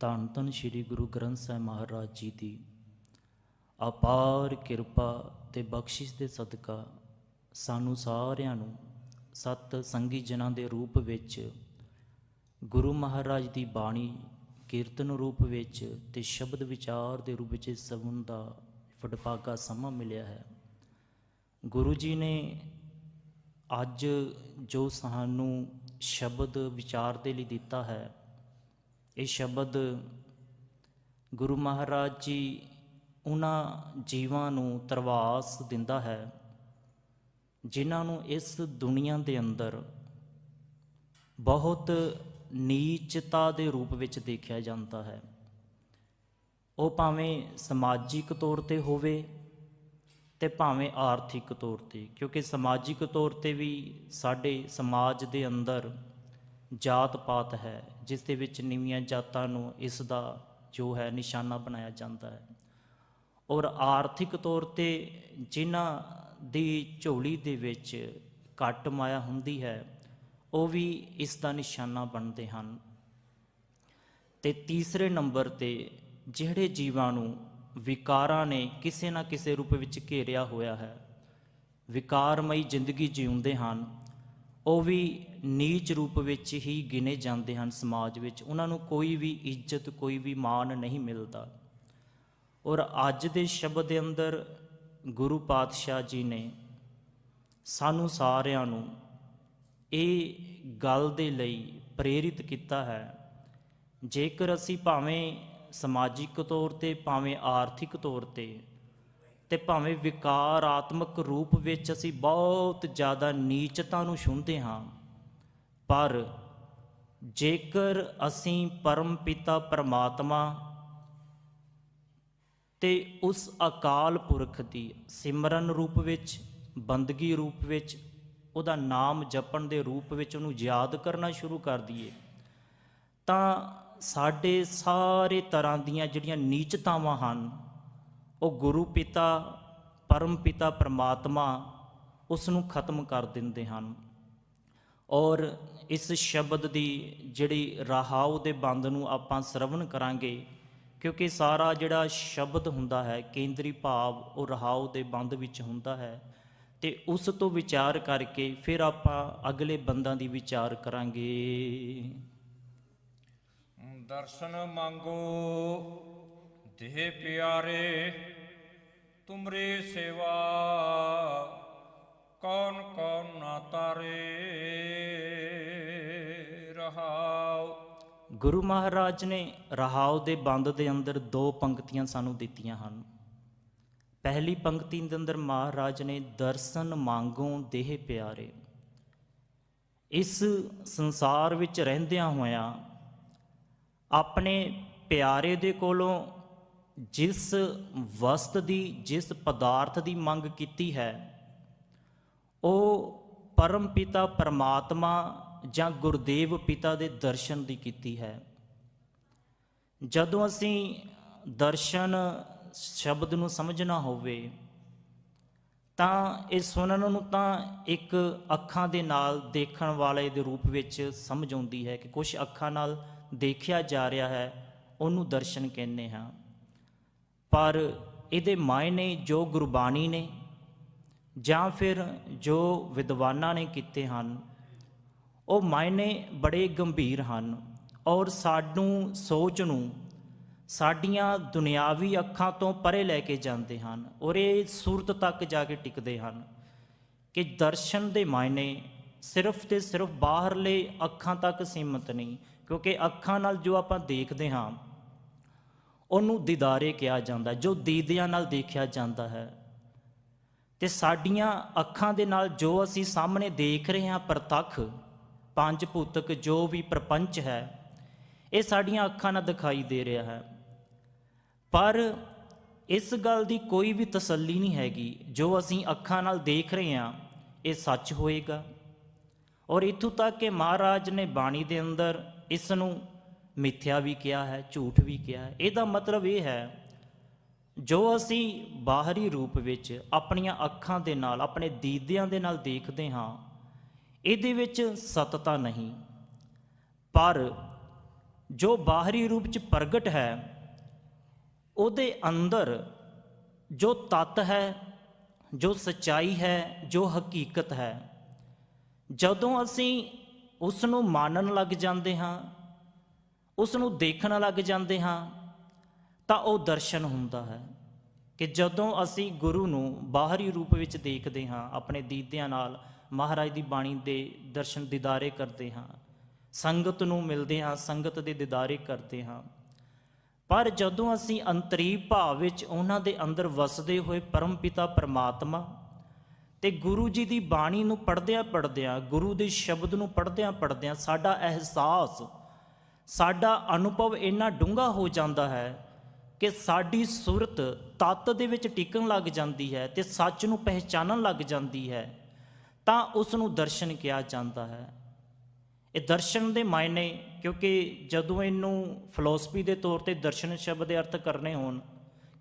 ਧੰਨ ਧੰਨ ਸ਼੍ਰੀ ਗੁਰੂ ਗ੍ਰੰਥ ਸਾਹਿਬ ਮਹਾਰਾਜ ਜੀ ਦੀ ਅਪਾਰ ਕਿਰਪਾ ਤੇ ਬਖਸ਼ਿਸ਼ ਦੇ ਸਦਕਾ ਸਾਨੂੰ ਸਾਰਿਆਂ ਨੂੰ ਸਤ ਸੰਗੀ ਜਨਾਂ ਦੇ ਰੂਪ ਵਿੱਚ ਗੁਰੂ ਮਹਾਰਾਜ ਦੀ ਬਾਣੀ ਕੀਰਤਨ ਰੂਪ ਵਿੱਚ ਤੇ ਸ਼ਬਦ ਵਿਚਾਰ ਦੇ ਰੂਪ ਵਿੱਚ ਸੁਣਨ ਦਾ ਵਡਭਾਗਾ ਸਮਾਂ ਮਿਲਿਆ ਹੈ। ਗੁਰੂ ਜੀ ਨੇ ਅੱਜ ਜੋ ਸਾਨੂੰ ਸ਼ਬਦ ਵਿਚਾਰ ਦੇ ਲਈ ਦਿੱਤਾ ਹੈ, ਇਹ ਸ਼ਬਦ ਗੁਰੂ ਮਹਾਰਾਜ ਜੀ ਉਹਨਾਂ ਜੀਵਾਂ ਨੂੰ ਧਰਵਾਸ ਦਿੰਦਾ ਹੈ ਜਿਨ੍ਹਾਂ ਨੂੰ ਇਸ ਦੁਨੀਆ ਦੇ ਅੰਦਰ ਬਹੁਤ ਨੀਚਤਾ ਦੇ ਰੂਪ ਵਿੱਚ ਦੇਖਿਆ ਜਾਂਦਾ ਹੈ। ਉਹ ਭਾਵੇਂ ਸਮਾਜਿਕ ਤੌਰ 'ਤੇ ਹੋਵੇ ਤੇ ਭਾਵੇਂ ਆਰਥਿਕ ਤੌਰ 'ਤੇ, ਕਿਉਂਕਿ ਸਮਾਜਿਕ ਤੌਰ 'ਤੇ ਵੀ ਸਾਡੇ ਸਮਾਜ ਦੇ ਅੰਦਰ ਜਾਤ ਪਾਤ ਹੈ ਜਿਸ ਦੇ ਵਿੱਚ ਨੀਵੀਆਂ ਜਾਤਾਂ ਨੂੰ ਇਸ ਦਾ ਜੋ ਹੈ ਨਿਸ਼ਾਨਾ ਬਣਾਇਆ ਜਾਂਦਾ ਹੈ, ਔਰ ਆਰਥਿਕ ਤੌਰ 'ਤੇ ਜਿਨ੍ਹਾਂ ਦੀ ਝੋਲੀ ਦੇ ਵਿੱਚ ਘੱਟ ਮਾਇਆ ਹੁੰਦੀ ਹੈ ਉਹ ਵੀ ਇਸ ਦਾ ਨਿਸ਼ਾਨਾ ਬਣਦੇ ਹਨ। ਤੇ ਤੀਸਰੇ ਨੰਬਰ 'ਤੇ ਜਿਹੜੇ ਜੀਵਾਂ ਨੂੰ ਵਿਕਾਰਾਂ ਨੇ ਕਿਸੇ ਨਾ ਕਿਸੇ ਰੂਪ ਵਿੱਚ ਘੇਰਿਆ ਹੋਇਆ ਹੈ, ਵਿਕਾਰਮਈ ਜ਼ਿੰਦਗੀ ਜਿਉਂਦੇ ਹਨ, ਉਹ ਵੀ ਨੀਚ ਰੂਪ ਵਿੱਚ ਹੀ ਗਿਣੇ ਜਾਂਦੇ ਹਨ ਸਮਾਜ ਵਿੱਚ। ਉਹਨਾਂ ਨੂੰ ਕੋਈ ਵੀ ਇੱਜ਼ਤ, ਕੋਈ ਵੀ ਮਾਣ ਨਹੀਂ ਮਿਲਦਾ। ਔਰ ਅੱਜ ਦੇ ਸ਼ਬਦ ਦੇ ਅੰਦਰ ਗੁਰੂ ਪਾਤਸ਼ਾਹ ਜੀ ਨੇ ਸਾਨੂੰ ਸਾਰਿਆਂ ਨੂੰ ਇਹ ਗੱਲ ਦੇ ਲਈ ਪ੍ਰੇਰਿਤ ਕੀਤਾ ਹੈ, ਜੇਕਰ ਅਸੀਂ ਭਾਵੇਂ ਸਮਾਜਿਕ ਤੌਰ 'ਤੇ, ਭਾਵੇਂ ਆਰਥਿਕ ਤੌਰ 'ਤੇ ਤੇ ਭਾਵੇਂ ਵਿਕਾਰਾਤਮਕ ਰੂਪ ਵਿੱਚ ਅਸੀਂ ਬਹੁਤ ਜ਼ਿਆਦਾ ਨੀਚਤਾ ਨੂੰ ਛੂੰਹਦੇ ਹਾਂ, ਪਰ ਜੇਕਰ ਅਸੀਂ ਪਰਮ ਪਿਤਾ ਪਰਮਾਤਮਾ ਤੇ ਉਸ ਅਕਾਲ ਪੁਰਖ ਦੀ ਸਿਮਰਨ ਰੂਪ ਵਿੱਚ, ਬੰਦਗੀ ਰੂਪ ਵਿੱਚ, ਉਹਦਾ ਨਾਮ ਜਪਣ ਦੇ ਰੂਪ ਵਿੱਚ ਉਹਨੂੰ ਯਾਦ ਕਰਨਾ ਸ਼ੁਰੂ ਕਰ ਦਈਏ ਤਾਂ ਸਾਡੇ ਸਾਰੇ ਤਰ੍ਹਾਂ ਦੀਆਂ ਜਿਹੜੀਆਂ ਨੀਚਤਾਵਾਂ ਹਨ ਉਹ ਗੁਰੂ ਪਿਤਾ ਪਰਮ ਪਿਤਾ ਪਰਮਾਤਮਾ ਉਸ ਨੂੰ ਖਤਮ ਕਰ ਦਿੰਦੇ ਹਨ। ਔਰ ਇਸ ਸ਼ਬਦ ਦੀ ਜਿਹੜੀ ਰਹਾਉ ਦੇ ਬੰਦ ਨੂੰ ਆਪਾਂ ਸਰਵਣ ਕਰਾਂਗੇ, ਕਿਉਂਕਿ ਸਾਰਾ ਜਿਹੜਾ ਸ਼ਬਦ ਹੁੰਦਾ ਹੈ ਕੇਂਦਰੀ ਭਾਵ ਉਹ ਰਹਾਉ ਦੇ ਬੰਦ ਵਿੱਚ ਹੁੰਦਾ ਹੈ, ਤੇ ਉਸ ਤੋਂ ਵਿਚਾਰ ਕਰਕੇ ਫਿਰ ਆਪਾਂ ਅਗਲੇ ਬੰਦਾਂ ਦੀ ਵਿਚਾਰ ਕਰਾਂਗੇ। ਦਰਸ਼ਨ ਮੰਗੋ ਦੇਹ ਪਿਆਰੇ, ਤੁਮਰੀ ਸੇਵਾ ਕੌਣ ਕੌਣ ਨਾ ਤਾਰੇ। ਰਹਾਉ। ਗੁਰੂ ਮਹਾਰਾਜ ਨੇ ਰਹਾਉ ਦੇ ਬੰਦ ਦੇ ਅੰਦਰ ਦੋ ਪੰਕਤੀਆਂ ਸਾਨੂੰ ਦਿੱਤੀਆਂ ਹਨ। ਪਹਿਲੀ ਪੰਕਤੀ ਦੇ ਅੰਦਰ ਮਹਾਰਾਜ ਨੇ ਦਰਸ਼ਨ ਮੰਗੋ ਦੇਹ ਪਿਆਰੇ। ਇਸ ਸੰਸਾਰ ਵਿੱਚ ਰਹਿੰਦਿਆਂ ਹੋਇਆਂ ਆਪਣੇ ਪਿਆਰੇ ਦੇ ਕੋਲੋਂ ਜਿਸ ਵਸਤ ਦੀ, ਜਿਸ ਪਦਾਰਥ ਦੀ ਮੰਗ ਕੀਤੀ ਹੈ ਉਹ ਪਰਮ ਪਿਤਾ ਪਰਮਾਤਮਾ ਜਾਂ ਗੁਰਦੇਵ ਪਿਤਾ ਦੇ ਦਰਸ਼ਨ ਦੀ ਕੀਤੀ ਹੈ। ਜਦੋਂ ਅਸੀਂ ਦਰਸ਼ਨ ਸ਼ਬਦ ਨੂੰ ਸਮਝਣਾ ਹੋਵੇ ਤਾਂ ਇਹ ਸੁਣਨ ਨੂੰ ਤਾਂ ਇੱਕ ਅੱਖਾਂ ਦੇ ਨਾਲ ਦੇਖਣ ਵਾਲੇ ਦੇ ਰੂਪ ਵਿੱਚ ਸਮਝ ਆਉਂਦੀ ਹੈ ਕਿ ਕੁਝ ਅੱਖਾਂ ਨਾਲ ਦੇਖਿਆ ਜਾ ਰਿਹਾ ਹੈ, ਉਹਨੂੰ ਦਰਸ਼ਨ ਕਹਿੰਦੇ ਹਾਂ। ਪਰ ਇਹਦੇ ਮਾਇਨੇ ਜੋ ਗੁਰਬਾਣੀ ਨੇ ਜਾਂ ਫਿਰ ਜੋ ਵਿਦਵਾਨਾਂ ਨੇ ਕੀਤੇ ਹਨ ਉਹ ਮਾਇਨੇ ਬੜੇ ਗੰਭੀਰ ਹਨ, ਔਰ ਸਾਨੂੰ ਸੋਚ ਨੂੰ ਸਾਡੀਆਂ ਦੁਨਿਆਵੀ ਅੱਖਾਂ ਤੋਂ ਪਰੇ ਲੈ ਕੇ ਜਾਂਦੇ ਹਨ, ਔਰ ਇਹ ਸੂਰਤ ਤੱਕ ਜਾ ਕੇ ਟਿਕਦੇ ਹਨ ਕਿ ਦਰਸ਼ਨ ਦੇ ਮਾਇਨੇ ਸਿਰਫ ਤੇ ਸਿਰਫ ਬਾਹਰਲੇ ਅੱਖਾਂ ਤੱਕ ਸੀਮਤ ਨਹੀਂ, ਕਿਉਂਕਿ ਅੱਖਾਂ ਨਾਲ ਜੋ ਆਪਾਂ ਦੇਖਦੇ ਹਾਂ ਉਹਨੂੰ ਦੀਦਾਰੇ ਕਿਹਾ ਜਾਂਦਾ, ਜੋ ਦੀਦਿਆਂ ਨਾਲ ਦੇਖਿਆ ਜਾਂਦਾ ਹੈ। ਤੇ ਸਾਡੀਆਂ ਅੱਖਾਂ ਦੇ ਨਾਲ ਜੋ ਅਸੀਂ ਸਾਹਮਣੇ ਦੇਖ ਰਹੇ ਹਾਂ ਪ੍ਰਤੱਖ ਪੰਜ ਭੂਤਕ ਜੋ ਵੀ ਪ੍ਰਪੰਚ ਹੈ ਇਹ ਸਾਡੀਆਂ ਅੱਖਾਂ ਨਾਲ ਦਿਖਾਈ ਦੇ ਰਿਹਾ ਹੈ, ਪਰ ਇਸ ਗੱਲ ਦੀ ਕੋਈ ਵੀ ਤਸੱਲੀ ਨਹੀਂ ਹੈਗੀ ਜੋ ਅਸੀਂ ਅੱਖਾਂ ਨਾਲ ਦੇਖ ਰਹੇ ਹਾਂ ਇਹ ਸੱਚ ਹੋਏਗਾ। ਔਰ ਇੱਥੋਂ ਤੱਕ ਕਿ ਮਹਾਰਾਜ ਨੇ ਬਾਣੀ ਦੇ ਅੰਦਰ ਇਸ ਨੂੰ ਮਿੱਥਿਆ ਵੀ ਕਿਹਾ ਹੈ, ਝੂਠ ਵੀ ਕਿਹਾ ਹੈ। ਇਹਦਾ ਮਤਲਬ ਇਹ ਹੈ ਜੋ ਅਸੀਂ ਬਾਹਰੀ ਰੂਪ ਵਿੱਚ ਆਪਣੀਆਂ ਅੱਖਾਂ ਦੇ ਨਾਲ, ਆਪਣੇ ਦੀਦਿਆਂ ਦੇ ਨਾਲ ਦੇਖਦੇ ਹਾਂ ਇਹਦੇ ਵਿੱਚ ਸਤਤਾ ਨਹੀਂ, ਪਰ ਜੋ ਬਾਹਰੀ ਰੂਪ 'ਚ ਪ੍ਰਗਟ ਹੈ ਉਹਦੇ ਅੰਦਰ ਜੋ ਤੱਤ ਹੈ, ਜੋ ਸੱਚਾਈ ਹੈ, ਜੋ ਹਕੀਕਤ ਹੈ, ਜਦੋਂ ਅਸੀਂ ਉਸ ਨੂੰ ਮੰਨਣ ਲੱਗ ਜਾਂਦੇ ਹਾਂ, ਉਸ ਨੂੰ ਦੇਖਣ ਲੱਗ ਜਾਂਦੇ ਹਾਂ, ਤਾਂ ਉਹ ਦਰਸ਼ਨ ਹੁੰਦਾ ਹੈ। ਕਿ ਜਦੋਂ ਅਸੀਂ ਗੁਰੂ ਨੂੰ ਬਾਹਰੀ ਰੂਪ ਵਿੱਚ ਦੇਖਦੇ ਹਾਂ, ਆਪਣੇ ਦੀਦਿਆਂ ਨਾਲ ਮਹਾਰਾਜ ਦੀ ਬਾਣੀ ਦੇ ਦਰਸ਼ਨ ਦੀਦਾਰੇ ਕਰਦੇ ਹਾਂ, ਸੰਗਤ ਨੂੰ ਮਿਲਦੇ ਹਾਂ, ਸੰਗਤ ਦੇ ਦੀਦਾਰੇ ਕਰਦੇ ਹਾਂ, ਪਰ ਜਦੋਂ ਅਸੀਂ ਅੰਤਰੀ ਭਾਵ ਵਿੱਚ ਉਹਨਾਂ ਦੇ ਅੰਦਰ ਵਸਦੇ ਹੋਏ ਪਰਮ ਪਿਤਾ ਪਰਮਾਤਮਾ ਤੇ ਗੁਰੂ ਜੀ ਦੀ ਬਾਣੀ ਨੂੰ ਪੜ੍ਹਦਿਆਂ ਪੜ੍ਹਦਿਆਂ, ਗੁਰੂ ਦੇ ਸ਼ਬਦ ਨੂੰ ਪੜ੍ਹਦਿਆਂ ਪੜ੍ਹਦਿਆਂ ਸਾਡਾ ਅਹਿਸਾਸ, ਸਾਡਾ ਅਨੁਭਵ ਇੰਨਾ ਡੂੰਘਾ ਹੋ ਜਾਂਦਾ ਹੈ ਕਿ ਸਾਡੀ ਸੁਰਤ ਤੱਤ ਦੇ ਵਿੱਚ ਟਿਕਣ ਲੱਗ ਜਾਂਦੀ ਹੈ ਤੇ ਸੱਚ ਨੂੰ ਪਹਿਚਾਨਣ ਲੱਗ ਜਾਂਦੀ ਹੈ, ਤਾਂ ਉਸ ਨੂੰ ਦਰਸ਼ਨ ਕਿਹਾ ਜਾਂਦਾ ਹੈ। ਇਹ ਦਰਸ਼ਨ ਦੇ ਮਾਇਨੇ, ਕਿਉਂਕਿ ਜਦੋਂ ਇਹਨੂੰ ਫਿਲਾਸਫੀ ਦੇ ਤੌਰ ਤੇ ਦਰਸ਼ਨ ਸ਼ਬਦ ਦੇ ਅਰਥ ਕਰਨੇ ਹੋਣ,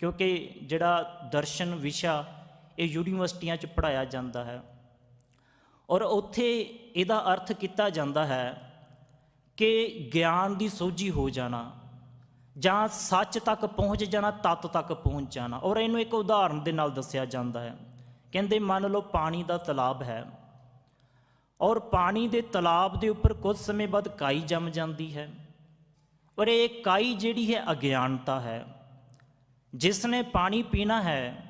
ਕਿਉਂਕਿ ਜਿਹੜਾ ਦਰਸ਼ਨ ਵਿਸ਼ਾ ਇਹ ਯੂਨੀਵਰਸਿਟੀਆਂ 'ਚ ਪੜ੍ਹਾਇਆ ਜਾਂਦਾ ਹੈ ਔਰ ਉੱਥੇ ਇਹਦਾ ਅਰਥ ਕੀਤਾ ਜਾਂਦਾ ਹੈ ਕਿ ਗਿਆਨ ਦੀ ਸੋਝੀ ਹੋ ਜਾਣਾ ਜਾਂ ਸੱਚ ਤੱਕ ਪਹੁੰਚ ਜਾਣਾ, ਤੱਤ ਤੱਕ ਪਹੁੰਚ ਜਾਣਾ। ਔਰ ਇਹਨੂੰ ਇੱਕ ਉਦਾਹਰਨ ਦੇ ਨਾਲ ਦੱਸਿਆ ਜਾਂਦਾ ਹੈ। ਕਹਿੰਦੇ ਮੰਨ ਲਓ ਪਾਣੀ ਦਾ ਤਲਾਬ ਹੈ ਔਰ ਪਾਣੀ ਦੇ ਤਲਾਬ ਦੇ ਉੱਪਰ ਕੁਝ ਸਮੇਂ ਬਾਅਦ ਕਾਈ ਜੰਮ ਜਾਂਦੀ ਹੈ ਔਰ ਇਹ ਕਾਈ ਜਿਹੜੀ ਹੈ ਅਗਿਆਨਤਾ ਹੈ। ਜਿਸ ਨੇ ਪਾਣੀ ਪੀਣਾ ਹੈ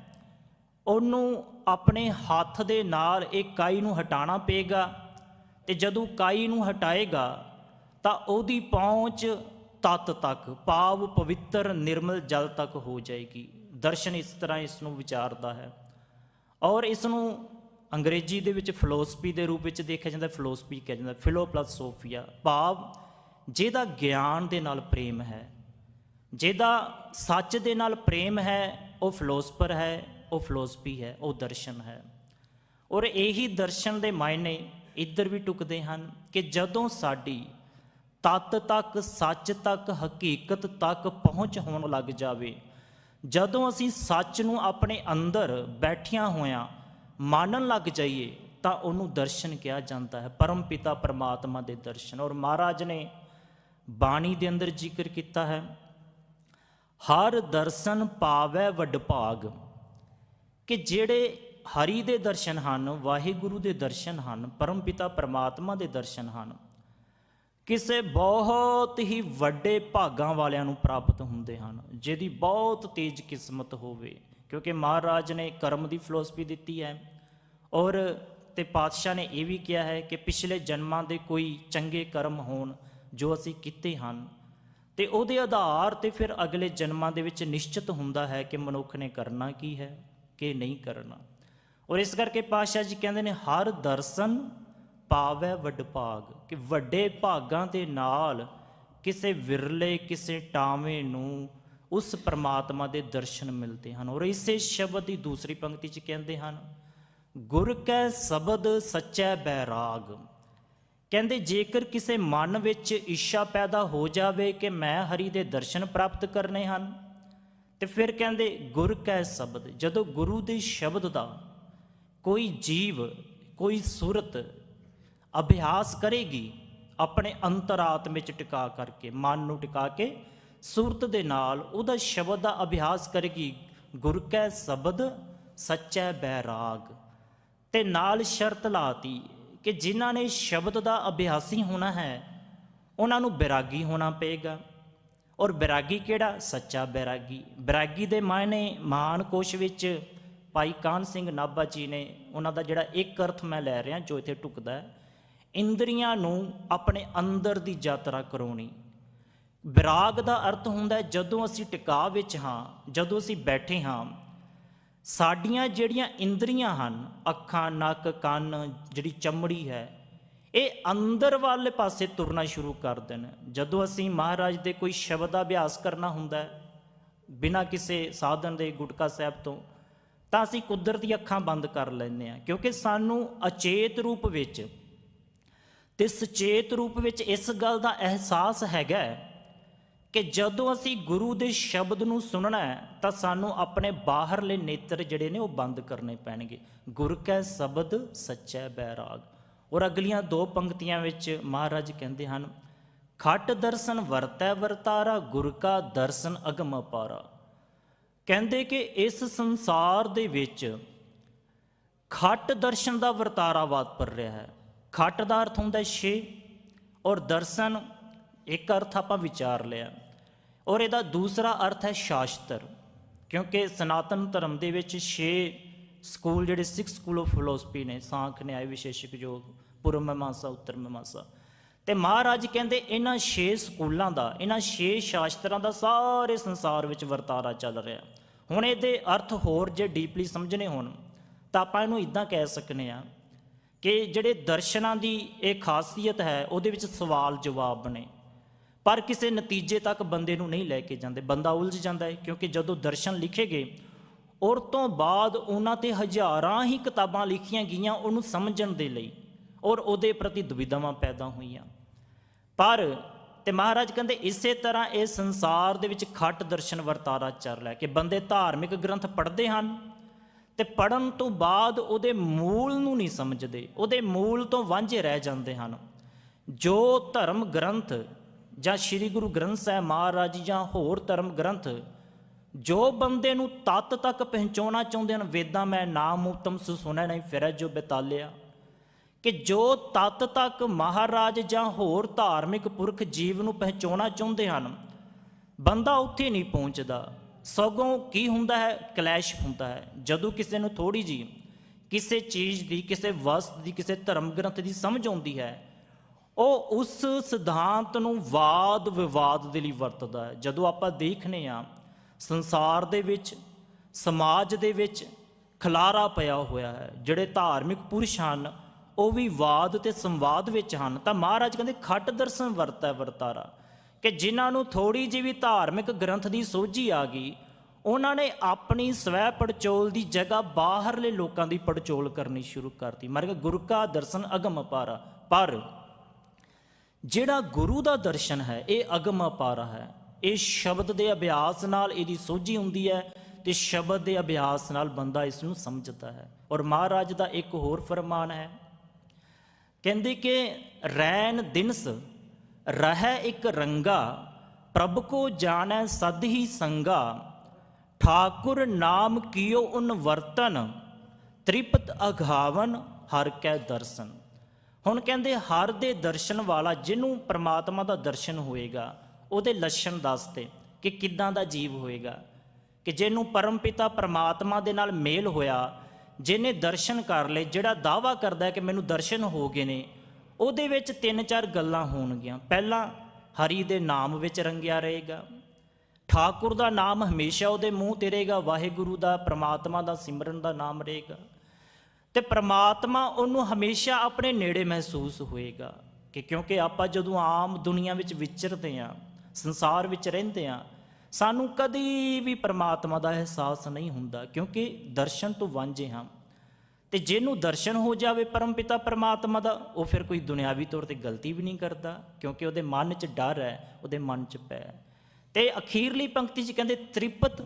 ਉਹਨੂੰ ਆਪਣੇ ਹੱਥ ਦੇ ਨਾਲ ਇਹ ਕਾਈ ਨੂੰ ਹਟਾਉਣਾ ਪਏਗਾ ਤੇ ਜਦੋਂ ਕਾਈ ਨੂੰ ਹਟਾਏਗਾ ਤਾਂ ਉਹਦੀ ਪਹੁੰਚ ਤੱਤ ਤੱਕ, ਭਾਵ ਪਵਿੱਤਰ ਨਿਰਮਲ ਜਲ ਤੱਕ ਹੋ ਜਾਏਗੀ। ਦਰਸ਼ਨ ਇਸ ਤਰ੍ਹਾਂ ਇਸ ਨੂੰ ਵਿਚਾਰਦਾ ਹੈ ਔਰ ਇਸ ਨੂੰ ਅੰਗਰੇਜ਼ੀ ਦੇ ਵਿੱਚ ਫਿਲਾਸਫੀ ਦੇ ਰੂਪ ਵਿੱਚ ਦੇਖਿਆ ਜਾਂਦਾ, ਫਿਲਾਸਫੀ ਕਿਹਾ ਜਾਂਦਾ, ਫਿਲੋ ਪਲਸ ਸੋਫੀਆ, ਭਾਵ ਜਿਹਦਾ ਗਿਆਨ ਦੇ ਨਾਲ ਪ੍ਰੇਮ ਹੈ, ਜਿਹਦਾ ਸੱਚ ਦੇ ਨਾਲ ਪ੍ਰੇਮ ਹੈ, ਉਹ ਫਿਲੋਸਫਰ ਹੈ, ਉਹ ਫਿਲਾਸਫੀ ਹੈ, ਉਹ ਦਰਸ਼ਨ ਹੈ। ਔਰ ਇਹੀ ਦਰਸ਼ਨ ਦੇ ਮਾਇਨੇ ਇੱਧਰ ਵੀ ਟੁਕਦੇ ਹਨ ਕਿ ਜਦੋਂ ਸਾਡੀ ਤੱਤ ਤੱਕ, ਸੱਚ ਤੱਕ, ਹਕੀਕਤ ਤੱਕ ਪਹੁੰਚ ਹੋਣ ਲੱਗ ਜਾਵੇ, ਜਦੋਂ ਅਸੀਂ ਸੱਚ ਨੂੰ ਆਪਣੇ ਅੰਦਰ ਬੈਠਿਆਂ ਹੋਇਆਂ ਮੰਨਣ ਲੱਗ ਜਾਈਏ, ਤਾਂ ਉਹਨੂੰ ਦਰਸ਼ਨ ਕਿਹਾ ਜਾਂਦਾ ਹੈ, ਪਰਮ ਪਿਤਾ ਪਰਮਾਤਮਾ ਦੇ ਦਰਸ਼ਨ। ਔਰ ਮਹਾਰਾਜ ਨੇ ਬਾਣੀ ਦੇ ਅੰਦਰ ਜ਼ਿਕਰ ਕੀਤਾ ਹੈ, ਹਰ ਦਰਸ਼ਨ ਪਾਵੈ ਵਡਭਾਗ, ਕਿ ਜਿਹੜੇ ਹਰੀ ਦੇ ਦਰਸ਼ਨ ਹਨ, ਵਾਹਿਗੁਰੂ ਦੇ ਦਰਸ਼ਨ ਹਨ, ਪਰਮ ਪਿਤਾ ਪਰਮਾਤਮਾ ਦੇ ਦਰਸ਼ਨ ਹਨ, ਕਿਸੇ ਬਹੁਤ ਹੀ ਵੱਡੇ ਭਾਗਾਂ ਵਾਲਿਆਂ ਨੂੰ ਪ੍ਰਾਪਤ ਹੁੰਦੇ ਹਨ, ਜਿਹਦੀ ਬਹੁਤ ਤੇਜ਼ ਕਿਸਮਤ ਹੋਵੇ। ਕਿਉਂਕਿ ਮਹਾਰਾਜ ਨੇ ਕਰਮ ਦੀ ਫਿਲਾਸਫੀ ਦਿੱਤੀ ਹੈ ਔਰ ਤੇ ਪਾਤਸ਼ਾਹ ਨੇ ਇਹ ਵੀ ਕਿਹਾ ਹੈ ਕਿ ਪਿਛਲੇ ਜਨਮਾਂ ਦੇ ਕੋਈ ਚੰਗੇ ਕਰਮ ਹੋਣ ਜੋ ਅਸੀਂ ਕੀਤੇ ਹਨ ਤੇ ਉਹਦੇ ਆਧਾਰ ਤੇ ਫਿਰ ਅਗਲੇ ਜਨਮਾਂ ਦੇ ਵਿੱਚ ਨਿਸ਼ਚਿਤ ਹੁੰਦਾ ਹੈ ਕਿ ਮਨੁੱਖ ਨੇ ਕਰਨਾ ਕੀ ਹੈ ਕਿ ਨਹੀਂ ਕਰਨਾ। ਔਰ ਇਸ ਕਰਕੇ ਪਾਤਸ਼ਾਹ ਜੀ ਕਹਿੰਦੇ ਨੇ ਹਰ ਦਰਸ਼ਨ ਪਾਵੈ ਵਡਭਾਗ, ਕਿ ਵੱਡੇ ਭਾਗਾਂ ਦੇ ਨਾਲ ਕਿਸੇ ਵਿਰਲੇ, ਕਿਸੇ ਟਾਵੇਂ ਨੂੰ ਉਸ ਪਰਮਾਤਮਾ ਦੇ ਦਰਸ਼ਨ ਮਿਲਦੇ ਹਨ। ਔਰ ਇਸੇ ਸ਼ਬਦ ਦੀ ਦੂਸਰੀ ਪੰਕਤੀ 'ਚ ਕਹਿੰਦੇ ਹਨ, ਗੁਰ ਕੈ ਸ਼ਬਦ ਸੱਚੈ ਬੈਰਾਗ। ਕਹਿੰਦੇ ਜੇਕਰ ਕਿਸੇ ਮਨ ਵਿੱਚ ਇੱਛਾ ਪੈਦਾ ਹੋ ਜਾਵੇ ਕਿ ਮੈਂ ਹਰੀ ਦੇ ਦਰਸ਼ਨ ਪ੍ਰਾਪਤ ਕਰਨੇ ਹਨ, ਤੇ ਫਿਰ ਕਹਿੰਦੇ ਗੁਰ ਕੈ ਸ਼ਬਦ, ਜਦੋਂ ਗੁਰੂ ਦੇ ਸ਼ਬਦ ਦਾ ਕੋਈ ਜੀਵ, ਕੋਈ ਸੁਰਤ ਅਭਿਆਸ ਕਰੇਗੀ, ਆਪਣੇ ਅੰਤਰਾਤਮ ਵਿੱਚ ਟਿਕਾ ਕਰਕੇ, ਮਨ ਨੂੰ ਟਿਕਾ ਕੇ ਸੁਰਤ ਦੇ ਨਾਲ ਉਹਦਾ ਸ਼ਬਦ ਦਾ ਅਭਿਆਸ ਕਰੇਗੀ, ਗੁਰ ਕੈ ਸ਼ਬਦ ਸੱਚੈ ਬੈਰਾਗ। ਤੇ ਨਾਲ ਸ਼ਰਤ ਲਾਤੀ ਕਿ ਜਿਨ੍ਹਾਂ ਨੇ ਸ਼ਬਦ ਦਾ ਅਭਿਆਸੀ ਹੋਣਾ ਹੈ ਉਹਨਾਂ ਨੂੰ ਬੈਰਾਗੀ ਹੋਣਾ ਪਏਗਾ। ਔਰ ਬੈਰਾਗੀ ਕਿਹੜਾ? ਸੱਚਾ ਬੈਰਾਗੀ। ਬੈਰਾਗੀ ਦੇ ਮਾਇਨੇ ਮਹਾਨ ਕੋਸ਼ ਵਿੱਚ ਭਾਈ ਕਾਹਨ ਸਿੰਘ ਨਾਭਾ ਜੀ ਨੇ, ਉਹਨਾਂ ਦਾ ਜਿਹੜਾ ਇੱਕ ਅਰਥ ਮੈਂ ਲੈ ਰਿਹਾ ਜੋ ਇੱਥੇ ਢੁਕਦਾ ਹੈ, ਇੰਦਰੀਆਂ ਨੂੰ ਆਪਣੇ ਅੰਦਰ ਦੀ ਯਾਤਰਾ ਕਰਾਉਣੀ। ਵਿਰਾਗ ਦਾ ਅਰਥ ਹੁੰਦਾ ਜਦੋਂ ਅਸੀਂ ਟਿਕਾ ਵਿੱਚ ਹਾਂ, ਜਦੋਂ ਅਸੀਂ ਬੈਠੇ ਹਾਂ, ਸਾਡੀਆਂ ਜਿਹੜੀਆਂ ਇੰਦਰੀਆਂ ਹਨ, ਅੱਖਾਂ, ਨੱਕ, ਕੰਨ, ਜਿਹੜੀ ਚਮੜੀ ਹੈ, ਇਹ ਅੰਦਰ ਵਾਲੇ ਪਾਸੇ ਤੁਰਨਾ ਸ਼ੁਰੂ ਕਰ ਦੇਣ। ਜਦੋਂ ਅਸੀਂ ਮਹਾਰਾਜ ਦੇ ਕੋਈ ਸ਼ਬਦ ਦਾ ਅਭਿਆਸ ਕਰਨਾ ਹੁੰਦਾ ਹੈ ਬਿਨਾਂ ਕਿਸੇ ਸਾਧਨ ਦੇ, ਗੁਟਕਾ ਸਾਹਿਬ ਤੋਂ, ਤਾਂ ਅਸੀਂ ਕੁਦਰਤੀ ਅੱਖਾਂ ਬੰਦ ਕਰ ਲੈਂਦੇ ਹਾਂ, ਕਿਉਂਕਿ ਸਾਨੂੰ ਅਚੇਤ ਰੂਪ ਵਿੱਚ ਤੇ ਸੁਚੇਤ ਰੂਪ ਵਿੱਚ ਇਸ ਗੱਲ ਦਾ ਅਹਿਸਾਸ ਹੈਗਾ ਕਿ ਜਦੋਂ ਅਸੀਂ ਗੁਰੂ ਦੇ ਸ਼ਬਦ ਨੂੰ ਸੁਣਨਾ ਹੈ ਤਾਂ ਸਾਨੂੰ ਆਪਣੇ ਬਾਹਰਲੇ ਨੇਤਰ ਜਿਹੜੇ ਨੇ ਉਹ ਬੰਦ ਕਰਨੇ ਪੈਣਗੇ। ਗੁਰ ਕੈ ਸ਼ਬਦ ਸੱਚੈ ਬੈਰਾਗ। ਔਰ ਅਗਲੀਆਂ ਦੋ ਪੰਕਤੀਆਂ ਵਿੱਚ ਮਹਾਰਾਜ ਕਹਿੰਦੇ ਹਨ, ਖਟ ਦਰਸ਼ਨ ਵਰਤੈ ਵਰਤਾਰਾ, ਗੁਰ ਕਾ ਦਰਸ਼ਨ ਅਗਮ ਅਪਾਰਾ। ਕਹਿੰਦੇ ਕਿ ਇਸ ਸੰਸਾਰ ਦੇ ਵਿੱਚ ਖਟ ਦਰਸ਼ਨ ਦਾ ਵਰਤਾਰਾ ਵਾਪਰ ਰਿਹਾ ਹੈ। ਖਟ ਦਾ ਅਰਥ ਹੁੰਦਾ ਛੇ, ਔਰ ਦਰਸ਼ਨ ਇੱਕ ਅਰਥ ਆਪਾਂ ਵਿਚਾਰ ਲਿਆ, ਔਰ ਇਹਦਾ ਦੂਸਰਾ ਅਰਥ ਹੈ ਸ਼ਾਸਤਰ। ਕਿਉਂਕਿ ਸਨਾਤਨ ਧਰਮ ਦੇ ਵਿੱਚ 6 ਸਕੂਲ ਜਿਹੜੇ 6 ਸਕੂਲ ਆਫ ਫਿਲੋਸਫੀ ਨੇ, ਸਾਂਖ, ਨਿਆਏ, ਵਿਸ਼ੇਸ਼ਕ ਯੋਗ, ਪੂਰਵ ਮੀਮਾਂਸਾ, ਉੱਤਰ ਮੀਮਾਂਸਾ। ਅਤੇ ਮਹਾਰਾਜ ਕਹਿੰਦੇ ਇਹਨਾਂ 6 ਸਕੂਲਾਂ ਦਾ, ਇਹਨਾਂ 6 ਸ਼ਾਸਤਰਾਂ ਦਾ ਸਾਰੇ ਸੰਸਾਰ ਵਿੱਚ ਵਰਤਾਰਾ ਚੱਲ ਰਿਹਾ। ਹੁਣ ਇਹਦੇ ਅਰਥ ਹੋਰ ਜੇ ਡੀਪਲੀ ਸਮਝਣੇ ਹੋਣ ਤਾਂ ਆਪਾਂ ਇਹਨੂੰ ਇੱਦਾਂ ਕਹਿ ਸਕਦੇ ਹਾਂ ਕਿ ਜਿਹੜੇ ਦਰਸ਼ਨਾਂ ਦੀ ਇਹ ਖਾਸੀਅਤ ਹੈ, ਉਹਦੇ ਵਿੱਚ ਸਵਾਲ ਜਵਾਬ ਨੇ, ਪਰ ਕਿਸੇ ਨਤੀਜੇ ਤੱਕ ਬੰਦੇ ਨੂੰ ਨਹੀਂ ਲੈ ਕੇ ਜਾਂਦੇ। ਬੰਦਾ ਉਲਝ ਜਾਂਦਾ ਹੈ, ਕਿਉਂਕਿ ਜਦੋਂ ਦਰਸ਼ਨ ਲਿਖੇ ਗਏ ਔਰ ਤੋਂ ਬਾਅਦ ਉਹਨਾਂ 'ਤੇ ਹਜ਼ਾਰਾਂ ਹੀ ਕਿਤਾਬਾਂ ਲਿਖੀਆਂ ਗਈਆਂ ਉਹਨੂੰ ਸਮਝਣ ਦੇ ਲਈ, ਔਰ ਉਹਦੇ ਪ੍ਰਤੀ ਦੁਵਿਧਾਵਾਂ ਪੈਦਾ ਹੋਈਆਂ। ਪਰ ਤੇ ਮਹਾਰਾਜ ਕਹਿੰਦੇ ਇਸੇ ਤਰ੍ਹਾਂ ਇਹ ਸੰਸਾਰ ਦੇ ਵਿੱਚ ਖਟ ਦਰਸ਼ਨ ਵਰਤਾਰਾ ਚੱਲ ਰਿਹਾ ਕਿ ਬੰਦੇ ਧਾਰਮਿਕ ਗ੍ਰੰਥ ਪੜ੍ਹਦੇ ਹਨ ਅਤੇ ਪੜ੍ਹਨ ਤੋਂ ਬਾਅਦ ਉਹਦੇ ਮੂਲ ਨੂੰ ਨਹੀਂ ਸਮਝਦੇ, ਉਹਦੇ ਮੂਲ ਤੋਂ ਵਾਂਝੇ ਰਹਿ ਜਾਂਦੇ ਹਨ। ਜੋ ਧਰਮ ਗ੍ਰੰਥ ਜਾਂ ਸ਼੍ਰੀ ਗੁਰੂ ਗ੍ਰੰਥ ਸਾਹਿਬ ਮਹਾਰਾਜ ਜੀ ਜਾਂ ਹੋਰ ਧਰਮ ਗ੍ਰੰਥ ਜੋ ਬੰਦੇ ਨੂੰ ਤੱਤ ਤੱਕ ਪਹੁੰਚਾਉਣਾ ਚਾਹੁੰਦੇ ਹਨ, ਵੇਦਾਂ ਮੈਂ ਨਾਮ ਉਤਮ ਸੁਣਿਆ ਨਹੀਂ ਫਿਰੈ ਜੋ ਬੇਤਾਲਿਆ, ਕਿ ਜੋ ਤੱਤ ਤੱਕ ਮਹਾਰਾਜ ਜਾਂ ਹੋਰ ਧਾਰਮਿਕ ਪੁਰਖ ਜੀਵ ਨੂੰ ਪਹੁੰਚਾਉਣਾ ਚਾਹੁੰਦੇ ਹਨ, ਬੰਦਾ ਉੱਥੇ ਨਹੀਂ ਪਹੁੰਚਦਾ। ਸਗੋਂ ਕੀ ਹੁੰਦਾ ਹੈ, ਕਲੈਸ਼ ਹੁੰਦਾ ਹੈ। ਜਦੋਂ ਕਿਸੇ ਨੂੰ ਥੋੜ੍ਹੀ ਜਿਹੀ ਕਿਸੇ ਚੀਜ਼ ਦੀ, ਕਿਸੇ ਵਸਤ ਦੀ, ਕਿਸੇ ਧਰਮ ਗ੍ਰੰਥ ਦੀ ਸਮਝ ਆਉਂਦੀ ਹੈ, ਉਹ ਉਸ ਸਿਧਾਂਤ ਨੂੰ ਵਾਦ ਵਿਵਾਦ ਦੇ ਲਈ ਵਰਤਦਾ ਹੈ। ਜਦੋਂ ਆਪਾਂ ਦੇਖਦੇ ਹਾਂ ਸੰਸਾਰ ਦੇ ਵਿੱਚ, ਸਮਾਜ ਦੇ ਵਿੱਚ ਖਲਾਰਾ ਪਿਆ ਹੋਇਆ ਹੈ, ਜਿਹੜੇ ਧਾਰਮਿਕ ਪੁਰਸ਼ ਹਨ ਉਹ ਵੀ ਵਾਦ ਅਤੇ ਸੰਵਾਦ ਵਿੱਚ ਹਨ, ਤਾਂ ਮਹਾਰਾਜ ਕਹਿੰਦੇ ਖਟ ਦਰਸ਼ਨ ਵਰਤੈ ਵਰਤਾਰਾ, ਕਿ ਜਿਨ੍ਹਾਂ ਨੂੰ ਥੋੜ੍ਹੀ ਜਿਹੀ ਵੀ ਧਾਰਮਿਕ ਗ੍ਰੰਥ ਦੀ ਸੋਝੀ ਆ ਗਈ, ਉਹਨਾਂ ਨੇ ਆਪਣੀ ਸਵੈ ਪੜਚੋਲ ਦੀ ਜਗ੍ਹਾ ਬਾਹਰਲੇ ਲੋਕਾਂ ਦੀ ਪੜਚੋਲ ਕਰਨੀ ਸ਼ੁਰੂ ਕਰਤੀ। ਮਰ ਗੁਰੂ ਕਾ ਦਰਸ਼ਨ ਅਗਮ ਅਪਾਰਾ। ਪਰ ਜਿਹੜਾ ਗੁਰੂ ਦਾ ਦਰਸ਼ਨ ਹੈ ਇਹ ਅਗਮ ਅਪਾਰਾ ਹੈ। ਇਹ ਸ਼ਬਦ ਦੇ ਅਭਿਆਸ ਨਾਲ ਇਹਦੀ ਸੋਝੀ ਹੁੰਦੀ ਹੈ ਅਤੇ ਸ਼ਬਦ ਦੇ ਅਭਿਆਸ ਨਾਲ ਬੰਦਾ ਇਸ ਨੂੰ ਸਮਝਦਾ ਹੈ। ਔਰ ਮਹਾਰਾਜ ਦਾ ਇੱਕ ਹੋਰ ਫਰਮਾਨ ਹੈ, ਕਹਿੰਦੇ ਕਿ ਰੈਨ ਦਿਨਸ ਰਹਿ ਇੱਕ ਰੰਗਾ, ਪ੍ਰਭ ਕੋ ਜਾਣੈ ਸਦ ਹੀ ਸੰਗਾ, ਠਾਕੁਰ ਨਾਮ ਕੀਓ ਉਨ ਵਰਤਨ, ਤ੍ਰਿਪਤ ਅਘਾਵਨ ਹਰ ਕੈ ਦਰਸ਼ਨ। ਹੁਣ ਕਹਿੰਦੇ ਹਰ ਦੇ ਦਰਸ਼ਨ ਵਾਲਾ, ਜਿਹਨੂੰ ਪ੍ਰਮਾਤਮਾ ਦਾ ਦਰਸ਼ਨ ਹੋਏਗਾ, ਉਹਦੇ ਲੱਛਣ ਦੱਸਦੇ ਕਿ ਕਿੱਦਾਂ ਦਾ ਜੀਵ ਹੋਏਗਾ, ਕਿ ਜਿਹਨੂੰ ਪਰਮ ਪਿਤਾ ਪਰਮਾਤਮਾ ਦੇ ਨਾਲ ਮੇਲ ਹੋਇਆ, ਜਿਹਨੇ ਦਰਸ਼ਨ ਕਰ ਲਏ, ਜਿਹੜਾ ਦਾਅਵਾ ਕਰਦਾ ਕਿ ਮੈਨੂੰ ਦਰਸ਼ਨ ਹੋ ਗਏ ਨੇ, ਉਹਦੇ ਵਿੱਚ 3-4 ਗੱਲਾਂ ਹੋਣਗੀਆਂ। ਪਹਿਲਾਂ ਹਰੀ ਦੇ ਨਾਮ ਵਿੱਚ ਰੰਗਿਆ ਰਹੇਗਾ, ਠਾਕੁਰ ਦਾ ਨਾਮ ਹਮੇਸ਼ਾ ਉਹਦੇ ਮੂੰਹ ਤੇ ਰਹੇਗਾ, ਵਾਹਿਗੁਰੂ ਦਾ, ਪ੍ਰਮਾਤਮਾ ਦਾ ਸਿਮਰਨ ਦਾ ਨਾਮ ਰਹੇਗਾ, ਅਤੇ ਪ੍ਰਮਾਤਮਾ ਉਹਨੂੰ ਹਮੇਸ਼ਾ ਆਪਣੇ ਨੇੜੇ ਮਹਿਸੂਸ ਹੋਏਗਾ। ਕਿ ਕਿਉਂਕਿ ਆਪਾਂ ਜਦੋਂ ਆਮ ਦੁਨੀਆ ਵਿੱਚ ਵਿਚਰਦੇ ਹਾਂ, ਸੰਸਾਰ ਵਿੱਚ ਰਹਿੰਦੇ ਹਾਂ, ਸਾਨੂੰ ਕਦੀ ਵੀ ਪ੍ਰਮਾਤਮਾ ਦਾ ਅਹਿਸਾਸ ਨਹੀਂ ਹੁੰਦਾ, ਕਿਉਂਕਿ ਦਰਸ਼ਨ ਤੋਂ ਵਾਂਝੇ ਹਾਂ। ਅਤੇ ਜਿਹਨੂੰ ਦਰਸ਼ਨ ਹੋ ਜਾਵੇ ਪਰਮ ਪਿਤਾ ਪਰਮਾਤਮਾ ਦਾ, ਉਹ ਫਿਰ ਕੋਈ ਦੁਨਿਆਵੀ ਤੌਰ 'ਤੇ ਗਲਤੀ ਵੀ ਨਹੀਂ ਕਰਦਾ, ਕਿਉਂਕਿ ਉਹਦੇ ਮਨ 'ਚ ਡਰ ਹੈ, ਉਹਦੇ ਮਨ 'ਚ ਪੈ। ਅਤੇ ਅਖੀਰਲੀ ਪੰਕਤੀ 'ਚ ਕਹਿੰਦੇ ਤ੍ਰਿਪਤ।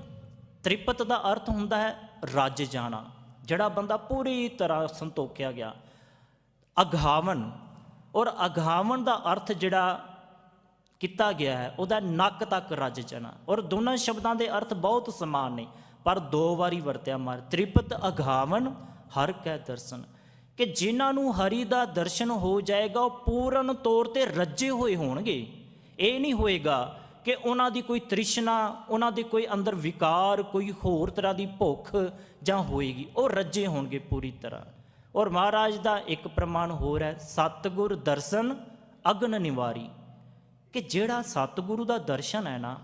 ਤ੍ਰਿਪਤ ਦਾ ਅਰਥ ਹੁੰਦਾ ਹੈ ਰੱਜ ਜਾਣਾ, ਜਿਹੜਾ ਬੰਦਾ ਪੂਰੀ ਤਰ੍ਹਾਂ ਸੰਤੋਖਿਆ ਗਿਆ। ਅਘਾਵਨ, ਔਰ ਅਘਾਵਨ ਦਾ ਅਰਥ ਜਿਹੜਾ ਕੀਤਾ ਗਿਆ ਹੈ ਉਹਦਾ ਨੱਕ ਤੱਕ ਰੱਜ ਜਾਣਾ। ਔਰ ਦੋਨਾਂ ਸ਼ਬਦਾਂ ਦੇ ਅਰਥ ਬਹੁਤ ਸਮਾਨ ਨੇ, ਪਰ 2 ਵਾਰੀ ਵਰਤਿਆ ਮਾਰ। ਤ੍ਰਿਪਤ ਅਘਾਵਨ ਹਰ ਕੈ ਦਰਸ਼ਨ, ਕਿ ਜਿਨ੍ਹਾਂ ਨੂੰ ਹਰੀ ਦਾ ਦਰਸ਼ਨ ਹੋ ਜਾਏਗਾ ਉਹ ਪੂਰਨ ਤੌਰ 'ਤੇ ਰੱਜੇ ਹੋਏ ਹੋਣਗੇ। ਇਹ ਨਹੀਂ ਹੋਏਗਾ ਕਿ ਉਹਨਾਂ ਦੀ ਕੋਈ ਤ੍ਰਿਸ਼ਨਾ, ਉਹਨਾਂ ਦੇ ਕੋਈ ਅੰਦਰ ਵਿਕਾਰ, ਕੋਈ ਹੋਰ ਤਰ੍ਹਾਂ ਦੀ ਭੁੱਖ ਜਾਂ ਹੋਏਗੀ, ਉਹ ਰੱਜੇ ਹੋਣਗੇ ਪੂਰੀ ਤਰ੍ਹਾਂ। ਔਰ ਮਹਾਰਾਜ ਦਾ ਇੱਕ ਪ੍ਰਮਾਣ ਹੋਰ ਹੈ, ਸਤਿਗੁਰ ਦਰਸ਼ਨ ਅਗਨ ਨਿਵਾਰੀ, ਕਿ ਜਿਹੜਾ ਸਤਿਗੁਰੂ ਦਾ ਦਰਸ਼ਨ ਹੈ ਨਾ,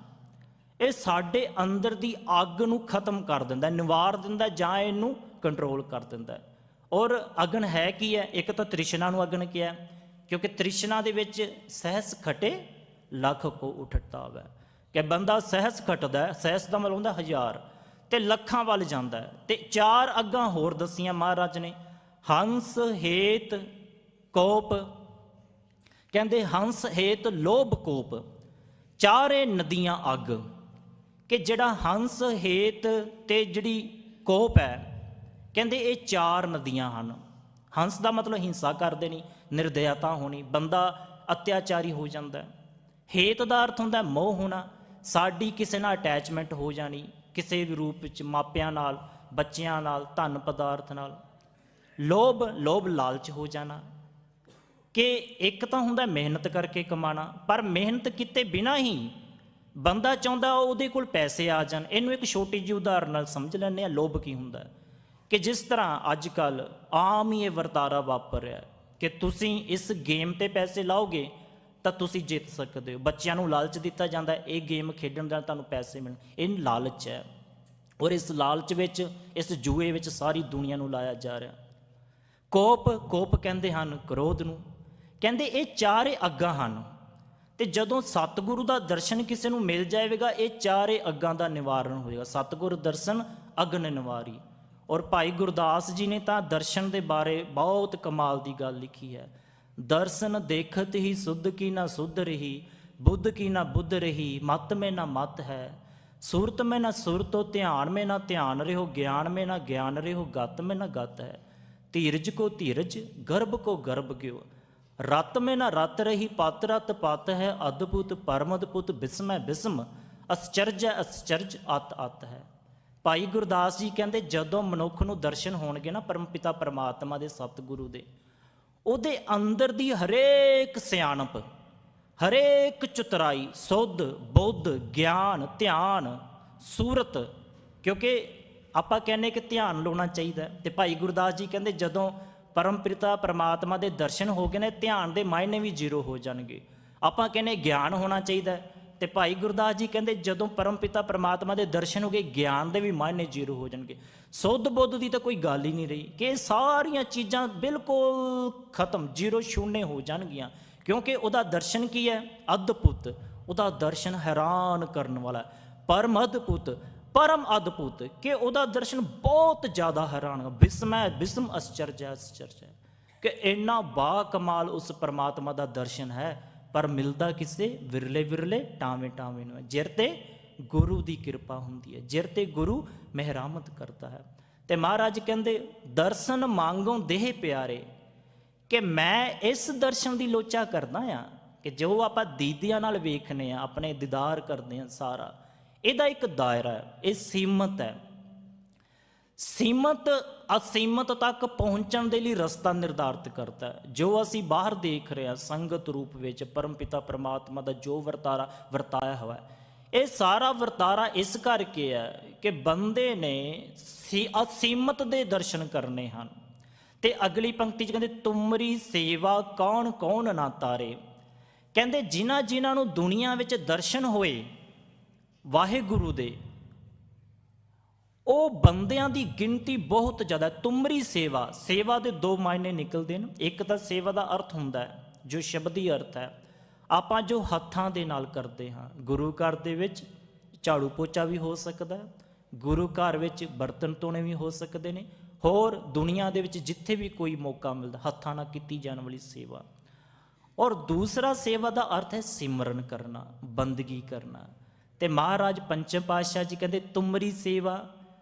ਇਹ ਸਾਡੇ ਅੰਦਰ ਦੀ ਅੱਗ ਨੂੰ ਖਤਮ ਕਰ ਦਿੰਦਾ, ਨਿਵਾਰ ਦਿੰਦਾ, ਜਾਂ ਇਹਨੂੰ ਕੰਟਰੋਲ ਕਰ ਦਿੰਦਾ। ਔਰ ਅਗਨ ਹੈ ਕੀ ਹੈ? ਇੱਕ ਤਾਂ ਤ੍ਰਿਸ਼ਨਾ ਨੂੰ ਅਗਨ ਕਿਹਾ, ਕਿਉਂਕਿ ਤ੍ਰਿਸ਼ਨਾ ਦੇ ਵਿੱਚ ਸਹਿਸ ਖਟੇ ਲੱਖ ਕੋ ਉਠਤਾ ਵੈ, ਕਿ ਬੰਦਾ ਸਹਿਸ ਖਟਦਾ, ਸਹਿਸ ਦਾ ਮਤਲਬ ਹੁੰਦਾ 1000, ਅਤੇ ਲੱਖਾਂ ਵੱਲ ਜਾਂਦਾ ਹੈ। ਅਤੇ 4 ਅੱਗਾਂ ਹੋਰ ਦੱਸੀਆਂ ਮਹਾਰਾਜ ਨੇ, ਹੰਸ ਹੇਤ ਕੋਪ, ਕਹਿੰਦੇ ਹੰਸ ਹੇਤ ਲੋਭ ਕੋਪ, 4 ਨਦੀਆਂ ਅੱਗ, ਕਿ ਜਿਹੜਾ ਹੰਸ ਹੇਤ ਤੇ ਜਿਹੜੀ ਕੋਪ ਹੈ, ਕਹਿੰਦੇ ਇਹ 4 ਨਦੀਆਂ ਹਨ। ਹੰਸ ਦਾ ਮਤਲਬ ਹਿੰਸਾ ਕਰਦੇ ਨਹੀਂ, ਨਿਰਦਇਤਾ ਹੋਣੀ, ਬੰਦਾ ਅਤਿਆਚਾਰੀ ਹੋ ਜਾਂਦਾ, ਹੇਤ ਦਾ ਅਰਥ ਹੁੰਦਾ ਮੋਹ ਹੋਣਾ, ਸਾਡੀ ਕਿਸੇ ਨਾਲ ਅਟੈਚਮੈਂਟ ਹੋ ਜਾਣੀ, ਕਿਸੇ ਵੀ ਰੂਪ ਵਿੱਚ, ਮਾਪਿਆਂ ਨਾਲ, ਬੱਚਿਆਂ ਨਾਲ, ਧਨ ਪਦਾਰਥ ਨਾਲ। ਲੋਭ, ਲੋਭ ਲਾਲਚ ਹੋ ਜਾਣਾ, ਕਿ ਇੱਕ ਤਾਂ ਹੁੰਦਾ ਮਿਹਨਤ ਕਰਕੇ ਕਮਾਣਾ, ਪਰ ਮਿਹਨਤ ਕੀਤੇ ਬਿਨਾਂ ਹੀ ਬੰਦਾ ਚਾਹੁੰਦਾ ਉਹਦੇ ਕੋਲ ਪੈਸੇ ਆ ਜਾਣ। ਇਹਨੂੰ ਇੱਕ ਛੋਟੀ ਜਿਹੀ ਉਦਾਹਰਨ ਨਾਲ ਸਮਝ ਲੈਂਦੇ ਹਾਂ ਲੋਭ ਕੀ ਹੁੰਦਾ, ਕਿ ਜਿਸ ਤਰ੍ਹਾਂ ਅੱਜ ਕੱਲ੍ਹ ਆਮ ਹੀ ਇਹ ਵਰਤਾਰਾ ਵਾਪਰ ਰਿਹਾ ਕਿ ਤੁਸੀਂ ਇਸ ਗੇਮ 'ਤੇ ਪੈਸੇ ਲਾਓਗੇ ਤਾਂ ਤੁਸੀਂ ਜਿੱਤ ਸਕਦੇ ਹੋ। ਬੱਚਿਆਂ ਨੂੰ ਲਾਲਚ ਦਿੱਤਾ ਜਾਂਦਾ ਇਹ ਗੇਮ ਖੇਡਣ ਨਾਲ ਤੁਹਾਨੂੰ ਪੈਸੇ ਮਿਲਣ, ਇਹ ਲਾਲਚ ਹੈ। ਔਰ ਇਸ ਲਾਲਚ ਵਿੱਚ, ਇਸ ਜੂਏ ਵਿੱਚ ਸਾਰੀ ਦੁਨੀਆ ਨੂੰ ਲਾਇਆ ਜਾ ਰਿਹਾ। ਕੋਪ, ਕੋਪ ਕਹਿੰਦੇ ਹਨ ਕ੍ਰੋਧ ਨੂੰ। ਕਹਿੰਦੇ ਇਹ ਚਾਰੇ ਅੱਗਾਂ ਹਨ, ਤੇ ਜਦੋਂ ਸਤਿਗੁਰੂ ਦਾ ਦਰਸ਼ਨ ਕਿਸੇ ਨੂੰ ਮਿਲ ਜਾਵੇਗਾ ਇਹ ਚਾਰੇ ਅੱਗਾਂ ਦਾ ਨਿਵਾਰਨ ਹੋਏਗਾ। ਸਤਿਗੁਰ ਦਰਸ਼ਨ ਅਗਨ ਨਿਵਾਰੀ। ਔਰ ਭਾਈ ਗੁਰਦਾਸ ਜੀ ਨੇ ਤਾਂ ਦਰਸ਼ਨ ਦੇ ਬਾਰੇ ਬਹੁਤ ਕਮਾਲ ਦੀ ਗੱਲ ਲਿਖੀ ਹੈ। ਦਰਸ਼ਨ ਦੇਖਤ ਹੀ ਸੁਧ ਕੀ ਨਾ ਸੁਧ ਰਹੀ, ਬੁੱਧ ਕੀ ਨਾ ਬੁੱਧ ਰਹੀ, ਮਤ में ना मत है, सुरत में ना सुरत हो, ध्यान में ना ध्यान रहो, ज्ञान में ना ज्ञान रहो, गत में ना गत है, धीरज को धीरज, गर्भ को गर्भ क्यों, रत में ना रत रही, पत रत पत है, अद्भुत परम अद्भुत, बिस्म है बिस्म, अश्चर्य है अश्चर्य, अत अत है। ਭਾਈ ਗੁਰਦਾਸ ਜੀ ਕਹਿੰਦੇ ਜਦੋਂ ਮਨੁੱਖ ਨੂੰ ਦਰਸ਼ਨ ਹੋਣਗੇ ਨਾ ਪਰਮ ਪਿਤਾ ਪਰਮਾਤਮਾ ਦੇ, ਸਤਿਗੁਰੂ ਦੇ, ਉਹਦੇ ਅੰਦਰ ਦੀ ਹਰੇਕ ਸਿਆਣਪ, ਹਰੇਕ ਚਤੁਰਾਈ, ਸੁੱਧ, ਬੁੱਧ, ਗਿਆਨ, ਧਿਆਨ, ਸੂਰਤ, ਕਿਉਂਕਿ ਆਪਾਂ ਕਹਿੰਦੇ ਕਿ ਧਿਆਨ ਲਾਉਣਾ ਚਾਹੀਦਾ, ਤੇ ਭਾਈ ਗੁਰਦਾਸ ਜੀ ਕਹਿੰਦੇ ਜਦੋਂ ਪਰਮ ਪਿਤਾ ਪਰਮਾਤਮਾ ਦੇ ਦਰਸ਼ਨ ਹੋ ਗਏ ਨੇ ਧਿਆਨ ਦੇ ਮਾਇਨੇ ਵੀ ਜ਼ੀਰੋ ਹੋ ਜਾਣਗੇ। ਆਪਾਂ ਕਹਿੰਦੇ ਗਿਆਨ ਹੋਣਾ ਚਾਹੀਦਾ, ਤੇ ਭਾਈ ਗੁਰਦਾਸ ਜੀ ਕਹਿੰਦੇ ਜਦੋਂ ਪਰਮ ਪਿਤਾ ਪਰਮਾਤਮਾ ਦੇ ਦਰਸ਼ਨ ਹੋ ਗਏ ਗਿਆਨ ਦੇ ਵੀ ਮਾਇਨੇ ਜ਼ੀਰੋ ਹੋ ਜਾਣਗੇ। ਸੁੱਧ ਬੁੱਧ ਦੀ ਤਾਂ ਕੋਈ ਗੱਲ ਹੀ ਨਹੀਂ ਰਹੀ, ਕਿ ਇਹ ਸਾਰੀਆਂ ਚੀਜ਼ਾਂ ਬਿਲਕੁਲ ਖਤਮ, ਜ਼ੀਰੋ ਸ਼ੂਨੇ ਹੋ ਜਾਣਗੀਆਂ, ਕਿਉਂਕਿ ਉਹਦਾ ਦਰਸ਼ਨ ਕੀ ਹੈ? ਅਦਭੁਤ। ਉਹਦਾ ਦਰਸ਼ਨ ਹੈਰਾਨ ਕਰਨ ਵਾਲਾ, ਪਰਮ ਅਦਭੁਤ, ਪਰਮ ਅਦਭੁਤ, ਕਿ ਉਹਦਾ ਦਰਸ਼ਨ ਬਹੁਤ ਜ਼ਿਆਦਾ ਹੈਰਾਨ, ਬਿਸਮ ਹੈ ਬਿਸਮ, ਅਸਚਰਜ ਹੈ ਅਸਚਰਜ ਹੈ, ਕਿ ਇੰਨਾ ਬਾ ਕਮਾਲ ਉਸ ਪਰਮਾਤਮਾ ਦਾ ਦਰਸ਼ਨ ਹੈ। ਪਰ ਮਿਲਦਾ ਕਿਸੇ ਵਿਰਲੇ ਵਿਰਲੇ ਟਾਵੇਂ ਟਾਵੇਂ ਨੂੰ ਹੈ, ਜਿਰ ਤੇ ਗੁਰੂ ਦੀ ਕਿਰਪਾ ਹੁੰਦੀ ਹੈ, ਜਿਰ ਤੇ ਗੁਰੂ ਮਿਹਰਾਮਤ ਕਰਦਾ ਹੈ। ਤੇ ਮਹਾਰਾਜ ਕਹਿੰਦੇ ਦਰਸ਼ਨ ਮੰਗੋ ਦੇਹ ਪਿਆਰੇ, ਕਿ ਮੈਂ ਇਸ ਦਰਸ਼ਨ ਦੀ ਲੋਚਾ ਕਰਦਾ ਆ, ਕਿ ਜੋ ਆਪਾਂ ਦੀਦਿਆਂ ਨਾਲ ਵੇਖਨੇ ਆ, ਆਪਣੇ ਦੀਦਾਰ ਕਰਦੇ ਆ, ਸਾਰਾ ਇਹਦਾ ਇੱਕ ਦਾਇਰਾ ਹੈ, ਇਹ ਸੀਮਤ ਹੈ। ਸੀਮਤ ਅਸੀਮਤ ਤੱਕ ਪਹੁੰਚਣ ਦੇ ਲਈ ਰਸਤਾ ਨਿਰਧਾਰਿਤ ਕਰਦਾ ਹੈ। ਜੋ ਅਸੀਂ ਬਾਹਰ ਦੇਖ ਰਹੇ ਹਾਂ ਸੰਗਤ ਰੂਪ ਵਿੱਚ ਪਰਮ ਪਿਤਾ ਪਰਮਾਤਮਾ ਦਾ ਜੋ ਵਰਤਾਰਾ ਵਰਤਾਇਆ ਹੋਇਆ, ਇਹ ਸਾਰਾ ਵਰਤਾਰਾ ਇਸ ਕਰਕੇ ਹੈ ਕਿ ਬੰਦੇ ਨੇ ਅਸੀਮਤ ਦੇ ਦਰਸ਼ਨ ਕਰਨੇ ਹਨ। ਤੇ ਅਗਲੀ ਪੰਕਤੀ 'ਚ ਕਹਿੰਦੇ ਤੁਮਰੀ ਸੇਵਾ ਕੌਣ ਕੌਣ ਨਾ ਤਾਰੇ, ਕਹਿੰਦੇ ਜਿਨ੍ਹਾਂ ਜਿਨ੍ਹਾਂ ਨੂੰ ਦੁਨੀਆ ਵਿੱਚ ਦਰਸ਼ਨ ਹੋਏ ਵਾਹਿਗੁਰੂ ਦੇ, ਉਹ ਬੰਦਿਆਂ ਦੀ ਗਿਣਤੀ ਬਹੁਤ ਜ਼ਿਆਦਾ। ਤੁਮਰੀ ਸੇਵਾ, ਸੇਵਾ ਦੇ ਦੋ ਮਾਇਨੇ ਨਿਕਲਦੇ ਨੇ। ਇੱਕ ਤਾਂ ਸੇਵਾ ਦਾ ਅਰਥ ਹੁੰਦਾ ਹੈ ਜੋ ਸ਼ਬਦੀ ਅਰਥ ਹੈ, ਆਪਾਂ ਜੋ ਹੱਥਾਂ ਦੇ ਨਾਲ ਕਰਦੇ ਹਾਂ। ਗੁਰੂ ਘਰ ਦੇ ਵਿੱਚ ਝਾੜੂ ਪੋਚਾ ਵੀ ਹੋ ਸਕਦਾ, ਗੁਰੂ ਘਰ ਵਿੱਚ ਬਰਤਨ ਧੋਣੇ ਵੀ ਹੋ ਸਕਦੇ ਨੇ, ਹੋਰ ਦੁਨੀਆ ਦੇ ਵਿੱਚ ਜਿੱਥੇ ਵੀ ਕੋਈ ਮੌਕਾ ਮਿਲਦਾ ਹੱਥਾਂ ਨਾਲ ਕੀਤੀ ਜਾਣ ਵਾਲੀ ਸੇਵਾ। ਔਰ ਦੂਸਰਾ ਸੇਵਾ ਦਾ ਅਰਥ ਹੈ ਸਿਮਰਨ ਕਰਨਾ, ਬੰਦਗੀ ਕਰਨਾ। ਤੇ ਮਹਾਰਾਜ ਪੰਚਮ ਪਾਤਸ਼ਾਹ ਜੀ ਕਹਿੰਦੇ ਤੁਮਰੀ ਸੇਵਾ,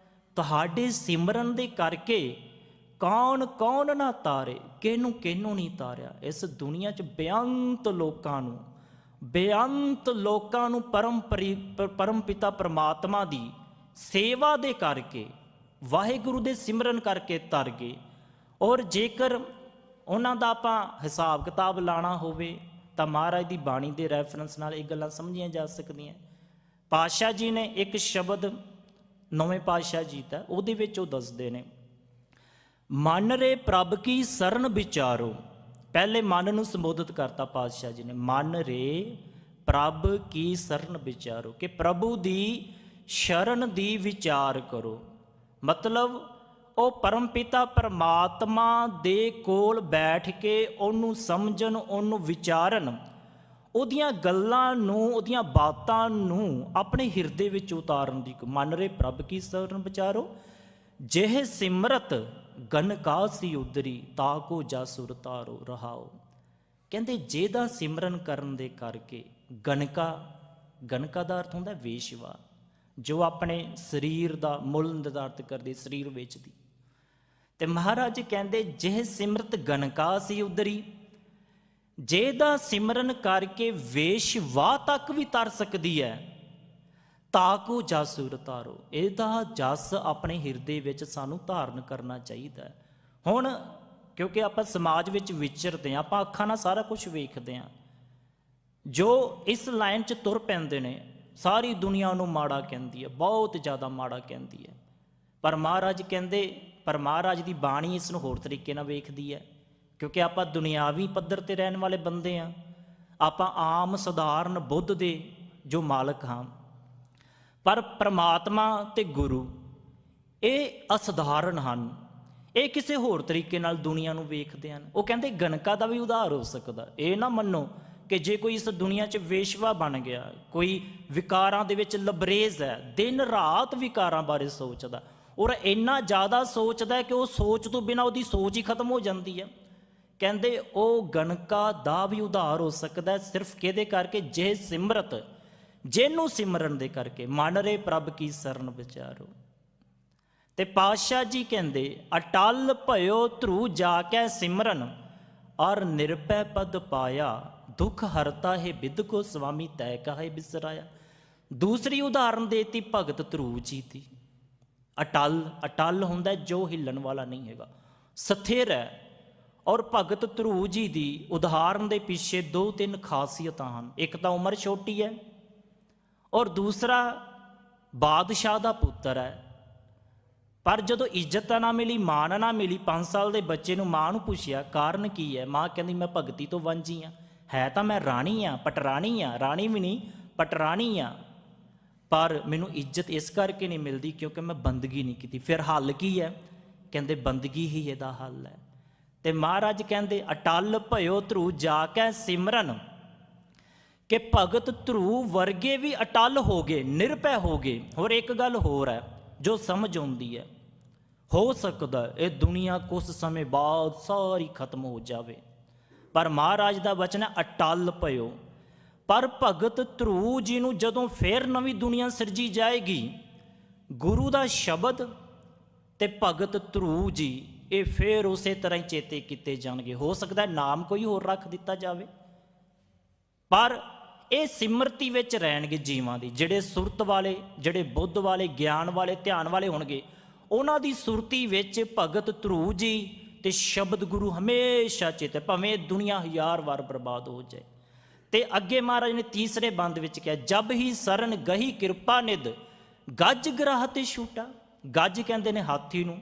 ਤੁਹਾਡੇ ਸਿਮਰਨ ਦੇ ਕਰਕੇ ਕੌਣ ਕੌਣ ਨਾ ਤਾਰੇ, ਕਿਹਨੂੰ ਕਿਹਨੂੰ ਨਹੀਂ ਤਾਰਿਆ। ਇਸ ਦੁਨੀਆ 'ਚ ਬੇਅੰਤ ਲੋਕਾਂ ਨੂੰ ਪਰਮ ਪਿਤਾ ਪਰਮਾਤਮਾ ਦੀ ਸੇਵਾ ਦੇ ਕਰਕੇ, ਵਾਹਿਗੁਰੂ ਦੇ ਸਿਮਰਨ ਕਰਕੇ ਤਰ ਗਏ। ਔਰ ਜੇਕਰ ਉਹਨਾਂ ਦਾ ਆਪਾਂ ਹਿਸਾਬ ਕਿਤਾਬ ਲਾਣਾ ਹੋਵੇ ਤਾਂ ਮਹਾਰਾਜ ਦੀ ਬਾਣੀ ਦੇ ਰੈਫਰੈਂਸ ਨਾਲ ਇਹ ਗੱਲਾਂ ਸਮਝੀਆਂ ਜਾ ਸਕਦੀਆਂ। ਪਾਤਸ਼ਾਹ ਜੀ ਨੇ ਇੱਕ ਸ਼ਬਦ ਨੌਵੇਂ ਪਾਤਸ਼ਾਹ ਜੀ ਦਾ, ਉਹਦੇ ਵਿੱਚ ਉਹ ਦੱਸਦੇ ਨੇ, ਮਨ ਰੇ ਪ੍ਰਭ ਕੀ ਸਰਨ ਵਿਚਾਰੋ। ਪਹਿਲੇ ਮਨ ਨੂੰ ਸੰਬੋਧਿਤ ਕਰਤਾ ਪਾਤਸ਼ਾਹ ਜੀ ਨੇ, ਮਨ ਰੇ ਪ੍ਰਭ ਕੀ ਸਰਨ ਵਿਚਾਰੋ, ਕਿ ਪ੍ਰਭੂ ਦੀ ਸ਼ਰਨ ਦੀ ਵਿਚਾਰ ਕਰੋ। ਮਤਲਬ ਉਹ ਪਰਮ ਪਿਤਾ ਪਰਮਾਤਮਾ ਦੇ ਕੋਲ ਬੈਠ ਕੇ ਉਹਨੂੰ ਸਮਝਣ, ਉਹਨੂੰ ਵਿਚਾਰਨ, ਉਹਦੀਆਂ ਗੱਲਾਂ ਨੂੰ, ਉਹਦੀਆਂ ਬਾਤਾਂ ਨੂੰ ਆਪਣੇ ਹਿਰਦੇ ਵਿੱਚ ਉਤਾਰਨ ਦੀ। ਮਨ ਰੇ ਪ੍ਰਭ ਕੀ ਸਰਨ ਵਿਚਾਰੋ, ਜਿਹ ਸਿਮਰਤ ਗਨਕਾਸੀ ਉਦਰੀ, ਤਾਕੋ ਜਾਸੁਰ ਤਾਰੋ ਰਹਾਓ। ਕਹਿੰਦੇ ਜਿਹਦਾ ਸਿਮਰਨ ਕਰਨ ਦੇ ਕਰਕੇ ਗਨਕਾ ਦਾ ਅਰਥ ਹੁੰਦਾ ਵੇਸ਼ਵਾ, ਜੋ ਆਪਣੇ ਸਰੀਰ ਦਾ ਮੁੱਲ ਨਿਰਧਾਰਿਤ ਕਰਦੀ, ਸਰੀਰ ਵੇਚਦੀ। ਤੇ ਮਹਾਰਾਜ ਕਹਿੰਦੇ ਜਿਹ ਸਿਮਰਤ ਗਨਕਾਸੀ ਉਦਰੀ, ਜਿਹਦਾ ਸਿਮਰਨ ਕਰਕੇ ਵੇਸ਼ਵਾ ਤੱਕ ਵੀ ਤਰ ਸਕਦੀ ਹੈ, ਤਾਕੂ ਜਸ ਉਰ ਧਾਰੋ। ਇਹਦਾ ਜਸ ਆਪਣੇ ਹਿਰਦੇ ਵਿੱਚ ਸਾਨੂੰ ਧਾਰਨ ਕਰਨਾ ਚਾਹੀਦਾ ਹੈ। ਹੁਣ ਕਿਉਂਕਿ ਆਪਾਂ ਸਮਾਜ ਵਿੱਚ ਵਿਚਰਦੇ ਹਾਂ, ਆਪਾਂ ਅੱਖਾਂ ਨਾਲ ਸਾਰਾ ਕੁਝ ਵੇਖਦੇ ਹਾਂ। ਜੋ ਇਸ ਲਾਈਨ 'ਚ ਤੁਰ ਪੈਂਦੇ ਨੇ, ਸਾਰੀ ਦੁਨੀਆ ਨੂੰ ਮਾੜਾ ਕਹਿੰਦੀ ਹੈ, ਬਹੁਤ ਜ਼ਿਆਦਾ ਮਾੜਾ ਕਹਿੰਦੀ ਹੈ। ਪਰ ਮਹਾਰਾਜ ਕਹਿੰਦੇ, ਪਰ ਮਹਾਰਾਜ ਦੀ ਬਾਣੀ ਇਸ ਨੂੰ ਹੋਰ ਤਰੀਕੇ ਨਾਲ ਵੇਖਦੀ ਹੈ। ਕਿਉਂਕਿ ਆਪਾਂ ਦੁਨਿਆਵੀ ਪੱਧਰ 'ਤੇ ਰਹਿਣ ਵਾਲੇ ਬੰਦੇ ਹਾਂ, ਆਪਾਂ ਆਮ ਸਧਾਰਨ ਬੁੱਧ ਦੇ ਜੋ ਮਾਲਕ ਹਾਂ। ਪਰ ਪ੍ਰਮਾਤਮਾ ਤੇ ਗੁਰੂ ਇਹ ਅਸਧਾਰਨ ਹਨ, ਇਹ ਕਿਸੇ ਹੋਰ ਤਰੀਕੇ ਨਾਲ ਦੁਨੀਆ ਨੂੰ ਵੇਖਦੇ ਹਨ। ਉਹ ਕਹਿੰਦੇ ਗਣਕਾ ਦਾ ਵੀ ਉਦਾਹਰ ਹੋ ਸਕਦਾ। ਇਹ ਨਾ ਮੰਨੋ ਕਿ ਜੇ ਕੋਈ ਇਸ ਦੁਨੀਆ 'ਚ ਵੇਸ਼ਵਾ ਬਣ ਗਿਆ, ਕੋਈ ਵਿਕਾਰਾਂ ਦੇ ਵਿੱਚ ਲਬਰੇਜ਼ ਹੈ, ਦਿਨ ਰਾਤ ਵਿਕਾਰਾਂ ਬਾਰੇ ਸੋਚਦਾ, ਔਰ ਇੰਨਾ ਜ਼ਿਆਦਾ ਸੋਚਦਾ ਕਿ ਉਹ ਸੋਚ ਤੋਂ ਬਿਨਾਂ ਉਹਦੀ ਸੋਚ ਹੀ ਖਤਮ ਹੋ ਜਾਂਦੀ ਹੈ। ਕਹਿੰਦੇ ਉਹ ਗਣਕਾ ਦਾ ਵੀ ਉਦਾਹਰ ਹੋ ਸਕਦਾ, ਸਿਰਫ ਕਿਹਦੇ ਕਰਕੇ? ਜੇ ਸਿਮਰਤ, ਜਿਹਨੂੰ ਸਿਮਰਨ ਦੇ ਕਰਕੇ ਮਨ ਰੇ ਪ੍ਰਭ ਕੀ ਸਰਨ ਵਿਚਾਰੋ। ਤੇ ਪਾਤਸ਼ਾਹ ਜੀ ਕਹਿੰਦੇ ਅਟਲ ਭਇਓ ਧਰੂ ਜਾ ਕੇ ਸਿਮਰਨ, ਔਰ ਨਿਰਭੈ ਪਦ ਪਾਇਆ, ਦੁੱਖ ਹਰਤਾ ਹੈ ਬਿਦ ਕੋ ਸਵਾਮੀ ਤੈ ਕਹੈ ਬਿਸਰਾਇਆ। ਦੂਸਰੀ ਉਦਾਹਰਨ ਦੇਤੀ ਭਗਤ ਧਰੂ ਜੀ ਦੀ। ਅਟਲ, ਅਟਲ ਹੁੰਦਾ ਜੋ ਹਿੱਲਣ ਵਾਲਾ ਨਹੀਂ ਹੈਗਾ, ਸਥਿਰ ਹੈ। ਔਰ ਭਗਤ ਧਰੂ ਜੀ ਦੀ ਉਦਾਹਰਨ ਦੇ ਪਿੱਛੇ 2-3 ਖਾਸੀਅਤਾਂ ਹਨ। ਇੱਕ ਤਾਂ ਉਮਰ ਛੋਟੀ ਹੈ, ਔਰ ਦੂਸਰਾ ਬਾਦਸ਼ਾਹ ਦਾ ਪੁੱਤਰ ਹੈ। ਪਰ ਜਦੋਂ ਇੱਜ਼ਤ ਨਾ ਮਿਲੀ, ਮਾਣ ਨਾ ਮਿਲੀ, 5 ਸਾਲ ਦੇ ਬੱਚੇ ਨੂੰ ਮਾਂ ਨੂੰ ਪੁੱਛਿਆ ਕਾਰਨ ਕੀ ਹੈ, ਮਾਂ ਕਹਿੰਦੀ ਮੈਂ ਭਗਤੀ ਤੋਂ ਵਾਂਝੀ ਹਾਂ। ਹੈ ਤਾਂ ਮੈਂ ਰਾਣੀ ਹਾਂ, ਪਟਰਾਣੀ ਹਾਂ, ਰਾਣੀ ਵੀ ਨਹੀਂ ਪਟਰਾਣੀ ਹਾਂ, ਪਰ ਮੈਨੂੰ ਇੱਜ਼ਤ ਇਸ ਕਰਕੇ ਨਹੀਂ ਮਿਲਦੀ ਕਿਉਂਕਿ ਮੈਂ ਬੰਦਗੀ ਨਹੀਂ ਕੀਤੀ। ਫਿਰ ਹੱਲ ਕੀ ਹੈ? ਕਹਿੰਦੇ ਬੰਦਗੀ ਹੀ ਇਹਦਾ ਹੱਲ ਹੈ। ਤੇ ਮਹਾਰਾਜ ਕਹਿੰਦੇ ਅਟਲ ਭਇਓ ਧਰੂ ਜਾ ਕੇ ਸਿਮਰਨ, ਕਿ ਭਗਤ ਧਰੂ ਵਰਗੇ ਵੀ ਅਟਲ ਹੋ ਗਏ, ਨਿਰਭੈ ਹੋ ਗਏ। ਹੋਰ ਇੱਕ ਗੱਲ ਹੋਰ ਹੈ ਜੋ ਸਮਝ ਆਉਂਦੀ ਹੈ, ਹੋ ਸਕਦਾ ਇਹ ਦੁਨੀਆ ਕੁਝ ਸਮੇਂ ਬਾਅਦ ਸਾਰੀ ਖਤਮ ਹੋ ਜਾਵੇ, ਪਰ ਮਹਾਰਾਜ ਦਾ ਵਚਨ ਹੈ ਅਟਲ ਭਇਓ। ਪਰ ਭਗਤ ਧਰੂ ਜੀ ਨੂੰ ਜਦੋਂ ਫੇਰ ਨਵੀਂ ਦੁਨੀਆ ਸਿਰਜੀ ਜਾਏਗੀ, ਗੁਰੂ ਦਾ ਸ਼ਬਦ ਤੇ ਭਗਤ ਧਰੂ ਜੀ ਇਹ ਫੇਰ ਉਸੇ ਤਰ੍ਹਾਂ ਹੀ ਚੇਤੇ ਕੀਤੇ ਜਾਣਗੇ। ਹੋ ਸਕਦਾ ਨਾਮ ਕੋਈ ਹੋਰ ਰੱਖ ਦਿੱਤਾ ਜਾਵੇ, ਪਰ ਇਹ ਸਿਮਰਤੀ ਵਿੱਚ ਰਹਿਣਗੇ ਜੀਵਾਂ ਦੀ। ਜਿਹੜੇ ਸੁਰਤ ਵਾਲੇ, ਜਿਹੜੇ ਬੁੱਧ ਵਾਲੇ, ਗਿਆਨ ਵਾਲੇ, ਧਿਆਨ ਵਾਲੇ ਹੋਣਗੇ, ਉਹਨਾਂ ਦੀ ਸੁਰਤੀ ਵਿੱਚ ਭਗਤ ਧਰੂ ਜੀ ਤੇ ਸ਼ਬਦ ਗੁਰੂ ਹਮੇਸ਼ਾ ਚੇਤੇ, ਭਾਵੇਂ ਦੁਨੀਆ 1000 ਵਾਰ ਬਰਬਾਦ ਹੋ ਜਾਏ। ਤੇ ਅੱਗੇ ਮਹਾਰਾਜ ਨੇ ਤੀਸਰੇ ਬੰਦ ਵਿੱਚ ਕਿਹਾ ਜਬ ਹੀ ਸਰਨ ਗਹੀ ਕਿਰਪਾ ਨਿਧ, ਗੱਜ ਗ੍ਰਾਹ ਤੇ ਛੂਟਾ। ਗੱਜ ਕਹਿੰਦੇ ਨੇ ਹਾਥੀ ਨੂੰ,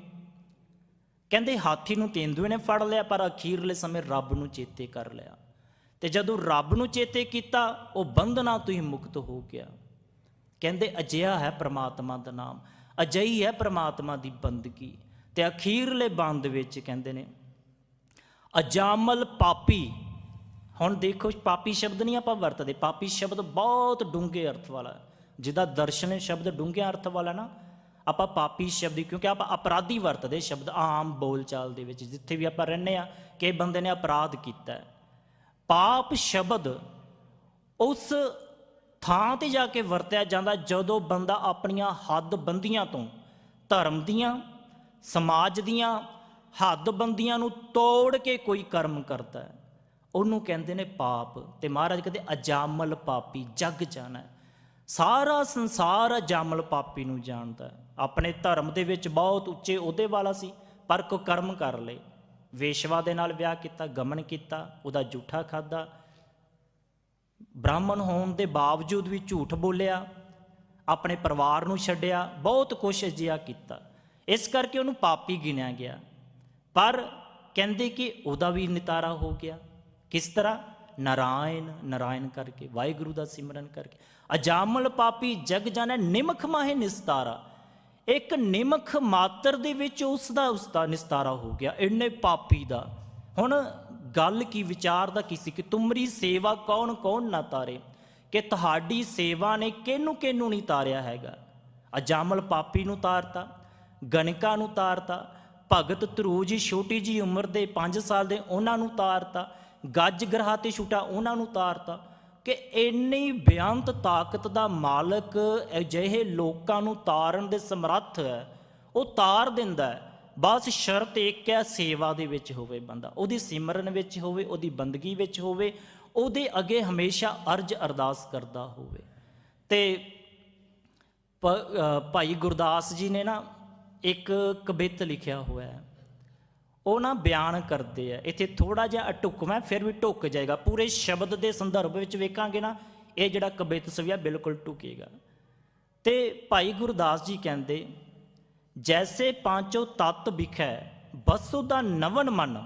ਕਹਿੰਦੇ ਹਾਥੀ ਨੂੰ ਤੇਂਦੂਏ ਨੇ ਫੜ ਲਿਆ, ਪਰ ਅਖੀਰਲੇ ਸਮੇਂ ਰੱਬ ਨੂੰ ਚੇਤੇ ਕਰ ਲਿਆ। ਤੇ ਜਦੋਂ ਰੱਬ ਨੂੰ ਚੇਤੇ ਕੀਤਾ, ਉਹ ਬੰਧਨਾਂ ਤੋਂ ਹੀ ਮੁਕਤ ਹੋ ਗਿਆ। ਕਹਿੰਦੇ ਅਜਿਹਾ ਹੈ ਪ੍ਰਮਾਤਮਾ ਦਾ ਨਾਮ, ਅਜਿਹੀ ਹੈ ਪ੍ਰਮਾਤਮਾ ਦੀ ਬੰਦਗੀ। ਤੇ ਅਖੀਰਲੇ ਬੰਦ ਵਿੱਚ ਕਹਿੰਦੇ ਨੇ ਅਜਾਮਲ ਪਾਪੀ। ਹੁਣ ਦੇਖੋ, ਪਾਪੀ ਸ਼ਬਦ ਨਹੀਂ ਆਪਾਂ ਵਰਤਦੇ, ਪਾਪੀ ਸ਼ਬਦ ਬਹੁਤ ਡੂੰਘੇ ਅਰਥ ਵਾਲਾ, ਜਿਹਦਾ ਦਰਸ਼ਨ ਸ਼ਬਦ ਡੂੰਘੇ ਅਰਥ ਵਾਲਾ ਨਾ, ਆਪਾਂ ਪਾਪੀ ਸ਼ਬਦ, ਕਿਉਂਕਿ ਆਪਾਂ ਅਪਰਾਧੀ ਵਰਤਦੇ ਸ਼ਬਦ ਆਮ ਬੋਲਚਾਲ ਦੇ ਵਿੱਚ, ਜਿੱਥੇ ਵੀ ਆਪਾਂ ਰਹਿੰਦੇ ਹਾਂ ਕਿ ਬੰਦੇ ਨੇ ਅਪਰਾਧ ਕੀਤਾ। ਪਾਪ ਸ਼ਬਦ ਉਸ ਥਾਂ ਤੇ ਜਾ ਕੇ ਵਰਤਿਆ ਜਾਂਦਾ ਜਦੋਂ ਬੰਦਾ ਆਪਣੀਆਂ ਹੱਦਬੰਦੀਆਂ ਤੋਂ, ਧਰਮ ਦੀਆਂ, ਸਮਾਜ ਦੀਆਂ ਹੱਦਬੰਦੀਆਂ ਨੂੰ ਤੋੜ ਕੇ ਕੋਈ ਕਰਮ ਕਰਦਾ ਹੈ, ਉਹਨੂੰ ਕਹਿੰਦੇ ਨੇ ਪਾਪ। ਤੇ ਮਹਾਰਾਜ ਕਹਿੰਦੇ ਅਜਾਮਲ ਪਾਪੀ, ਜਗ ਜਾਣਾ। ਸਾਰਾ ਸੰਸਾਰ ਅਜਾਮਲ ਪਾਪੀ ਨੂੰ ਜਾਣਦਾ। ਆਪਣੇ ਧਰਮ ਦੇ ਵਿੱਚ ਬਹੁਤ ਉੱਚੇ ਅਹੁਦੇ ਵਾਲਾ ਸੀ, ਪਰ ਕੋ ਕਰਮ ਕਰ ਲਏ, ਵੇਸ਼ਵਾ ਦੇ ਨਾਲ ਵਿਆਹ ਕੀਤਾ, ਗਮਨ ਕੀਤਾ, ਉਹਦਾ ਜੂਠਾ ਖਾਧਾ, ਬ੍ਰਾਹਮਣ ਹੋਣ ਦੇ ਬਾਵਜੂਦ ਵੀ ਝੂਠ ਬੋਲਿਆ, ਆਪਣੇ ਪਰਿਵਾਰ ਨੂੰ ਛੱਡਿਆ, ਬਹੁਤ ਕੁਛ ਅਜਿਹਾ ਕੀਤਾ। ਇਸ ਕਰਕੇ ਉਹਨੂੰ ਪਾਪੀ ਗਿਣਿਆ ਗਿਆ। ਪਰ ਕਹਿੰਦੇ ਕਿ ਉਹਦਾ ਵੀ ਨਿਤਾਰਾ ਹੋ ਗਿਆ। ਕਿਸ ਤਰ੍ਹਾਂ? ਨਾਰਾਇਣ, ਨਾਰਾਇਣ ਕਰਕੇ, ਵਾਹਿਗੁਰੂ ਦਾ ਸਿਮਰਨ ਕਰਕੇ। ਅਜਾਮਲ ਪਾਪੀ ਜਗ ਜਾਣੈ, ਨਿਮਖ ਮਾਹੇ ਨਿਸਤਾਰਾ। ਇੱਕ ਨਿਮਖ ਮਾਤਰ ਦੇ ਵਿੱਚ ਉਸਦਾ ਨਿਸਤਾਰਾ ਹੋ ਗਿਆ, ਇੰਨੇ ਪਾਪੀ ਦਾ। ਹੁਣ ਗੱਲ ਕੀ, ਵਿਚਾਰ ਦਾ ਕੀ ਸੀ ਕਿ ਤੁਮਰੀ ਸੇਵਾ ਕੌਣ ਕੌਣ ਨਾ ਤਾਰੇ, ਕਿ ਤੁਹਾਡੀ ਸੇਵਾ ਨੇ ਕਿਹਨੂੰ ਕਿਹਨੂੰ ਨਹੀਂ ਤਾਰਿਆ ਹੈਗਾ। ਅਜਾਮਲ ਪਾਪੀ ਨੂੰ ਤਾਰਤਾ, ਗਣਕਾ ਨੂੰ ਤਾਰਤਾ, ਭਗਤ ਧਰੂ ਜੀ ਛੋਟੀ ਜੀ ਉਮਰ ਦੇ 5 ਸਾਲ ਦੇ ਉਹਨਾਂ ਨੂੰ ਤਾਰਤਾ, ਗੱਜ ਗ੍ਰਾਹ ਤੇ ਛੂਟਾ ਉਹਨਾਂ ਨੂੰ ਤਾਰਤਾ। ਕਿ ਇੰਨੀ ਬੇਅੰਤ ਤਾਕਤ ਦਾ ਮਾਲਕ ਅਜਿਹੇ ਲੋਕਾਂ ਨੂੰ ਤਾਰਨ ਦੇ ਸਮਰੱਥ ਹੈ। ਉਹ ਤਾਰ ਦਿੰਦਾ ਹੈ। ਬਸ ਸ਼ਰਤ ਇੱਕ ਹੈ, ਸੇਵਾ ਦੇ ਵਿੱਚ ਹੋਵੇ ਬੰਦਾ, ਉਹਦੀ ਸਿਮਰਨ ਵਿੱਚ ਹੋਵੇ, ਉਹਦੀ ਬੰਦਗੀ ਵਿੱਚ ਹੋਵੇ, ਉਹਦੇ ਅੱਗੇ ਹਮੇਸ਼ਾ ਅਰਜ਼ ਅਰਦਾਸ ਕਰਦਾ ਹੋਵੇ। ਤੇ ਭਾਈ ਗੁਰਦਾਸ ਜੀ ਨੇ ਨਾ ਇੱਕ ਕਵਿਤ ਲਿਖਿਆ ਹੋਇਆ ਹੈ, ਉਹ ਨਾ ਬਿਆਨ ਕਰਦੇ ਆ। ਇੱਥੇ ਥੋੜ੍ਹਾ ਜਿਹਾ ਢੁੱਕਵਾਂ, ਫਿਰ ਵੀ ਢੁੱਕ ਜਾਏਗਾ। ਪੂਰੇ ਸ਼ਬਦ ਦੇ ਸੰਦਰਭ ਵਿੱਚ ਵੇਖਾਂਗੇ ਨਾ, ਇਹ ਜਿਹੜਾ ਕਵਿਤ ਸਵਿਆ ਬਿਲਕੁਲ ਢੁਕੇਗਾ। ਤੇ ਭਾਈ ਗੁਰਦਾਸ ਜੀ ਕਹਿੰਦੇ, ਜੈਸੇ ਪਾਂਚੋ ਤਤ ਵਿਖੈ ਬਸੁ ਦਾ ਨਵਨ ਮਨ,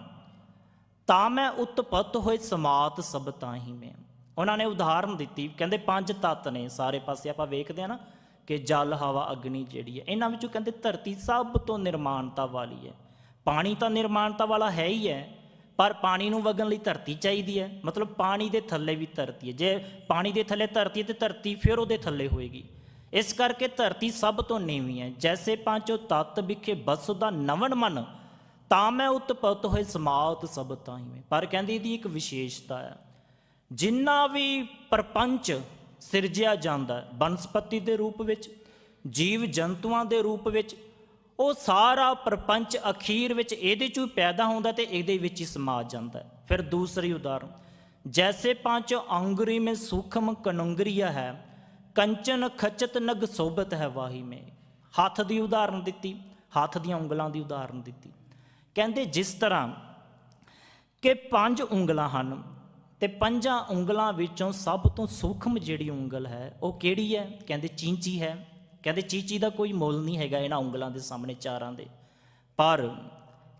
ਤਾਂ ਮੈਂ ਉਤਪਤ ਹੋਏ ਸਮਾਤ ਸਭ ਤਾਹੀ ਮੈਂ। ਉਹਨਾਂ ਨੇ ਉਦਾਹਰਨ ਦਿੱਤੀ, ਕਹਿੰਦੇ ਪੰਜ ਤੱਤ ਨੇ ਸਾਰੇ ਪਾਸੇ ਆਪਾਂ ਵੇਖਦੇ ਹਾਂ ਨਾ, ਕਿ ਜਲ, ਹਵਾ, ਅਗਨੀ ਜਿਹੜੀ ਹੈ, ਇਹਨਾਂ ਵਿੱਚੋਂ ਕਹਿੰਦੇ ਧਰਤੀ ਸਭ ਤੋਂ ਨਿਰਮਾਣਤਾ ਵਾਲੀ ਹੈ। ਪਾਣੀ ਤਾਂ ਨਿਰਮਾਣਤਾ ਵਾਲਾ ਹੈ ਹੀ ਹੈ, ਪਰ ਪਾਣੀ ਨੂੰ ਵਗਣ ਲਈ ਧਰਤੀ ਚਾਹੀਦੀ ਹੈ। ਮਤਲਬ ਪਾਣੀ ਦੇ ਥੱਲੇ ਵੀ ਧਰਤੀ ਹੈ। ਜੇ ਪਾਣੀ ਦੇ ਥੱਲੇ ਧਰਤੀ ਹੈ ਤੇ ਧਰਤੀ ਫਿਰ ਉਹਦੇ ਥੱਲੇ ਹੋਏਗੀ। ਇਸ ਕਰਕੇ ਧਰਤੀ ਸਭ ਤੋਂ ਨੀਵੀਂ ਹੈ। ਜੈਸੇ ਪਾਂਚੋ ਤੱਤ ਵਿਖੇ ਬਸੁ ਦਾ ਨਵਨ ਮਨ, ਤਾਂ ਮੈਂ ਉਤਪਤ ਹੋਏ ਸਮਾਤ ਸਭ ਤਾਹੀ ਮੈਂ। ਪਰ ਕਹਿੰਦੀ ਇਹਦੀ ਇੱਕ ਵਿਸ਼ੇਸ਼ਤਾ ਹੈ, ਜਿੰਨਾ ਵੀ ਪ੍ਰਪੰਚ ਸਿਰਜਿਆ ਜਾਂਦਾ ਬਨਸਪਤੀ ਦੇ ਰੂਪ ਵਿੱਚ, ਜੀਵ ਜੰਤੂਆਂ ਦੇ ਰੂਪ ਵਿੱਚ, ਉਹ ਸਾਰਾ ਪ੍ਰਪੰਚ ਅਖੀਰ ਵਿੱਚ ਇਹਦੇ 'ਚੋਂ ਪੈਦਾ ਹੁੰਦਾ ਤੇ ਇਹਦੇ ਵਿੱਚ ਹੀ ਸਮਾ ਜਾਂਦਾ। ਫਿਰ ਦੂਸਰੀ ਉਦਾਹਰਨ, ਜੈਸੇ ਪੰਜ ਅੰਗੁਰੀ ਮੇਂ ਸੂਖਮ ਕਨੁੰਗਰੀਆ ਹੈ, ਕੰਚਨ ਖਚਤ ਨਗ ਸੋਭਤ ਹੈ ਵਾਹੀ ਮੇਂ। ਹੱਥ ਦੀ ਉਦਾਹਰਨ ਦਿੱਤੀ, ਹੱਥ ਦੀਆਂ ਉਂਗਲਾਂ ਦੀ ਉਦਾਹਰਨ ਦਿੱਤੀ। ਕਹਿੰਦੇ ਜਿਸ ਤਰ੍ਹਾਂ ਕਿ ਪੰਜ ਉਂਗਲਾਂ ਹਨ ਤੇ ਪੰਜਾਂ ਉਂਗਲਾਂ ਵਿੱਚੋਂ ਸਭ ਤੋਂ ਸੂਖਮ ਜਿਹੜੀ ਉਂਗਲ ਹੈ ਉਹ ਕਿਹੜੀ ਹੈ? ਕਹਿੰਦੇ ਚੀਂਚੀ ਹੈ। ਕਹਿੰਦੇ ਚੀਂਚੀ ਦਾ ਕੋਈ ਮੁੱਲ ਨਹੀਂ ਹੈਗਾ ਇਹਨਾਂ ਉਂਗਲਾਂ ਦੇ ਸਾਹਮਣੇ ਚਾਰਾਂ ਦੇ, ਪਰ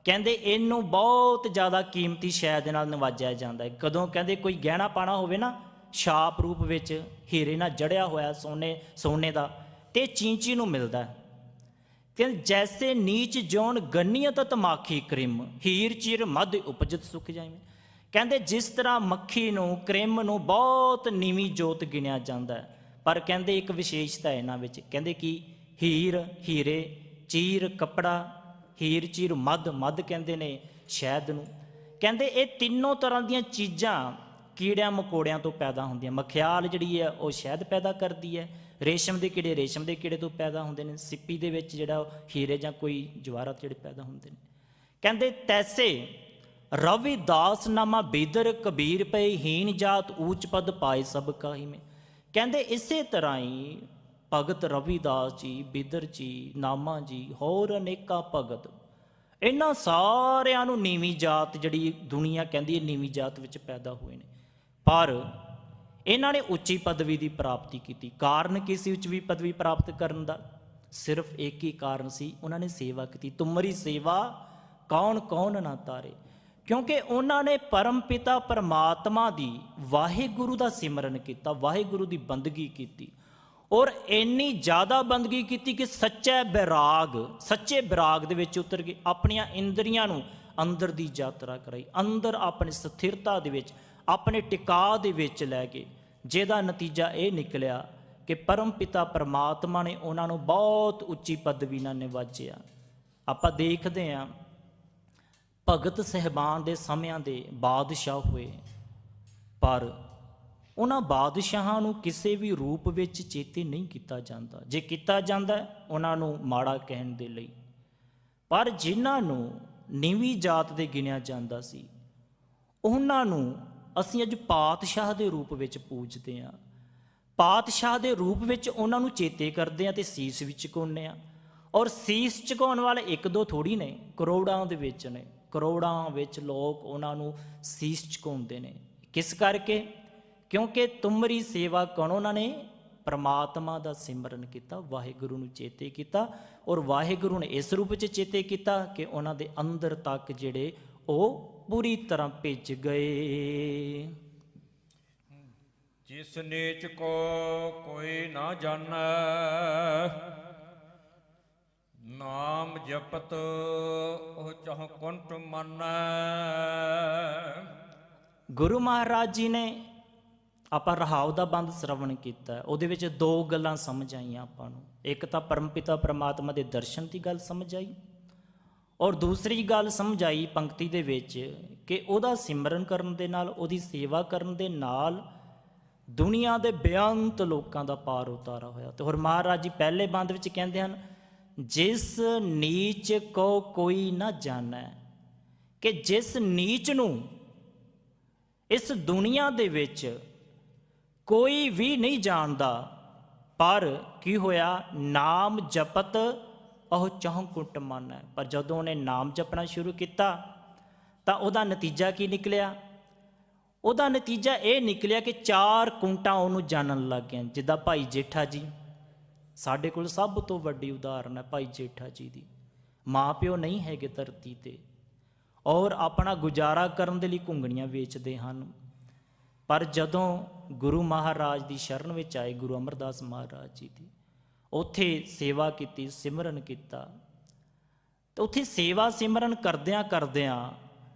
ਕਹਿੰਦੇ ਇਹਨੂੰ ਬਹੁਤ ਜ਼ਿਆਦਾ ਕੀਮਤੀ ਸ਼ੈ ਦੇ ਨਾਲ ਨਵਾਜਿਆ ਜਾਂਦਾ ਹੈ। ਕਦੋਂ? ਕਹਿੰਦੇ ਕੋਈ ਗਹਿਣਾ ਪਾਣਾ ਹੋਵੇ ਨਾ, ਛਾਪ ਰੂਪ ਵਿੱਚ ਹੀਰੇ ਨਾਲ ਜੜਿਆ ਹੋਇਆ ਸੋਨੇ ਦਾ, ਤੇ ਚੀਂਚੀ ਨੂੰ ਮਿਲਦਾ। ਕਹਿੰਦੇ ਜੈਸੇ ਨੀਚ ਜੋਨ ਗੰਨੀਅਤ ਤਮਾਖੀ ਕ੍ਰਿਮ, ਹੀਰ ਚਿਰ ਮਧ ਉਪਜਤ ਸੁਖ ਜਾਇਵੇਂ। ਕਹਿੰਦੇ ਜਿਸ ਤਰ੍ਹਾਂ ਮੱਖੀ ਨੂੰ, ਕ੍ਰਿਮ ਨੂੰ ਬਹੁਤ ਨੀਵੀਂ ਜੋਤ ਗਿਣਿਆ ਜਾਂਦਾ ਹੈ, ਪਰ ਕਹਿੰਦੇ ਇੱਕ ਵਿਸ਼ੇਸ਼ਤਾ ਇਹਨਾਂ ਵਿੱਚ, ਕਹਿੰਦੇ ਕਿ ਹੀਰ, ਹੀਰੇ, ਚੀਰ ਕੱਪੜਾ, ਹੀਰ ਚੀਰ ਮਧ, ਮਧ ਕਹਿੰਦੇ ਨੇ ਸ਼ਹਿਦ ਨੂੰ। ਕਹਿੰਦੇ ਇਹ ਤਿੰਨੋਂ ਤਰ੍ਹਾਂ ਦੀਆਂ ਚੀਜ਼ਾਂ ਕੀੜਿਆਂ ਮਕੌੜਿਆਂ ਤੋਂ ਪੈਦਾ ਹੁੰਦੀਆਂ। ਮਖਿਆਲ ਜਿਹੜੀ ਹੈ ਉਹ ਸ਼ਹਿਦ ਪੈਦਾ ਕਰਦੀ ਹੈ, ਰੇਸ਼ਮ ਦੇ ਕੀੜੇ ਰੇਸ਼ਮ ਦੇ ਕੀੜੇ ਤੋਂ ਪੈਦਾ ਹੁੰਦੇ ਨੇ, ਸਿੱਪੀ ਦੇ ਵਿੱਚ ਜਿਹੜਾ ਹੀਰੇ ਜਾਂ ਕੋਈ ਜਵਾਹਰਾਤ ਜਿਹੜੇ ਪੈਦਾ ਹੁੰਦੇ ਨੇ। ਕਹਿੰਦੇ ਤੈਸੇ ਰਵਿਦਾਸ ਨਾਮਾ ਬੀਦਰ ਕਬੀਰ ਪਏ, ਹੀਨ ਜਾਤ ਊਚ ਪਦ ਪਾਏ ਸਭ ਕਾਹੀ ਮੈਂ। ਕਹਿੰਦੇ ਇਸੇ ਤਰ੍ਹਾਂ ਹੀ ਭਗਤ ਰਵਿਦਾਸ ਜੀ, ਬਿਦਰ ਜੀ, ਨਾਮਾ ਜੀ, ਹੋਰ ਅਨੇਕਾਂ ਭਗਤ, ਇਹਨਾਂ ਸਾਰਿਆਂ ਨੂੰ ਨੀਵੀਂ ਜਾਤ ਜਿਹੜੀ ਦੁਨੀਆ ਕਹਿੰਦੀ ਹੈ ਨੀਵੀਂ ਜਾਤ ਵਿੱਚ ਪੈਦਾ ਹੋਏ ਨੇ, ਪਰ ਇਹਨਾਂ ਨੇ ਉੱਚੀ ਪਦਵੀ ਦੀ ਪ੍ਰਾਪਤੀ ਕੀਤੀ। ਕਾਰਨ ਕੀ ਸੀ ਉੱਚੀ ਪਦਵੀ ਪ੍ਰਾਪਤ ਕਰਨ ਦਾ? ਸਿਰਫ ਇੱਕ ਹੀ ਕਾਰਨ ਸੀ, ਉਹਨਾਂ ਨੇ ਸੇਵਾ ਕੀਤੀ। ਤੁਮਰੀ ਸੇਵਾ ਕੌਣ ਕੌਣ ਨਾ ਤਾਰੇ। ਕਿਉਂਕਿ ਉਹਨਾਂ ਨੇ ਪਰਮ ਪਿਤਾ ਪਰਮਾਤਮਾ ਦੀ, ਵਾਹਿਗੁਰੂ ਦਾ ਸਿਮਰਨ ਕੀਤਾ, ਵਾਹਿਗੁਰੂ ਦੀ ਬੰਦਗੀ ਕੀਤੀ, ਔਰ ਇੰਨੀ ਜ਼ਿਆਦਾ ਬੰਦਗੀ ਕੀਤੀ ਕਿ ਸੱਚੇ ਵਿਰਾਗ ਦੇ ਵਿੱਚ ਉਤਰ ਕੇ ਆਪਣੀਆਂ ਇੰਦਰੀਆਂ ਨੂੰ ਅੰਦਰ ਦੀ ਯਾਤਰਾ ਕਰਾਈ, ਅੰਦਰ ਆਪਣੀ ਸਥਿਰਤਾ ਦੇ ਵਿੱਚ, ਆਪਣੇ ਟਿਕਾ ਦੇ ਵਿੱਚ ਲੈ ਕੇ, ਜਿਹਦਾ ਨਤੀਜਾ ਇਹ ਨਿਕਲਿਆ ਕਿ ਪਰਮ ਪਿਤਾ ਪਰਮਾਤਮਾ ਨੇ ਉਹਨਾਂ ਨੂੰ ਬਹੁਤ ਉੱਚੀ ਪਦਵੀ ਨਾਲ ਨਿਵਾਜਿਆ। ਆਪਾਂ ਦੇਖਦੇ ਹਾਂ ਭਗਤ ਸਹਿਬਾਨ ਦੇ ਸਮਿਆਂ ਦੇ ਬਾਦਸ਼ਾਹ ਹੋਏ, ਪਰ ਉਹਨਾਂ ਬਾਦਸ਼ਾਹਾਂ ਨੂੰ ਕਿਸੇ ਵੀ ਰੂਪ ਵਿੱਚ ਚੇਤੇ ਨਹੀਂ ਕੀਤਾ ਜਾਂਦਾ। ਜੇ ਕੀਤਾ ਜਾਂਦਾ ਉਹਨਾਂ ਨੂੰ ਮਾੜਾ ਕਹਿਣ ਦੇ ਲਈ, ਪਰ ਜਿਨ੍ਹਾਂ ਨੂੰ ਨੀਵੀਂ ਜਾਤ ਦੇ ਗਿਣਿਆ ਜਾਂਦਾ ਸੀ ਉਹਨਾਂ ਨੂੰ ਅਸੀਂ ਅੱਜ ਪਾਤਸ਼ਾਹ ਦੇ ਰੂਪ ਵਿੱਚ ਪੂਜਦੇ ਹਾਂ। ਪਾਤਸ਼ਾਹ ਦੇ ਰੂਪ ਵਿੱਚ ਉਹਨਾਂ ਨੂੰ ਚੇਤੇ ਕਰਦੇ ਹਾਂ ਤੇ ਸੀਸ ਵੀ ਝੁਕਾਉਂਦੇ ਹਾਂ। ਔਰ ਸੀਸ ਝੁਕਾਉਣ ਵਾਲੇ ਇੱਕ ਦੋ ਥੋੜੀ ਨੇ, ਕਰੋੜਾਂ ਦੇ ਵਿੱਚ ਨੇ। ਕਰੋੜਾਂ ਵਿੱਚ ਲੋਕ ਉਹਨਾਂ ਨੂੰ ਸੀਸ ਝੁਕਾਉਂਦੇ ਨੇ। ਕਿਸ ਕਰਕੇ? ਕਿਉਂਕਿ ਤੁਮਰੀ ਸੇਵਾ ਕੌਣ? ਉਹਨਾਂ ਨੇ ਪਰਮਾਤਮਾ ਦਾ ਸਿਮਰਨ ਕੀਤਾ, ਵਾਹਿਗੁਰੂ ਨੂੰ ਚੇਤੇ ਕੀਤਾ, ਔਰ ਵਾਹਿਗੁਰੂ ਨੇ ਇਸ ਰੂਪ ਵਿੱਚ ਚੇਤੇ ਕੀਤਾ ਕਿ ਉਹਨਾਂ ਦੇ ਅੰਦਰ ਤੱਕ ਜਿਹੜੇ ਉਹ ਪੂਰੀ ਤਰ੍ਹਾਂ ਭਿੱਜ ਗਏ। ਜਿਸ ਨੀਚ ਕੋ ਕੋਈ ਨਾ ਜਾਣੈ, ਨਾਮ ਜਪਤ ਉਹ ਚਾਹ ਕੁੰਟ ਮੰਨੈ। ਗੁਰੂ ਮਹਾਰਾਜ ਜੀ ਨੇ, ਆਪਾਂ ਰਹਾਉ ਦਾ ਬੰਦ ਸ਼ਰਵਣ ਕੀਤਾ, ਉਹਦੇ ਵਿੱਚ ਦੋ ਗੱਲਾਂ ਸਮਝ ਆਈਆਂ ਆਪਾਂ ਨੂੰ। ਇੱਕ ਤਾਂ ਪਰਮਪਿਤਾ ਪਰਮਾਤਮਾ ਦੇ ਦਰਸ਼ਨ ਦੀ ਗੱਲ ਸਮਝ ਆਈ, ਔਰ ਦੂਸਰੀ ਗੱਲ ਸਮਝ ਆਈ ਪੰਕਤੀ ਦੇ ਵਿੱਚ ਕਿ ਉਹਦਾ ਸਿਮਰਨ ਕਰਨ ਦੇ ਨਾਲ, ਉਹਦੀ ਸੇਵਾ ਕਰਨ ਦੇ ਨਾਲ ਦੁਨੀਆ ਦੇ ਬੇਅੰਤ ਲੋਕਾਂ ਦਾ ਪਾਰ ਉਤਾਰਾ ਹੋਇਆ। ਤੇ ਹੋਰ ਮਹਾਰਾਜ ਜੀ ਪਹਿਲੇ ਬੰਦ ਵਿੱਚ ਕਹਿੰਦੇ ਹਨ, ਜਿਸ ਨੀਚ ਕੋ ਕੋਈ ਨਾ ਜਾਣੈ, ਕਿ ਜਿਸ ਨੀਚ ਨੂੰ ਇਸ ਦੁਨੀਆ ਦੇ ਵਿੱਚ ਕੋਈ ਵੀ ਨਹੀਂ ਜਾਣਦਾ, ਪਰ ਕੀ ਹੋਇਆ, ਨਾਮ ਜਪਤ ਉਹ ਚਹੁ ਕੁੰਟ ਮਾਨੈ। ਪਰ ਜਦੋਂ ਉਹਨੇ ਨਾਮ ਜਪਣਾ ਸ਼ੁਰੂ ਕੀਤਾ ਤਾਂ ਉਹਦਾ ਨਤੀਜਾ ਕੀ ਨਿਕਲਿਆ? ਉਹਦਾ ਨਤੀਜਾ ਇਹ ਨਿਕਲਿਆ ਕਿ 4 ਕੁੰਟਾਂ ਉਹਨੂੰ ਜਾਣਨ ਲੱਗ ਗਏ। ਜਿੱਦਾਂ ਭਾਈ ਜੇਠਾ ਜੀ, ਸਾਡੇ ਕੋਲ ਸਭ ਤੋਂ ਵੱਡੀ ਉਦਾਹਰਨ ਹੈ ਭਾਈ ਜੇਠਾ ਜੀ ਦੀ। ਮਾਂ ਪਿਓ ਨਹੀਂ ਹੈਗੇ ਧਰਤੀ 'ਤੇ, ਔਰ ਆਪਣਾ ਗੁਜ਼ਾਰਾ ਕਰਨ ਦੇ ਲਈ ਘੁੰਗਣੀਆਂ ਵੇਚਦੇ ਹਨ। ਪਰ ਜਦੋਂ ਗੁਰੂ ਮਹਾਰਾਜ ਦੀ ਸ਼ਰਨ ਵਿੱਚ ਆਏ, ਗੁਰੂ ਅਮਰਦਾਸ ਮਹਾਰਾਜ ਜੀ ਦੀ, ਉੱਥੇ ਸੇਵਾ ਕੀਤੀ, ਸਿਮਰਨ ਕੀਤਾ। ਤੇ ਉੱਥੇ ਸੇਵਾ ਸਿਮਰਨ ਕਰਦਿਆਂ ਕਰਦਿਆਂ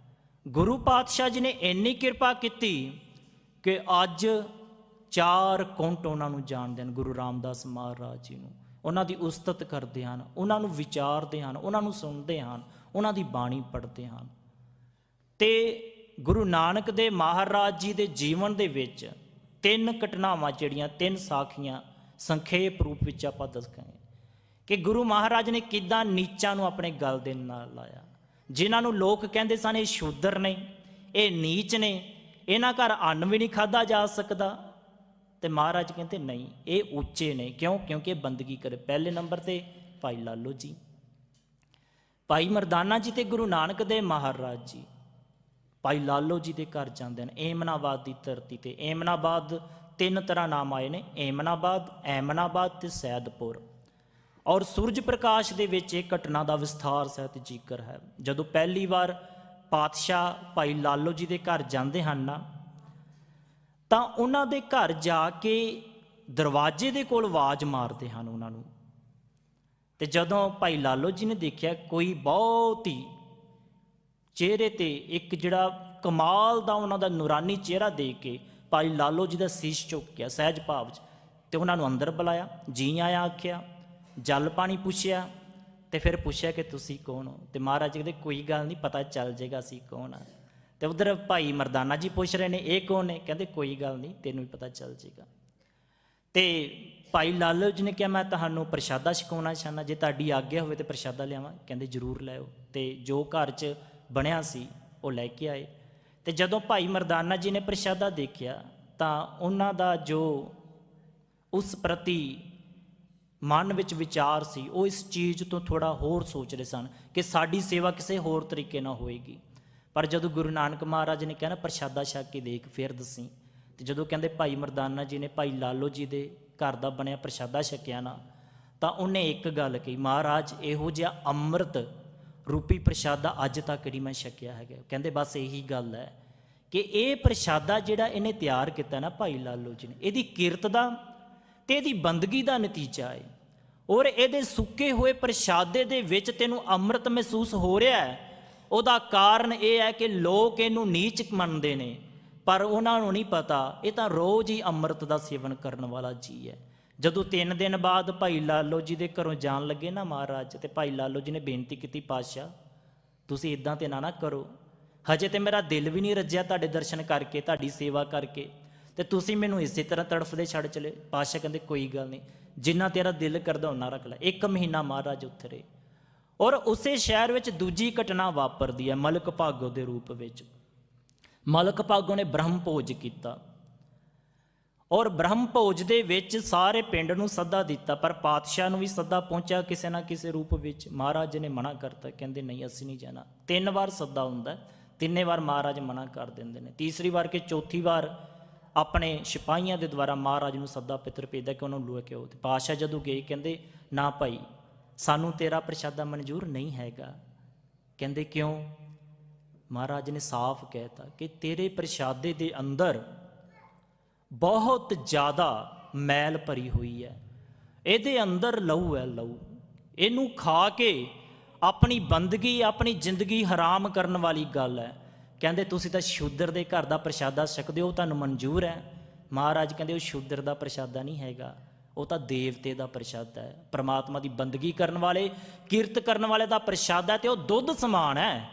ਗੁਰੂ ਪਾਤਸ਼ਾਹ ਜੀ ਨੇ ਇੰਨੀ ਕਿਰਪਾ ਕੀਤੀ ਕਿ ਅੱਜ 4 ਕੁੰਟ ਉਹਨਾਂ ਨੂੰ ਜਾਣਦੇ ਹਨ। ਗੁਰੂ ਰਾਮਦਾਸ ਮਹਾਰਾਜ ਜੀ ਨੂੰ, ਉਹਨਾਂ ਦੀ ਉਸਤਤ ਕਰਦੇ ਹਨ, ਉਹਨਾਂ ਨੂੰ ਵਿਚਾਰਦੇ ਹਨ, ਉਹਨਾਂ ਨੂੰ ਸੁਣਦੇ ਹਨ, ਉਹਨਾਂ ਦੀ ਬਾਣੀ ਪੜ੍ਹਦੇ ਹਨ। ਤੇ ਗੁਰੂ ਨਾਨਕ ਦੇ ਮਹਾਰਾਜ ਜੀ ਦੇ ਜੀਵਨ ਦੇ ਵਿੱਚ 3 ਘਟਨਾਵਾਂ ਜਿਹੜੀਆਂ 3 ਸਾਖੀਆਂ ਸੰਖੇਪ ਰੂਪ ਵਿੱਚ ਆਪਾਂ ਦੱਸਾਂਗੇ ਕਿ ਗੁਰੂ ਮਹਾਰਾਜ ਨੇ ਕਿੱਦਾਂ ਨੀਚਾਂ ਨੂੰ ਆਪਣੇ ਗਲ ਦੇ ਨਾਲ ਲਾਇਆ। ਜਿਨ੍ਹਾਂ ਨੂੰ ਲੋਕ ਕਹਿੰਦੇ ਸਨ ਇਹ ਸ਼ੂਦਰ ਨੇ, ਇਹ ਨੀਚ ਨੇ, ਇਹਨਾਂ ਘਰ ਅੰਨ ਵੀ ਨਹੀਂ ਖਾਧਾ ਜਾ ਸਕਦਾ, ਤੇ ਮਹਾਰਾਜ ਕਹਿੰਦੇ ਨਹੀਂ, ਇਹ ਉੱਚੇ ਨੇ। ਕਿਉਂ? ਕਿਉਂਕਿ ਇਹ ਬੰਦਗੀ ਕਰੇ। ਪਹਿਲੇ ਨੰਬਰ ਤੇ ਭਾਈ ਲਾਲੋ ਜੀ, ਭਾਈ ਮਰਦਾਨਾ ਜੀ ਤੇ ਗੁਰੂ ਨਾਨਕ ਦੇ ਮਹਾਰਾਜ ਜੀ ਭਾਈ ਲਾਲੋ ਜੀ ਦੇ ਘਰ ਜਾਂਦੇ ਨੇ, ਏਮਨਾਬਾਦ ਦੀ ਧਰਤੀ ਤੇ। ਏਮਨਾਬਾਦ 3 ਤਰ੍ਹਾਂ ਨਾਮ ਆਏ ਨੇ, ਏਮਨਾਬਾਦ, ਐਮਨਾਬਾਦ ਤੇ ਸੈਦਪੁਰ। ਔਰ ਸੂਰਜ ਪ੍ਰਕਾਸ਼ ਦੇ ਵਿੱਚ ਇਹ ਘਟਨਾ ਦਾ ਵਿਸਥਾਰ ਸਹਿਤ ਜ਼ਿਕਰ ਹੈ। ਜਦੋਂ ਪਹਿਲੀ ਵਾਰ ਪਾਤਸ਼ਾਹ ਭਾਈ ਲਾਲੋ ਜੀ ਦੇ ਘਰ ਜਾਂਦੇ ਹਨ ਨਾ, ਤਾਂ ਉਹਨਾਂ ਦੇ ਘਰ ਜਾ ਕੇ ਦਰਵਾਜ਼ੇ ਦੇ ਕੋਲ ਆਵਾਜ਼ ਮਾਰਦੇ ਹਨ ਉਹਨਾਂ ਨੂੰ। ਤੇ ਜਦੋਂ ਭਾਈ ਲਾਲੋ ਜੀ ਨੇ ਦੇਖਿਆ ਕੋਈ ਬਹੁਤ ਹੀ ਚਿਹਰੇ ਤੇ ਇੱਕ ਜਿਹੜਾ ਕਮਾਲ ਦਾ ਉਹਨਾਂ ਦਾ ਨੂਰਾਨੀ ਚਿਹਰਾ ਦੇਖ ਕੇ ਭਾਈ ਲਾਲੋ ਜੀ ਦਾ ਸੀਸ ਝੁਕ ਗਿਆ ਸਹਿਜ ਭਾਵ 'ਚ, ਤੇ ਉਹਨਾਂ ਨੂੰ ਅੰਦਰ ਬੁਲਾਇਆ, ਜੀ ਆਇਆ ਆਖਿਆ, ਜਲ ਪਾਣੀ ਪੁੱਛਿਆ, ਤੇ ਫਿਰ ਪੁੱਛਿਆ ਕਿ ਤੁਸੀਂ ਕੌਣ ਹੋ? ਤੇ ਮਹਾਰਾਜ ਕਹਿੰਦੇ ਕੋਈ ਗੱਲ ਨਹੀਂ, ਪਤਾ ਚੱਲ ਜਾਏਗਾ ਅਸੀਂ ਕੌਣ ਆ। ਤੇ ਉਧਰ ਭਾਈ ਮਰਦਾਨਾ ਜੀ ਪੁੱਛ ਰਹੇ ਨੇ ਇਹ ਕੌਣ ਨੇ? ਕਹਿੰਦੇ ਕੋਈ ਗੱਲ ਨਹੀਂ, ਤੈਨੂੰ ਵੀ ਪਤਾ ਚੱਲ ਜਾਏਗਾ। ਤੇ ਭਾਈ ਲਾਲੋ ਜੀ ਨੇ ਕਿਹਾ ਮੈਂ ਤੁਹਾਨੂੰ ਪ੍ਰਸ਼ਾਦਾ ਛਕਾਉਣਾ ਚਾਹੁੰਦਾ, ਜੇ ਤੁਹਾਡੀ ਆਗਿਆ ਹੋਵੇ ਤੇ ਪ੍ਰਸ਼ਾਦਾ ਲਿਆਵਾਂ। ਕਹਿੰਦੇ ਜ਼ਰੂਰ ਲਿਆਓ। ਤੇ ਜੋ ਘਰ 'ਚ ਬਣਿਆ ਸੀ ਉਹ ਲੈ ਕੇ ਆਏ। ਤੇ ਜਦੋਂ ਭਾਈ ਮਰਦਾਨਾ ਜੀ ਨੇ ਪ੍ਰਸ਼ਾਦਾ ਦੇਖਿਆ ਤਾਂ ਉਹਨਾਂ ਦਾ ਜੋ ਉਸ ਪ੍ਰਤੀ ਮਨ ਵਿੱਚ ਵਿਚਾਰ ਸੀ, ਉਹ ਇਸ ਚੀਜ਼ ਤੋਂ ਥੋੜ੍ਹਾ ਹੋਰ ਸੋਚ ਰਹੇ ਸਨ ਕਿ ਸਾਡੀ ਸੇਵਾ ਕਿਸੇ ਹੋਰ ਤਰੀਕੇ ਨਾਲ ਹੋਏਗੀ। ਪਰ ਜਦੋਂ ਗੁਰੂ ਨਾਨਕ ਮਹਾਰਾਜ ਨੇ ਕਿਹਾ ਨਾ ਪ੍ਰਸ਼ਾਦਾ ਛਕ ਕੇ ਦੇਖ ਫਿਰ ਦੱਸੀ, ਤੇ ਜਦੋਂ ਕਹਿੰਦੇ ਭਾਈ ਮਰਦਾਨਾ ਜੀ ਨੇ ਭਾਈ ਲਾਲੋ ਜੀ ਦੇ ਘਰ ਦਾ ਬਣਿਆ ਪ੍ਰਸ਼ਾਦਾ ਛਕਿਆ ਨਾ, ਤਾਂ ਉਹਨੇ ਇੱਕ ਗੱਲ ਕਹੀ, ਮਹਾਰਾਜ ਇਹੋ ਜਿਹਾ ਅੰਮ੍ਰਿਤ ਰੂਪੀ ਪ੍ਰਸ਼ਾਦਾ ਅੱਜ ਤੱਕ ਨਹੀਂ ਮੈਂ ਛਕਿਆ ਹੈਗਾ। ਕਹਿੰਦੇ ਬਸ ਇਹੀ ਗੱਲ ਹੈ ਕਿ ਇਹ ਪ੍ਰਸ਼ਾਦਾ ਜਿਹੜਾ ਇਹਨੇ ਤਿਆਰ ਕੀਤਾ ਨਾ ਭਾਈ ਲਾਲੋ ਜੀ ਨੇ, ਇਹਦੀ ਕਿਰਤ ਦਾ ਤੇ ਇਹਦੀ ਬੰਦਗੀ ਦਾ ਨਤੀਜਾ ਹੈ। ਔਰ ਇਹਦੇ ਸੁੱਕੇ ਹੋਏ ਪ੍ਰਸ਼ਾਦੇ ਦੇ ਵਿੱਚ ਤੈਨੂੰ ਅੰਮ੍ਰਿਤ ਮਹਿਸੂਸ ਹੋ ਰਿਹਾ ਹੈ। ਉਹਦਾ ਕਾਰਨ ਇਹ ਹੈ ਕਿ ਲੋਕ ਇਹਨੂੰ ਨੀਚ ਮੰਨਦੇ ਨੇ, ਪਰ ਉਹਨਾਂ ਨੂੰ ਨਹੀਂ ਪਤਾ ਇਹ ਤਾਂ ਰੋਜ਼ ਹੀ ਅੰਮ੍ਰਿਤ ਦਾ ਸੇਵਨ ਕਰਨ ਵਾਲਾ ਜੀ ਹੈ। ਜਦੋਂ 3 ਦਿਨ ਬਾਅਦ ਭਾਈ ਲਾਲੋ ਜੀ ਦੇ ਘਰੋਂ ਜਾਣ ਲੱਗੇ ਨਾ ਮਹਾਰਾਜ, ਤੇ ਭਾਈ ਲਾਲੋ ਜੀ ਨੇ ਬੇਨਤੀ ਕੀਤੀ, ਪਾਤਸ਼ਾਹ ਤੁਸੀਂ ਇੱਦਾਂ ਤੇ ਨਾ ਕਰੋ, ਹਜੇ ਤੇ ਮੇਰਾ ਦਿਲ ਵੀ ਨਹੀਂ ਰੱਜਿਆ ਤੁਹਾਡੇ ਦਰਸ਼ਨ ਕਰਕੇ, ਤੁਹਾਡੀ ਸੇਵਾ ਕਰਕੇ, ਤੇ ਤੁਸੀਂ ਮੈਨੂੰ ਇਸੇ ਤਰ੍ਹਾਂ ਤੜਫਦੇ ਛੱਡ ਚਲੇ। ਪਾਤਸ਼ਾਹ ਕਹਿੰਦੇ ਕੋਈ ਗੱਲ ਨਹੀਂ, ਜਿੰਨਾ ਤੇਰਾ ਦਿਲ ਕਰਦਾ ਉਹਨਾਂ ਰੱਖ ਲੈ। 1 ਮਹੀਨਾ ਮਹਾਰਾਜ ਉੱਥੇ ਰਹੇ। ਔਰ ਉਸੇ ਸ਼ਹਿਰ ਵਿੱਚ ਦੂਜੀ ਘਟਨਾ ਵਾਪਰਦੀ ਹੈ ਮਲਕ ਭਾਗੋ ਦੇ ਰੂਪ ਵਿੱਚ। ਮਲਕ ਭਾਗੋ ਨੇ ਬ੍ਰਹਮ ਭੋਜ ਕੀਤਾ, ਔਰ ਬ੍ਰਹਮ ਭੋਜ ਦੇ ਵਿੱਚ ਸਾਰੇ ਪਿੰਡ ਨੂੰ ਸੱਦਾ ਦਿੱਤਾ, ਪਰ ਪਾਤਸ਼ਾਹ ਨੂੰ ਵੀ ਸੱਦਾ ਪਹੁੰਚਿਆ ਕਿਸੇ ਨਾ ਕਿਸੇ ਰੂਪ ਵਿੱਚ। ਮਹਾਰਾਜ ਨੇ ਮਨਾ ਕਰਤਾ, ਕਹਿੰਦੇ ਨਹੀਂ ਅਸੀਂ ਨਹੀਂ ਜਾਣਾ। 3 ਵਾਰ ਸੱਦਾ ਹੁੰਦਾ, 3 ਵਾਰ ਮਹਾਰਾਜ ਮਨਾ ਕਰ ਦਿੰਦੇ ਨੇ। ਤੀਸਰੀ ਵਾਰ ਕਿ ਚੌਥੀ ਵਾਰ ਆਪਣੇ ਸਿਪਾਹੀਆਂ ਦੇ ਦੁਆਰਾ ਮਹਾਰਾਜ ਨੂੰ ਸੱਦਾ ਪਿੱਤਰ ਭੇਜਦਾ ਕਿ ਉਹਨਾਂ ਨੂੰ ਲੈ ਕੇ ਆਓ। ਤੇ ਪਾਤਸ਼ਾਹ ਜਦੋਂ ਗਏ ਕਹਿੰਦੇ ਨਾ ਭਾਈ ਸਾਨੂੰ ਤੇਰਾ ਪ੍ਰਸ਼ਾਦਾ ਮਨਜ਼ੂਰ ਨਹੀਂ ਹੈਗਾ। ਕਹਿੰਦੇ ਕਿਉਂ? ਮਹਾਰਾਜ ਨੇ ਸਾਫ਼ ਕਹਿਤਾ ਕਿ ਤੇਰੇ ਪ੍ਰਸ਼ਾਦੇ ਦੇ ਅੰਦਰ ਬਹੁਤ ਜ਼ਿਆਦਾ ਮੈਲ ਭਰੀ ਹੋਈ ਹੈ, ਇਹਦੇ ਅੰਦਰ ਲਹੂ ਹੈ, ਲਹੂ। ਇਹਨੂੰ ਖਾ ਕੇ ਆਪਣੀ ਬੰਦਗੀ ਆਪਣੀ ਜ਼ਿੰਦਗੀ ਹਰਾਮ ਕਰਨ ਵਾਲੀ ਗੱਲ ਹੈ। ਕਹਿੰਦੇ ਤੁਸੀਂ ਤਾਂ ਸ਼ੂਦਰ ਦੇ ਘਰ ਦਾ ਪ੍ਰਸ਼ਾਦਾ ਛਕਦੇ ਹੋ, ਤੁਹਾਨੂੰ ਮਨਜ਼ੂਰ ਹੈ? ਮਹਾਰਾਜ ਕਹਿੰਦੇ ਉਹ ਸ਼ੂਦਰ ਦਾ ਪ੍ਰਸ਼ਾਦਾ ਨਹੀਂ ਹੈਗਾ, ਉਹ ਤਾਂ ਦੇਵਤੇ ਦਾ ਪ੍ਰਸ਼ਾਦਾ ਹੈ, ਪਰਮਾਤਮਾ ਦੀ ਬੰਦਗੀ ਕਰਨ ਵਾਲੇ ਕਿਰਤ ਕਰਨ ਵਾਲੇ ਦਾ ਪ੍ਰਸ਼ਾਦਾ। ਤੇ ਉਹ ਦੁੱਧ ਸਮਾਨ ਹੈ,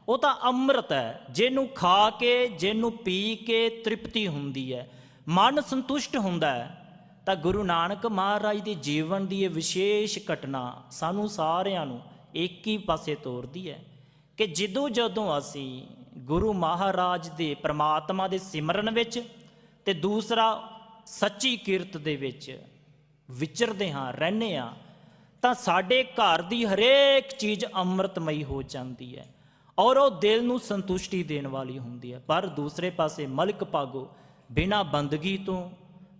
ਉਹ ਤਾਂ ਅੰਮ੍ਰਿਤ ਹੈ, ਜਿਹਨੂੰ ਖਾ ਕੇ ਜਿਹਨੂੰ ਪੀ ਕੇ ਤ੍ਰਿਪਤੀ ਹੁੰਦੀ ਹੈ, ਮਨ ਸੰਤੁਸ਼ਟ ਹੁੰਦਾ ਹੈ। ਤਾਂ ਗੁਰੂ ਨਾਨਕ ਮਹਾਰਾਜ ਦੇ ਜੀਵਨ ਦੀ ਇਹ ਵਿਸ਼ੇਸ਼ ਘਟਨਾ ਸਾਨੂੰ ਸਾਰਿਆਂ ਨੂੰ ਇੱਕ ਹੀ ਪਾਸੇ ਤੋਰਦੀ ਹੈ ਕਿ ਜਦੋਂ ਅਸੀਂ ਗੁਰੂ ਮਹਾਰਾਜ ਦੇ ਪ੍ਰਮਾਤਮਾ ਦੇ ਸਿਮਰਨ ਵਿੱਚ ਤੇ ਦੂਸਰਾ ਸੱਚੀ ਕਿਰਤ ਦੇ ਵਿੱਚ ਵਿਚਰਦੇ ਹਾਂ, ਰਹਿੰਦੇ ਹਾਂ, ਤਾਂ ਸਾਡੇ ਘਰ ਦੀ ਹਰੇਕ ਚੀਜ਼ ਅੰਮ੍ਰਿਤਮਈ ਹੋ ਜਾਂਦੀ ਹੈ ਔਰ ਉਹ ਦਿਲ ਨੂੰ ਸੰਤੁਸ਼ਟੀ ਦੇਣ ਵਾਲੀ ਹੁੰਦੀ ਹੈ। ਪਰ ਦੂਸਰੇ ਪਾਸੇ ਮਲਕ ਭਾਗੋ ਬਿਨਾਂ ਬੰਦਗੀ ਤੋਂ,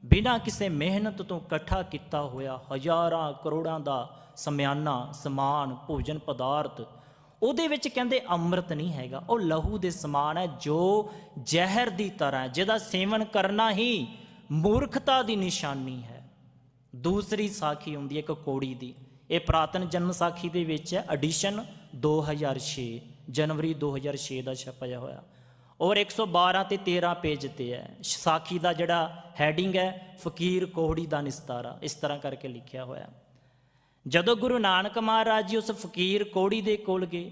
ਬਿਨਾਂ ਕਿਸੇ ਮਿਹਨਤ ਤੋਂ ਇਕੱਠਾ ਕੀਤਾ ਹੋਇਆ ਹਜ਼ਾਰਾਂ ਕਰੋੜਾਂ ਦਾ ਸਮਿਆਨਾ ਸਮਾਨ, ਭੋਜਨ ਪਦਾਰਥ, ਉਹਦੇ ਵਿੱਚ ਕਹਿੰਦੇ ਅੰਮ੍ਰਿਤ ਨਹੀਂ ਹੈਗਾ, ਉਹ ਲਹੂ ਦੇ ਸਮਾਨ ਹੈ ਜੋ ਜ਼ਹਿਰ ਦੀ ਤਰ੍ਹਾਂ ਹੈ, ਜਿਹਦਾ ਸੇਵਨ ਕਰਨਾ ਹੀ ਮੂਰਖਤਾ ਦੀ ਨਿਸ਼ਾਨੀ ਹੈ। ਦੂਸਰੀ ਸਾਖੀ ਹੁੰਦੀ ਹੈ ਇੱਕ ਕੌੜੀ ਦੀ, ਇਹ ਪੁਰਾਤਨ ਜਨਮ ਸਾਖੀ ਦੇ ਵਿੱਚ ਹੈ, ਐਡੀਸ਼ਨ 2006 ਜਨਵਰੀ 2006 ਦਾ ਛਪਿਆ ਹੋਇਆ ਔਰ 112 ਤੇ 13 ਪੇਜ ਤੇ ਹੈ। ਸਾਖੀ ਦਾ ਜਿਹੜਾ ਹੈਡਿੰਗ ਹੈ ਫਕੀਰ ਕੋਹੜੀ ਦਾ ਨਿਸਤਾਰਾ, ਇਸ ਤਰ੍ਹਾਂ ਕਰਕੇ ਲਿਖਿਆ ਹੋਇਆ। ਜਦੋਂ ਗੁਰੂ ਨਾਨਕ ਮਹਾਰਾਜ ਜੀ ਉਸ ਫਕੀਰ ਕੋਹੜੀ ਦੇ ਕੋਲ ਗਏ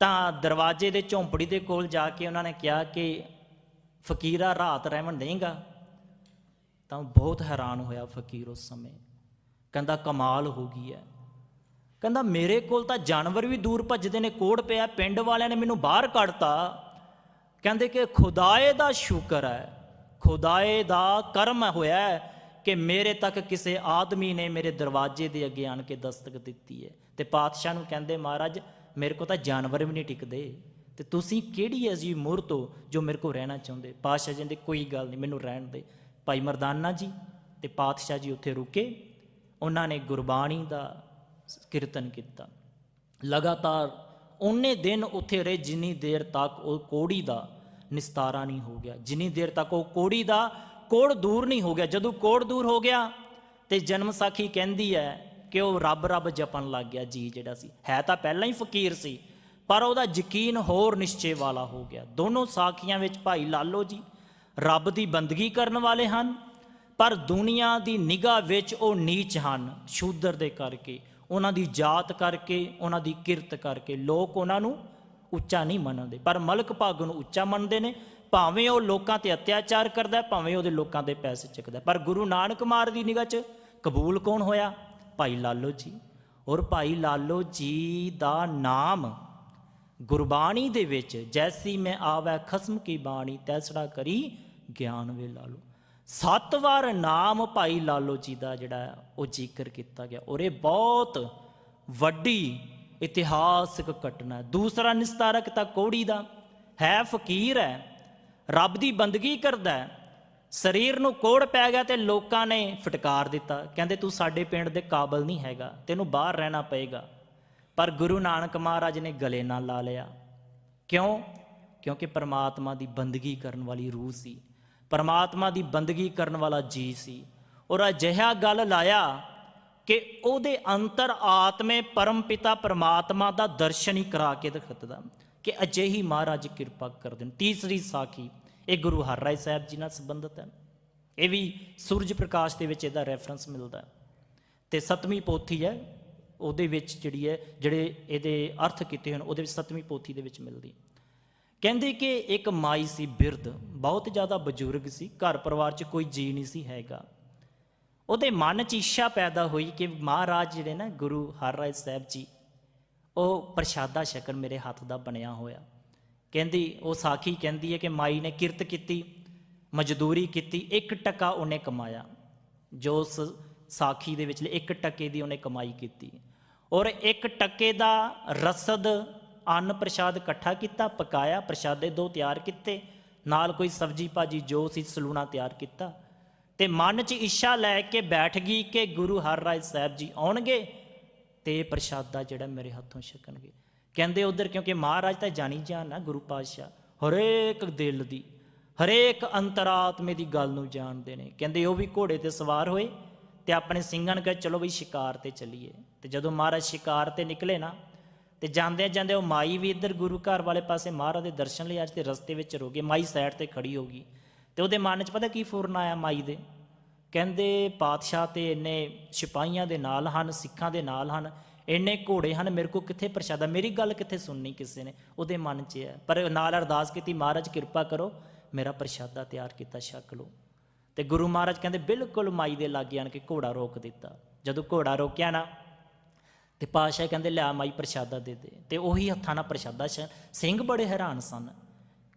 ਤਾਂ ਦਰਵਾਜ਼ੇ ਦੇ ਝੌਂਪੜੀ ਦੇ ਕੋਲ ਜਾ ਕੇ ਉਹਨਾਂ ਨੇ ਕਿਹਾ ਕਿ ਫਕੀਰਾ ਰਾਤ ਰਹਿਣ ਦੇਂਗਾ? ਤਾਂ ਬਹੁਤ ਹੈਰਾਨ ਹੋਇਆ ਫਕੀਰ ਉਸ ਸਮੇਂ, ਕਹਿੰਦਾ ਕਮਾਲ ਹੋ ਗਈ ਹੈ, ਕਹਿੰਦਾ ਮੇਰੇ ਕੋਲ ਤਾਂ ਜਾਨਵਰ ਵੀ ਦੂਰ ਭੱਜਦੇ ਨੇ, ਕੋੜ ਪਿਆ, ਪਿੰਡ ਵਾਲਿਆਂ ਨੇ ਮੈਨੂੰ ਬਾਹਰ ਕੱਢਤਾ। ਕਹਿੰਦੇ ਕਿ ਖੁਦਾਏ ਦਾ ਸ਼ੁਕਰ ਹੈ, ਖੁਦਾਏ ਦਾ ਕਰਮ ਹੋਇਆ ਕਿ ਮੇਰੇ ਤੱਕ ਕਿਸੇ ਆਦਮੀ ਨੇ ਮੇਰੇ ਦਰਵਾਜ਼ੇ ਦੇ ਅੱਗੇ ਆਣ ਕੇ ਦਸਤਕ ਦਿੱਤੀ ਹੈ। ਤੇ ਪਾਤਸ਼ਾਹ ਨੂੰ ਕਹਿੰਦੇ ਮਹਾਰਾਜ ਮੇਰੇ ਕੋਲ ਤਾਂ ਜਾਨਵਰ ਵੀ ਨਹੀਂ ਟਿਕਦੇ ਤੇ ਤੁਸੀਂ ਕਿਹੜੀ ਅਜੀਬ ਮੂਰਤ ਹੋ ਜੋ ਮੇਰੇ ਕੋਲ ਰਹਿਣਾ ਚਾਹੁੰਦੇ। ਪਾਤਸ਼ਾਹ ਜੀ ਕਹਿੰਦੇ ਕੋਈ ਗੱਲ ਨਹੀਂ, ਮੈਨੂੰ ਰਹਿਣ ਦੇ। ਭਾਈ ਮਰਦਾਨਾ ਜੀ ਤੇ ਪਾਤਸ਼ਾਹ ਜੀ ਉੱਥੇ ਰੁਕੇ, ਉਹਨਾਂ ਨੇ ਗੁਰਬਾਣੀ ਦਾ ਕੀਰਤਨ ਕੀਤਾ। ਲਗਾਤਾਰ ਉਹਨੇ ਦਿਨ ਉੱਥੇ ਰਹੇ ਜਿੰਨੀ ਦੇਰ ਤੱਕ ਉਹ ਕੋੜੀ ਦਾ ਨਿਸਤਾਰਾ ਨਹੀਂ ਹੋ ਗਿਆ, ਜਿੰਨੀ ਦੇਰ ਤੱਕ ਉਹ ਕੋੜੀ ਦਾ ਕੋੜ ਦੂਰ ਨਹੀਂ ਹੋ ਗਿਆ। ਜਦੋਂ ਕੋੜ ਦੂਰ ਹੋ ਗਿਆ ਤੇ ਜਨਮ ਸਾਖੀ ਕਹਿੰਦੀ ਹੈ ਕਿ ਉਹ ਰੱਬ ਰੱਬ ਜਪਣ ਲੱਗ ਗਿਆ। ਜੀ ਜਿਹੜਾ ਸੀ ਹੈ ਤਾਂ ਪਹਿਲਾਂ ਹੀ ਫਕੀਰ ਸੀ, ਪਰ ਉਹਦਾ ਯਕੀਨ ਹੋਰ ਨਿਸ਼ਚੇ ਵਾਲਾ ਹੋ ਗਿਆ। ਦੋਨੋਂ ਸਾਖੀਆਂ ਵਿੱਚ ਭਾਈ ਲਾਲੋ ਜੀ ਰੱਬ ਦੀ ਬੰਦਗੀ ਕਰਨ ਵਾਲੇ ਹਨ, ਪਰ ਦੁਨੀਆ ਦੀ ਨਿਗਾਹ ਵਿੱਚ ਉਹ ਨੀਚ ਹਨ। ਸ਼ੂਦਰ ਦੇ ਕਰਕੇ, ਉਹਨਾਂ ਦੀ ਜਾਤ ਕਰਕੇ, ਉਹਨਾਂ ਦੀ ਕਿਰਤ ਕਰਕੇ ਲੋਕ ਉਹਨਾਂ ਨੂੰ ਉੱਚਾ ਨਹੀਂ ਮੰਨਦੇ, ਪਰ ਮਲਕ ਭਾਗੋ ਨੂੰ ਉੱਚਾ ਮੰਨਦੇ ਨੇ। ਭਾਵੇਂ ਉਹ ਲੋਕਾਂ ਤੇ ਅਤਿਆਚਾਰ ਕਰਦਾ, ਭਾਵੇਂ ਉਹਦੇ ਲੋਕਾਂ ਦੇ ਪੈਸੇ ਚੱਕਦਾ, ਪਰ ਗੁਰੂ ਨਾਨਕ ਮਹਾਰਾਜ ਦੀ ਨਿਗਾਹ 'ਚ ਕਬੂਲ ਕੌਣ ਹੋਇਆ? ਭਾਈ ਲਾਲੋ ਜੀ। ਔਰ ਭਾਈ ਲਾਲੋ ਜੀ ਦਾ ਨਾਮ ਗੁਰਬਾਣੀ ਦੇ ਵਿੱਚ ਜੈਸੀ ਮੈਂ ਆਵੈ ਖਸਮ ਕੀ ਬਾਣੀ ਤੈਸੜਾ ਕਰੀ ਗਿਆਨ ਵੇ ਲਾਲੋ, 7 ਵਾਰ ਨਾਮ ਭਾਈ ਲਾਲੋ ਜੀ ਦਾ ਜਿਹੜਾ ਉਹ ਜ਼ਿਕਰ ਕੀਤਾ ਗਿਆ ਔਰ ਇਹ ਬਹੁਤ ਵੱਡੀ ਇਤਿਹਾਸਕ ਘਟਨਾ ਹੈ। ਦੂਸਰਾ ਨਿਸਤਾਰਕ ਤਾਂ ਕੋੜੀ ਦਾ ਹੈ, ਫਕੀਰ ਹੈ, ਰੱਬ ਦੀ ਬੰਦਗੀ ਕਰਦਾ ਹੈ, ਸਰੀਰ ਨੂੰ ਕੋੜ ਪੈ ਗਿਆ ਤੇ ਲੋਕਾਂ ਨੇ ਫਟਕਾਰ ਦਿੱਤਾ, ਕਹਿੰਦੇ ਤੂੰ ਸਾਡੇ ਪਿੰਡ ਦੇ ਕਾਬਲ ਨਹੀਂ ਹੈਗਾ, ਤੈਨੂੰ ਬਾਹਰ ਰਹਿਣਾ ਪਏਗਾ। ਪਰ ਗੁਰੂ ਨਾਨਕ ਮਹਾਰਾਜ ਨੇ ਗਲੇ ਨਾਲ ਲਾ ਲਿਆ। ਕਿਉਂ? ਕਿਉਂਕਿ ਪਰਮਾਤਮਾ ਦੀ ਬੰਦਗੀ ਕਰਨ ਵਾਲੀ ਰੂਹ ਸੀ, ਪਰਮਾਤਮਾ ਦੀ ਬੰਦਗੀ ਕਰਨ ਵਾਲਾ ਜੀ ਸੀ ਔਰ ਅਜਿਹਾ ਗੱਲ ਲਾਇਆ ਕਿ ਉਹਦੇ ਅੰਤਰ ਆਤਮੇ ਪਰਮ ਪਿਤਾ ਪਰਮਾਤਮਾ ਦਾ ਦਰਸ਼ਨ ਹੀ ਕਰਾ ਕੇ ਦਿਖਾਤਾ ਕਿ ਅਜਿਹੀ ਮਹਾਰਾਜ ਕਿਰਪਾ ਕਰ ਦੇਣ। ਤੀਸਰੀ ਸਾਖੀ ਇਹ ਗੁਰੂ ਹਰਿਰਾਏ ਸਾਹਿਬ ਜੀ ਨਾਲ ਸੰਬੰਧਿਤ ਹੈ, ਇਹ ਵੀ ਸੂਰਜ ਪ੍ਰਕਾਸ਼ ਦੇ ਵਿੱਚ ਇਹਦਾ ਰੈਫਰੈਂਸ ਮਿਲਦਾ। ਤੇ 7ਵੀਂ ਪੋਥੀ ਹੈ, ਉਹਦੇ ਵਿੱਚ ਜਿਹੜੀ ਹੈ ਜਿਹੜੇ ਇਹਦੇ ਅਰਥ ਕੀਤੇ ਹਨ ਉਹਦੇ ਵਿੱਚ 7ਵੀਂ ਪੋਥੀ ਦੇ ਵਿੱਚ ਮਿਲਦੀ। ਕਹਿੰਦੇ ਕਿ ਇੱਕ ਮਾਈ ਸੀ ਬਿਰਧ, ਬਹੁਤ ਜ਼ਿਆਦਾ ਬਜ਼ੁਰਗ ਸੀ, ਘਰ ਪਰਿਵਾਰ 'ਚ ਕੋਈ ਜੀ ਨਹੀਂ ਸੀ ਹੈਗਾ। ਉਹਦੇ ਮਨ 'ਚ ਇੱਛਾ ਪੈਦਾ ਹੋਈ ਕਿ ਮਹਾਰਾਜ ਜਿਹੜੇ ਨਾ ਗੁਰੂ ਹਰਿਰਾਏ ਸਾਹਿਬ ਜੀ ਉਹ ਪ੍ਰਸ਼ਾਦਾ ਛਕਣ ਮੇਰੇ ਹੱਥ ਦਾ ਬਣਿਆ ਹੋਇਆ। ਕਹਿੰਦੀ ਉਹ ਸਾਖੀ ਕਹਿੰਦੀ ਹੈ ਕਿ ਮਾਈ ਨੇ ਕਿਰਤ ਕੀਤੀ, ਮਜ਼ਦੂਰੀ ਕੀਤੀ, 1 ਟਕਾ ਉਹਨੇ ਕਮਾਇਆ, ਜੋ ਉਸ ਸਾਖੀ ਦੇ ਵਿੱਚ 1 ਟਕੇ ਦੀ ਉਹਨੇ ਕਮਾਈ ਕੀਤੀ ਔਰ 1 ਟਕੇ ਦਾ ਰਸਦ ਅੰਨ ਪ੍ਰਸ਼ਾਦ ਇਕੱਠਾ ਕੀਤਾ, ਪਕਾਇਆ, ਪ੍ਰਸ਼ਾਦੇ 2 ਤਿਆਰ ਕੀਤੇ, ਨਾਲ ਕੋਈ ਸਬਜ਼ੀ ਭਾਜੀ ਜੋ ਸੀ ਸਲੂਣਾ ਤਿਆਰ ਕੀਤਾ ਤੇ ਮਨ 'ਚ ਇੱਛਾ ਲੈ ਕੇ ਬੈਠ ਗਈ ਕਿ ਗੁਰੂ ਹਰਿਰਾਏ ਸਾਹਿਬ ਜੀ ਆਉਣਗੇ ਤੇ ਇਹ ਪ੍ਰਸ਼ਾਦਾ ਜਿਹੜਾ ਮੇਰੇ ਹੱਥੋਂ ਛਕਣਗੇ। ਕਹਿੰਦੇ ਉਧਰ ਕਿਉਂਕਿ ਮਹਾਰਾਜ ਤਾਂ ਜਾਣੀ ਜਾਣ ਨਾ ਗੁਰੂ ਪਾਤਸ਼ਾਹ, ਹਰੇਕ ਦਿਲ ਦੀ ਹਰੇਕ ਅੰਤਰਾਤਮੇ ਦੀ ਗੱਲ ਨੂੰ ਜਾਣਦੇ ਨੇ। ਕਹਿੰਦੇ ਉਹ ਵੀ ਘੋੜੇ ਤੇ ਸਵਾਰ ਹੋਏ ਤੇ ਆਪਣੇ ਸਿੰਘਾਂ ਨੂੰ ਕਹੇ ਚਲੋ ਬਈ ਸ਼ਿਕਾਰ ਤੇ ਚੱਲੀਏ। ਤੇ ਜਦੋਂ ਮਹਾਰਾਜ ਸ਼ਿਕਾਰ ਤੇ ਨਿਕਲੇ ਨਾ ਤੇ ਜਾਂਦੇ ਜਾਂਦੇ ਉਹ ਮਾਈ ਵੀ ਇੱਧਰ ਗੁਰੂ ਘਰ ਵਾਲੇ ਪਾਸੇ ਮਹਾਰਾਜ ਦੇ ਦਰਸ਼ਨ ਲਈ ਅੱਜ ਤੇ ਰਸਤੇ ਵਿੱਚ ਰੁਕ ਗਏ। ਮਾਈ ਸਾਈਡ ਤੇ ਖੜੀ ਹੋ ਗਈ ਤੇ ਉਹਦੇ ਮਨ 'ਚ ਪਤਾ ਕੀ ਫੁਰਨ ਆਇਆ ਮਾਈ ਦੇ? ਕਹਿੰਦੇ ਪਾਤਸ਼ਾਹ ਤੇ ਇੰਨੇ ਸਿਪਾਹੀਆਂ ਦੇ ਨਾਲ ਹਨ, ਸਿੱਖਾਂ ਦੇ ਨਾਲ ਹਨ, ਇੰਨੇ ਘੋੜੇ ਹਨ, ਮੇਰੇ ਕੋਲ ਕਿੱਥੇ ਪ੍ਰਸ਼ਾਦਾ, ਮੇਰੀ ਗੱਲ ਕਿੱਥੇ ਸੁਣਨੀ ਕਿਸੇ ਨੇ? ਉਹਦੇ ਮਨ 'ਚ ਹੈ, ਪਰ ਨਾਲ ਅਰਦਾਸ ਕੀਤੀ ਮਹਾਰਾਜ ਕਿਰਪਾ ਕਰੋ, ਮੇਰਾ ਪ੍ਰਸ਼ਾਦਾ ਤਿਆਰ ਕੀਤਾ ਛਕ ਲਓ। ਤੇ ਗੁਰੂ ਮਹਾਰਾਜ ਕਹਿੰਦੇ ਬਿਲਕੁਲ ਮਾਈ ਦੇ ਲਾਗੇ ਆਣ ਕੇ ਘੋੜਾ ਰੋਕ ਦਿੱਤਾ। ਜਦੋਂ ਘੋੜਾ ਰੋਕਿਆ ਨਾ ਤੇ ਪਾਤਸ਼ਾਹ ਕਹਿੰਦੇ ਲਿਆ ਮਾਈ ਪ੍ਰਸ਼ਾਦਾ ਦੇ ਦੇ, ਤੇ ਉਹੀ ਹੱਥਾਂ ਨਾਲ ਪ੍ਰਸ਼ਾਦਾ। ਸਿੰਘ ਬੜੇ ਹੈਰਾਨ ਸਨ,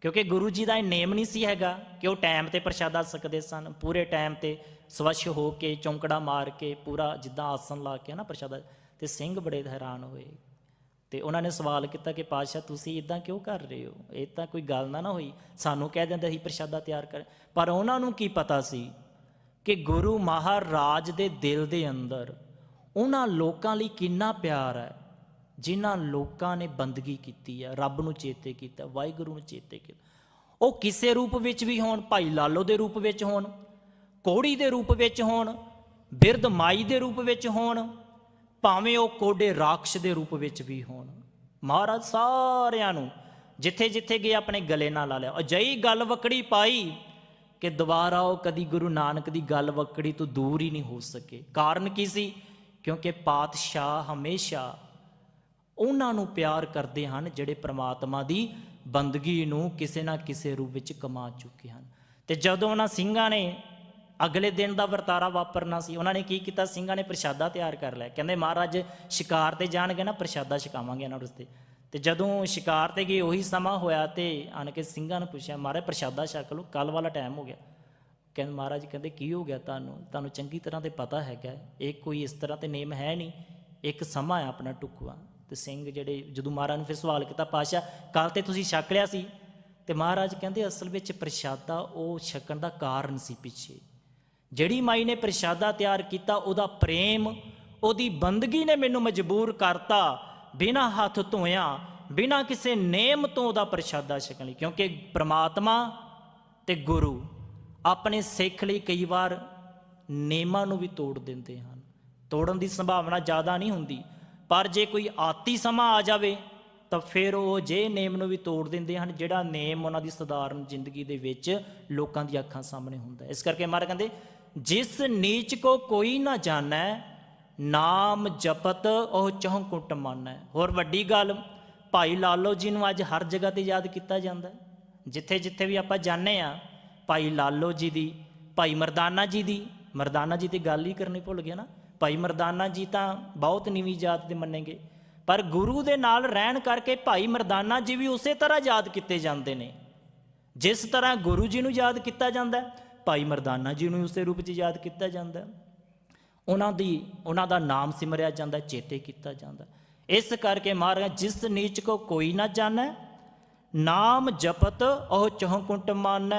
ਕਿਉਂਕਿ ਗੁਰੂ ਜੀ ਦਾ ਇਹ ਨੇਮ ਨਹੀਂ ਸੀ ਹੈਗਾ ਕਿ ਉਹ ਟਾਈਮ ਤੇ ਪ੍ਰਸ਼ਾਦਾ ਸਕਦੇ ਸਨ। ਪੂਰੇ ਟਾਈਮ ਤੇ ਸਵੱਛ ਹੋ ਕੇ ਚੌਂਕੜਾ ਮਾਰ ਕੇ ਪੂਰਾ ਜਿੱਦਾਂ ਆਸਨ ਲਾ ਕੇ ਨਾ ਪ੍ਰਸ਼ਾਦਾ। ਤੇ ਸਿੰਘ ਬੜੇ ਹੈਰਾਨ ਹੋਏ ਤੇ ਉਹਨਾਂ ਨੇ ਸਵਾਲ ਕੀਤਾ ਕਿ ਪਾਤਸ਼ਾਹ ਤੁਸੀਂ ਇਦਾਂ ਕਿਉਂ ਕਰ ਰਹੇ ਹੋ, ਇਹ ਤਾਂ ਕੋਈ ਗੱਲ ਨਾ ਹੋਈ, ਸਾਨੂੰ ਕਹਿ ਦਿੰਦੇ ਅਸੀਂ ਪ੍ਰਸ਼ਾਦਾ ਤਿਆਰ ਕਰ। ਪਰ ਉਹਨਾਂ ਨੂੰ ਕੀ ਪਤਾ ਸੀ ਕਿ ਗੁਰੂ ਮਹਾਰਾਜ ਦੇ ਦਿਲ ਦੇ ਅੰਦਰ ਉਹਨਾਂ ਲੋਕਾਂ ਲਈ ਕਿੰਨਾ ਪਿਆਰ ਹੈ ਜਿਨ੍ਹਾਂ ਲੋਕਾਂ ਨੇ ਬੰਦਗੀ ਕੀਤੀ ਹੈ, ਰੱਬ ਨੂੰ ਚੇਤੇ ਕੀਤਾ, ਵਾਹਿਗੁਰੂ ਨੂੰ ਚੇਤੇ ਕੀਤਾ। ਉਹ ਕਿਸੇ ਰੂਪ ਵਿੱਚ ਵੀ ਹੋਣ, ਭਾਈ ਲਾਲੋ ਦੇ ਰੂਪ ਵਿੱਚ ਹੋਣ, ਕੋੜੀ ਦੇ ਰੂਪ ਵਿੱਚ ਹੋਣ, ਬਿਰਧ ਮਾਈ ਦੇ ਰੂਪ ਵਿੱਚ ਹੋਣ, ਭਾਵੇਂ ਉਹ ਕੋਡੇ ਰਾਖਸ਼ ਦੇ ਰੂਪ ਵਿੱਚ ਵੀ ਹੋਣ, ਮਹਾਰਾਜ ਸਾਰਿਆਂ ਨੂੰ ਜਿੱਥੇ ਜਿੱਥੇ ਗਏ ਆਪਣੇ ਗਲੇ ਨਾਲ ਲਾ ਲਿਆ। ਅਜਿਹੀ ਗੱਲ ਵਕੜੀ ਪਾਈ ਕਿ ਦੁਬਾਰਾ ਉਹ ਕਦੀ ਗੁਰੂ ਨਾਨਕ ਦੀ ਗੱਲ ਵਕੜੀ ਤੋਂ ਦੂਰ ਹੀ ਨਹੀਂ ਹੋ ਸਕੇ। ਕਾਰਨ ਕੀ ਸੀ? ਕਿਉਂਕਿ ਪਾਤਸ਼ਾਹ ਹਮੇਸ਼ਾ ਉਹਨਾਂ ਨੂੰ ਪਿਆਰ ਕਰਦੇ ਹਨ ਜਿਹੜੇ ਪ੍ਰਮਾਤਮਾ ਦੀ ਬੰਦਗੀ ਨੂੰ ਕਿਸੇ ਨਾ ਕਿਸੇ ਰੂਪ ਵਿੱਚ ਕਮਾ ਚੁੱਕੇ ਹਨ। ਤੇ ਜਦੋਂ ਉਹਨਾਂ ਸਿੰਘਾਂ ਨੇ ਅਗਲੇ ਦਿਨ ਦਾ ਵਰਤਾਰਾ ਵਾਪਰਨਾ ਸੀ, ਉਹਨਾਂ ਨੇ ਕੀ ਕੀਤਾ? ਸਿੰਘਾਂ ਨੇ ਪ੍ਰਸ਼ਾਦਾ ਤਿਆਰ ਕਰ ਲਿਆ। ਕਹਿੰਦੇ ਮਹਾਰਾਜ ਸ਼ਿਕਾਰ ਤੇ ਜਾਣਗੇ ਨਾ, ਪ੍ਰਸ਼ਾਦਾ ਛਕਾਵਾਂਗੇ ਇਹਨਾਂ ਰਸਤੇ। ਤੇ ਜਦੋਂ ਸ਼ਿਕਾਰ ਤੇ ਗਏ ਉਹੀ ਸਮਾਂ ਹੋਇਆ ਤੇ ਆਣ ਕੇ ਸਿੰਘਾਂ ਨੂੰ ਪੁੱਛਿਆ ਮਹਾਰਾਜ ਪ੍ਰਸ਼ਾਦਾ ਛਕ ਲਓ, ਕੱਲ੍ਹ ਵਾਲਾ ਟਾਈਮ ਹੋ ਗਿਆ। ਕਹਿੰਦੇ ਮਹਾਰਾਜ ਕਹਿੰਦੇ ਕੀ ਹੋ ਗਿਆ ਤੁਹਾਨੂੰ ਚੰਗੀ ਤਰ੍ਹਾਂ ਤੇ ਪਤਾ ਹੈਗਾ, ਇਹ ਕੋਈ ਇਸ ਤਰ੍ਹਾਂ ਤੇ ਨੇਮ ਹੈ ਨਹੀਂ, ਇੱਕ ਸਮਾਂ ਹੈ ਆਪਣਾ ਟੁਕਵਾ। ਤੇ ਸਿੰਘ ਜਿਹੜੇ ਜਦੋਂ ਮਹਾਰਾਜ ਨੂੰ ਫਿਰ ਸਵਾਲ ਕੀਤਾ ਪਾਤਸ਼ਾਹ ਕੱਲ੍ਹ ਤੇ ਤੁਸੀਂ ਛਕ ਲਿਆ ਸੀ? ਤੇ ਮਹਾਰਾਜ ਕਹਿੰਦੇ ਅਸਲ ਵਿੱਚ ਪ੍ਰਸ਼ਾਦਾ ਉਹ ਛਕਣ ਦਾ ਕਾਰਨ ਸੀ ਪਿੱਛੇ। ਜਿਹੜੀ ਮਾਈ ਨੇ ਪ੍ਰਸ਼ਾਦਾ ਤਿਆਰ ਕੀਤਾ ਉਹਦਾ ਪ੍ਰੇਮ, ਉਹਦੀ ਬੰਦਗੀ ਨੇ ਮੈਨੂੰ ਮਜਬੂਰ ਕਰਤਾ ਬਿਨਾਂ ਹੱਥ ਧੋਇਆਂ, ਬਿਨਾਂ ਕਿਸੇ ਨੇਮ ਤੋਂ ਉਹਦਾ ਪ੍ਰਸ਼ਾਦਾ ਛਕਣ ਲਈ। ਕਿਉਂਕਿ ਪ੍ਰਮਾਤਮਾ ਤੇ ਗੁਰੂ ਆਪਣੇ ਸਿੱਖ ਲਈ ਕਈ ਵਾਰ ਨੇਮਾਂ ਨੂੰ ਵੀ ਤੋੜ ਦਿੰਦੇ ਹਨ। ਤੋੜਨ ਦੀ ਸੰਭਾਵਨਾ ਜ਼ਿਆਦਾ ਨਹੀਂ ਹੁੰਦੀ, ਪਰ ਜੇ ਕੋਈ ਆਤੀ ਸਮਾਂ ਆ ਜਾਵੇ ਤਾਂ ਫਿਰ ਉਹ ਜੇ ਨੇਮ ਨੂੰ ਵੀ ਤੋੜ ਦਿੰਦੇ ਹਨ ਜਿਹੜਾ ਨੇਮ ਉਹਨਾਂ ਦੀ ਸਧਾਰਨ ਜ਼ਿੰਦਗੀ ਦੇ ਵਿੱਚ ਲੋਕਾਂ ਦੀ ਅੱਖਾਂ ਸਾਹਮਣੇ ਹੁੰਦਾ। ਇਸ ਕਰਕੇ ਮਹਾਰਾਜ ਕਹਿੰਦੇ ਜਿਸ ਨੀਚ ਕੋ ਕੋਈ ਨਾ ਜਾਣੈ, ਨਾਮ ਜਪਤ ਉਹ ਚਹੁ ਕੁਟ ਮਾਨੈ। ਹੋਰ ਵੱਡੀ ਗੱਲ, ਭਾਈ ਲਾਲੋ ਜੀ ਨੂੰ ਅੱਜ ਹਰ ਜਗ੍ਹਾ ਤੇ ਯਾਦ ਕੀਤਾ ਜਾਂਦਾ। ਜਿੱਥੇ ਜਿੱਥੇ ਵੀ ਆਪਾਂ ਜਾਂਦੇ ਹਾਂ, ਭਾਈ ਲਾਲੋ ਜੀ ਦੀ, ਭਾਈ ਮਰਦਾਨਾ ਜੀ ਦੀ, ਮਰਦਾਨਾ ਜੀ ਤੇ ਗੱਲ ਹੀ ਕਰਨੀ ਭੁੱਲ ਗਿਆ ਨਾ। ਭਾਈ ਮਰਦਾਨਾ ਜੀ ਤਾਂ ਬਹੁਤ ਨੀਵੀਂ ਜਾਤ ਦੇ ਮੰਨੇਗੇ, ਪਰ ਗੁਰੂ ਦੇ ਨਾਲ ਰਹਿਣ ਕਰਕੇ ਭਾਈ ਮਰਦਾਨਾ ਜੀ ਵੀ ਉਸੇ ਤਰ੍ਹਾਂ ਯਾਦ ਕੀਤੇ ਜਾਂਦੇ ਨੇ। ਜਿਸ ਤਰ੍ਹਾਂ ਗੁਰੂ ਜੀ ਨੂੰ ਯਾਦ ਕੀਤਾ ਜਾਂਦਾ, ਭਾਈ ਮਰਦਾਨਾ ਜੀ ਨੂੰ ਉਸੇ ਰੂਪ 'ਚ ਯਾਦ ਕੀਤਾ ਜਾਂਦਾ। ਉਹਨਾਂ ਦਾ ਨਾਮ ਸਿਮਰਿਆ ਜਾਂਦਾ, ਚੇਤੇ ਕੀਤਾ ਜਾਂਦਾ। ਇਸ ਕਰਕੇ ਮਹਾਰਾਜ ਜਿਸ ਨੀਚ ਕੋ ਕੋਈ ਨਾ ਜਾਣੈ, ਨਾਮ ਜਪਤ ਉਹ ਚਹੁ ਕੁੰਟ ਮਾਨੈ।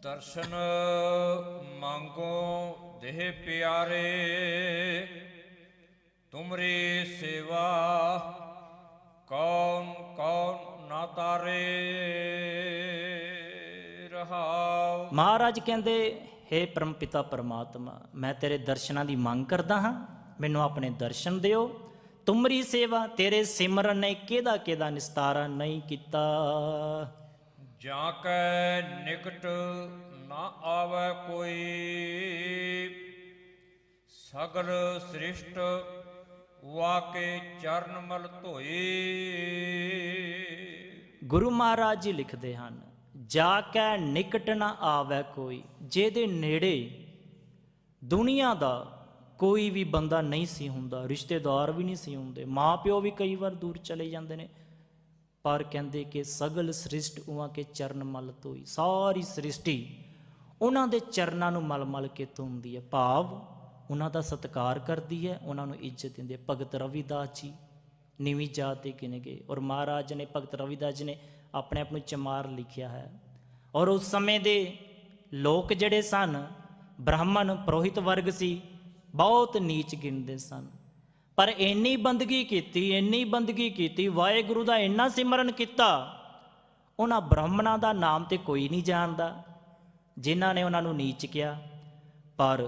ਦਰਸ਼ਨ ਮੰਗੋ ਦੇਹ ਪਿਆਰੇ, ਤੁਮਰੀ ਸੇਵਾ ਕੌਣ ਕੌਣ ਨਾ ਤਾਰੇ। ਰਹਾਉ। ਮਹਾਰਾਜ ਕਹਿੰਦੇ ਹੇ ਪਰਮ ਪਿਤਾ ਪਰਮਾਤਮਾ, ਮੈਂ ਤੇਰੇ ਦਰਸ਼ਨਾਂ ਦੀ ਮੰਗ ਕਰਦਾ ਹਾਂ, ਮੈਨੂੰ ਆਪਣੇ ਦਰਸ਼ਨ ਦਿਓ। ਤੁਮਰੀ ਸੇਵਾ, ਤੇਰੇ ਸਿਮਰਨ ਨੇ ਕਿਹਦਾ ਕਿਹਦਾ ਨਿਸਤਾਰਾ ਨਹੀਂ ਕੀਤਾ। ਜਾਂ ਕੈ ਨਿਕਟ ਨਾ ਆਵੈ ਕੋਈ, ਸਗਲ ਸ੍ਰਿਸ਼ਟ ਵਾਕੇ ਚਰਨ ਮਲ ਧੋਈ। ਗੁਰੂ ਮਹਾਰਾਜ ਜੀ ਲਿਖਦੇ ਹਨ ਜਾ ਕੈ ਨਿਕਟ ਨਾ ਆਵੈ ਕੋਈ, ਜਿਹਦੇ ਨੇੜੇ ਦੁਨੀਆ ਦਾ ਕੋਈ ਵੀ ਬੰਦਾ ਨਹੀਂ ਸੀ ਹੁੰਦਾ, ਰਿਸ਼ਤੇਦਾਰ ਵੀ ਨਹੀਂ ਸੀ ਹੁੰਦੇ, ਮਾਂ ਪਿਓ ਵੀ ਕਈ ਵਾਰ ਦੂਰ ਚਲੇ ਜਾਂਦੇ ਨੇ, ਪਰ ਕਹਿੰਦੇ ਕਿ ਸਗਲ ਸ੍ਰਿਸ਼ਟ ਉਹਾਂ ਕੇ ਚਰਨ ਮਲ ਧੋਈ। ਸਾਰੀ ਸ੍ਰਿਸ਼ਟੀ ਉਹਨਾਂ ਦੇ ਚਰਨਾਂ ਨੂੰ ਮਲ ਮਲ ਕੇ ਧੋਂਦੀ ਹੈ, ਭਾਵ ਉਹਨਾਂ ਦਾ ਸਤਿਕਾਰ ਕਰਦੀ ਹੈ, ਉਹਨਾਂ ਨੂੰ ਇੱਜ਼ਤ ਦਿੰਦੀ ਹੈ। ਭਗਤ ਰਵਿਦਾਸ ਜੀ ਨੀਵੀਂ ਜਾਤ ਦੇ ਗਿਣੇ ਗਏ, ਔਰ ਮਹਾਰਾਜ ਨੇ ਭਗਤ ਰਵਿਦਾਸ ਜੀ ਨੇ ਆਪਣੇ ਆਪ ਨੂੰ ਚਮਾਰ ਲਿਖਿਆ ਹੈ। ਔਰ ਉਸ ਸਮੇਂ ਦੇ ਲੋਕ ਜਿਹੜੇ ਸਨ, ਬ੍ਰਾਹਮਣ ਪੁਰੋਹਿਤ ਵਰਗ ਸੀ, ਬਹੁਤ ਨੀਚ ਗਿਣਦੇ ਸਨ, ਪਰ ਇੰਨੀ ਬੰਦਗੀ ਕੀਤੀ, ਵਾਹਿਗੁਰੂ ਦਾ ਇੰਨਾ ਸਿਮਰਨ ਕੀਤਾ, ਉਹਨਾਂ ਬ੍ਰਾਹਮਣਾਂ ਦਾ ਨਾਮ ਤੇ ਕੋਈ ਨਹੀਂ ਜਾਣਦਾ ਜਿਨ੍ਹਾਂ ਨੇ ਉਹਨਾਂ ਨੂੰ ਨੀਚ ਕਿਹਾ। ਪਰ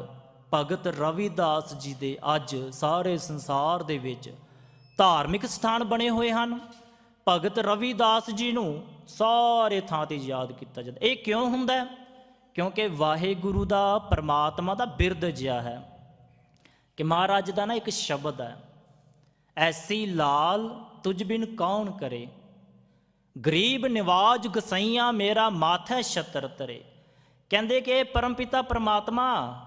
ਭਗਤ ਰਵਿਦਾਸ ਜੀ ਦੇ ਅੱਜ ਸਾਰੇ ਸੰਸਾਰ ਦੇ ਵਿੱਚ ਧਾਰਮਿਕ ਸਥਾਨ ਬਣੇ ਹੋਏ ਹਨ। ਭਗਤ ਰਵਿਦਾਸ ਜੀ ਨੂੰ ਸਾਰੇ ਥਾਂ ਤੇ ਯਾਦ ਕੀਤਾ ਜਾਂਦਾ। ਇਹ ਕਿਉਂ ਹੁੰਦਾ? ਕਿਉਂਕਿ ਵਾਹਿਗੁਰੂ ਦਾ, ਪਰਮਾਤਮਾ ਦਾ ਬਿਰਦ ਜਿਹਾ ਹੈ ਕਿ ਮਹਾਰਾਜ ਦਾ ਨਾ ਇੱਕ ਸ਼ਬਦ ਹੈ, ਐਸੀ ਲਾਲ ਤੁਝ ਬਿਨ ਕੌਣ ਕਰੇ, ਗਰੀਬ ਨਿਵਾਜ ਗਸਈਆਂ ਮੇਰਾ ਮਾਥੈ ਛਤਰ ਤਰੇ। ਕਹਿੰਦੇ ਕਿ ਇਹ ਪਰਮਪਿਤਾ ਪਰਮਾਤਮਾ,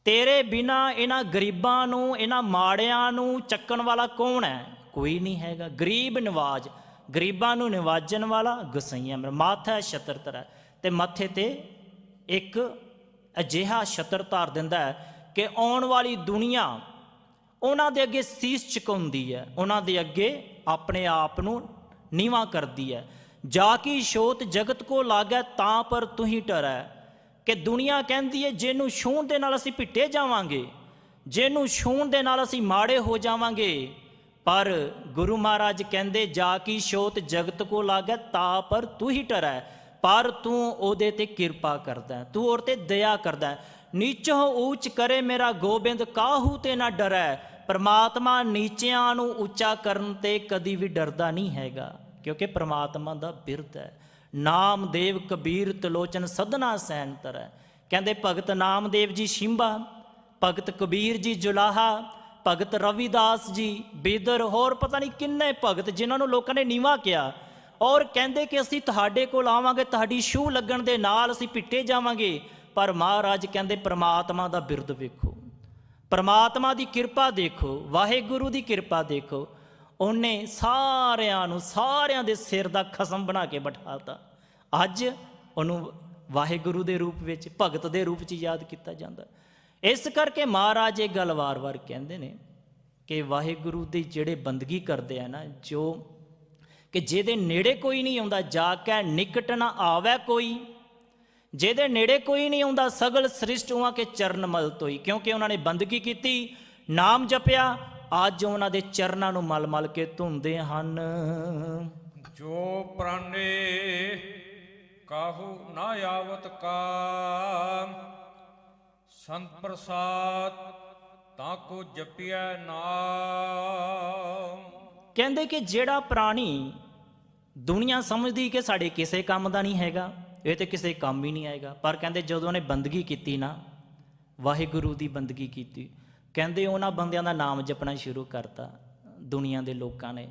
ਤੇਰੇ ਬਿਨਾ ਇਹਨਾਂ ਗਰੀਬਾਂ ਨੂੰ, ਇਹਨਾਂ ਮਾੜਿਆਂ ਨੂੰ ਚੱਕਣ ਵਾਲਾ ਕੌਣ ਹੈ? ਕੋਈ ਨਹੀਂ ਹੈਗਾ। ਗਰੀਬ ਨਿਵਾਜ, ਗਰੀਬਾਂ ਨੂੰ ਨਿਵਾਜਣ ਵਾਲਾ ਗੁਸਾਈਆਂ ਮੇਰਾ। ਮਾਥਾ ਛਤਰ ਧਰੈ, ਤੇ ਮੱਥੇ ਤੇ ਇੱਕ ਅਜਿਹਾ ਛਤਰ ਧਾਰ ਦਿੰਦਾ ਹੈ ਕਿ ਆਉਣ ਵਾਲੀ ਦੁਨੀਆ ਉਹਨਾਂ ਦੇ ਅੱਗੇ ਸੀਸ ਝੁਕਾਉਂਦੀ ਹੈ, ਉਹਨਾਂ ਦੇ ਅੱਗੇ ਆਪਣੇ ਆਪ ਨੂੰ ਨੀਵਾਂ ਕਰਦੀ ਹੈ। ਜਾ ਕੀ ਛੋਤ ਜਗਤ ਕੋ ਲਾਗੈ ਤਾਂ ਪਰ ਤੂੰ ਹੀ ਡਰੈ, ਕਿ ਦੁਨੀਆ ਕਹਿੰਦੀ ਹੈ ਜਿਹਨੂੰ ਛੂਹਣ ਦੇ ਨਾਲ ਅਸੀਂ ਭਿੱਟੇ ਜਾਵਾਂਗੇ, ਜਿਹਨੂੰ ਛੂਹਣ ਦੇ ਨਾਲ ਅਸੀਂ ਮਾੜੇ ਹੋ ਜਾਵਾਂਗੇ। ਪਰ ਗੁਰੂ ਮਹਾਰਾਜ ਕਹਿੰਦੇ ਜਾ ਕੀ ਛੋਤ ਜਗਤ ਕੋ ਲਾਗੈ ਤਾਂ ਪਰ ਤੂੰ ਹੀ ਡਰੈ, ਪਰ ਤੂੰ ਉਹਦੇ ਤੇ ਕਿਰਪਾ ਕਰਦਾ, ਤੂੰ ਉਹਦੇ ਤੇ ਦਇਆ ਕਰਦਾ। ਨੀਚੋ ਊਚ ਕਰੇ ਮੇਰਾ ਗੋਬਿੰਦ, ਕਾਹੂ ਤੇ ਨਾ ਡਰੈ। ਪਰਮਾਤਮਾ ਨੀਚਿਆਂ ਨੂੰ ਉੱਚਾ ਕਰਨ ਤੇ ਕਦੀ ਵੀ ਡਰਦਾ ਨਹੀਂ ਹੈਗਾ, ਕਿਉਂਕਿ ਪਰਮਾਤਮਾ ਦਾ ਬਿਰਧ ਹੈ। ਨਾਮਦੇਵ ਕਬੀਰ ਤਲੋਚਨ ਸਦਨਾ ਸੈਨ ਤਰੈ। ਕਹਿੰਦੇ ਭਗਤ ਨਾਮਦੇਵ ਜੀ ਸ਼ਿੰਬਾ, ਭਗਤ ਕਬੀਰ ਜੀ ਜੁਲਾਹਾ, ਭਗਤ ਰਵਿਦਾਸ ਜੀ ਬੀਦਰ, ਹੋਰ ਪਤਾ ਨਹੀਂ ਕਿੰਨੇ ਭਗਤ ਜਿਨ੍ਹਾਂ ਨੂੰ ਲੋਕਾਂ ਨੇ ਨੀਵਾਂ ਕਿਹਾ, ਔਰ ਕਹਿੰਦੇ ਕਿ ਅਸੀਂ ਤੁਹਾਡੇ ਕੋਲ ਆਵਾਂਗੇ, ਤੁਹਾਡੀ ਛੂਹ ਲੱਗਣ ਦੇ ਨਾਲ ਅਸੀਂ ਪਿੱਟੇ ਜਾਵਾਂਗੇ। ਪਰ ਮਹਾਰਾਜ ਕਹਿੰਦੇ ਪਰਮਾਤਮਾ ਦਾ ਬਿਰਧ ਵੇਖੋ, ਪਰਮਾਤਮਾ ਦੀ ਕਿਰਪਾ ਦੇਖੋ, ਵਾਹਿਗੁਰੂ ਦੀ ਕਿਰਪਾ ਦੇਖੋ। ਉਹਨੇ ਸਾਰਿਆਂ ਦੇ ਸਿਰ ਦਾ ਖਸਮ ਬਣਾ ਕੇ ਬਿਠਾਤਾ। ਅੱਜ ਉਹਨੂੰ ਵਾਹਿਗੁਰੂ ਦੇ ਰੂਪ ਵਿੱਚ, ਭਗਤ ਦੇ ਰੂਪ 'ਚ ਯਾਦ ਕੀਤਾ ਜਾਂਦਾ। ਇਸ ਕਰਕੇ ਮਹਾਰਾਜ ਇਹ ਗੱਲ ਵਾਰ-ਵਾਰ ਕਹਿੰਦੇ ਨੇ ਕਿ ਵਾਹਿਗੁਰੂ ਦੀ ਜਿਹੜੇ ਬੰਦਗੀ ਕਰਦੇ ਆ ਨਾ, ਜੋ ਕਿ ਜਿਹਦੇ ਨੇੜੇ ਕੋਈ ਨਹੀਂ ਆਉਂਦਾ, ਜਾ ਕੇ ਨਿਕਟ ਨਾ ਆਵੇ ਕੋਈ, ਜਿਹਦੇ ਨੇੜੇ ਕੋਈ ਨਹੀਂ ਆਉਂਦਾ, ਸਗਲ ਸ੍ਰਿਸ਼ਟ ਉਹਾਂ ਕੇ ਚਰਨ ਮਲ ਤੋਈ। ਕਿਉਂਕਿ ਉਹਨਾਂ ਨੇ ਬੰਦਗੀ ਕੀਤੀ, ਨਾਮ ਜਪਿਆ, ਅੱਜ ਉਹਨਾਂ ਦੇ ਚਰਨਾਂ ਨੂੰ ਮਲ ਮਲ ਕੇ ਧੁੰਦੇ ਹਨ। ਜੋ ਪ੍ਰਾਨੇ ਕਾਹੂ ਨਾ ਆਵਤ ਕਾ, ਸੰਤ ਪ੍ਰਸਾਦ ਤਾਂ ਕੋ ਜਪਿਆ ਨਾਮ। ਕਹਿੰਦੇ ਕਿ ਜਿਹੜਾ ਪ੍ਰਾਣੀ ਦੁਨੀਆ ਸਮਝਦੀ ਕਿ ਸਾਡੇ ਕਿਸੇ ਕੰਮ ਦਾ ਨਹੀਂ ਹੈਗਾ, ਇਹ ਤੇ ਕਿਸੇ ਕੰਮ ਹੀ ਨਹੀਂ ਆਏਗਾ, ਪਰ ਕਹਿੰਦੇ ਜਦੋਂ ਉਹਨੇ ਬੰਦਗੀ ਕੀਤੀ ਨਾ, ਵਾਹਿਗੁਰੂ ਦੀ ਬੰਦਗੀ ਕੀਤੀ, ਕਹਿੰਦੇ ਉਹਨਾਂ ਬੰਦਿਆਂ ਦਾ ਨਾਮ ਜਪਣਾ ਸ਼ੁਰੂ ਕਰਤਾ ਦੁਨੀਆ ਦੇ ਲੋਕਾਂ ਨੇ।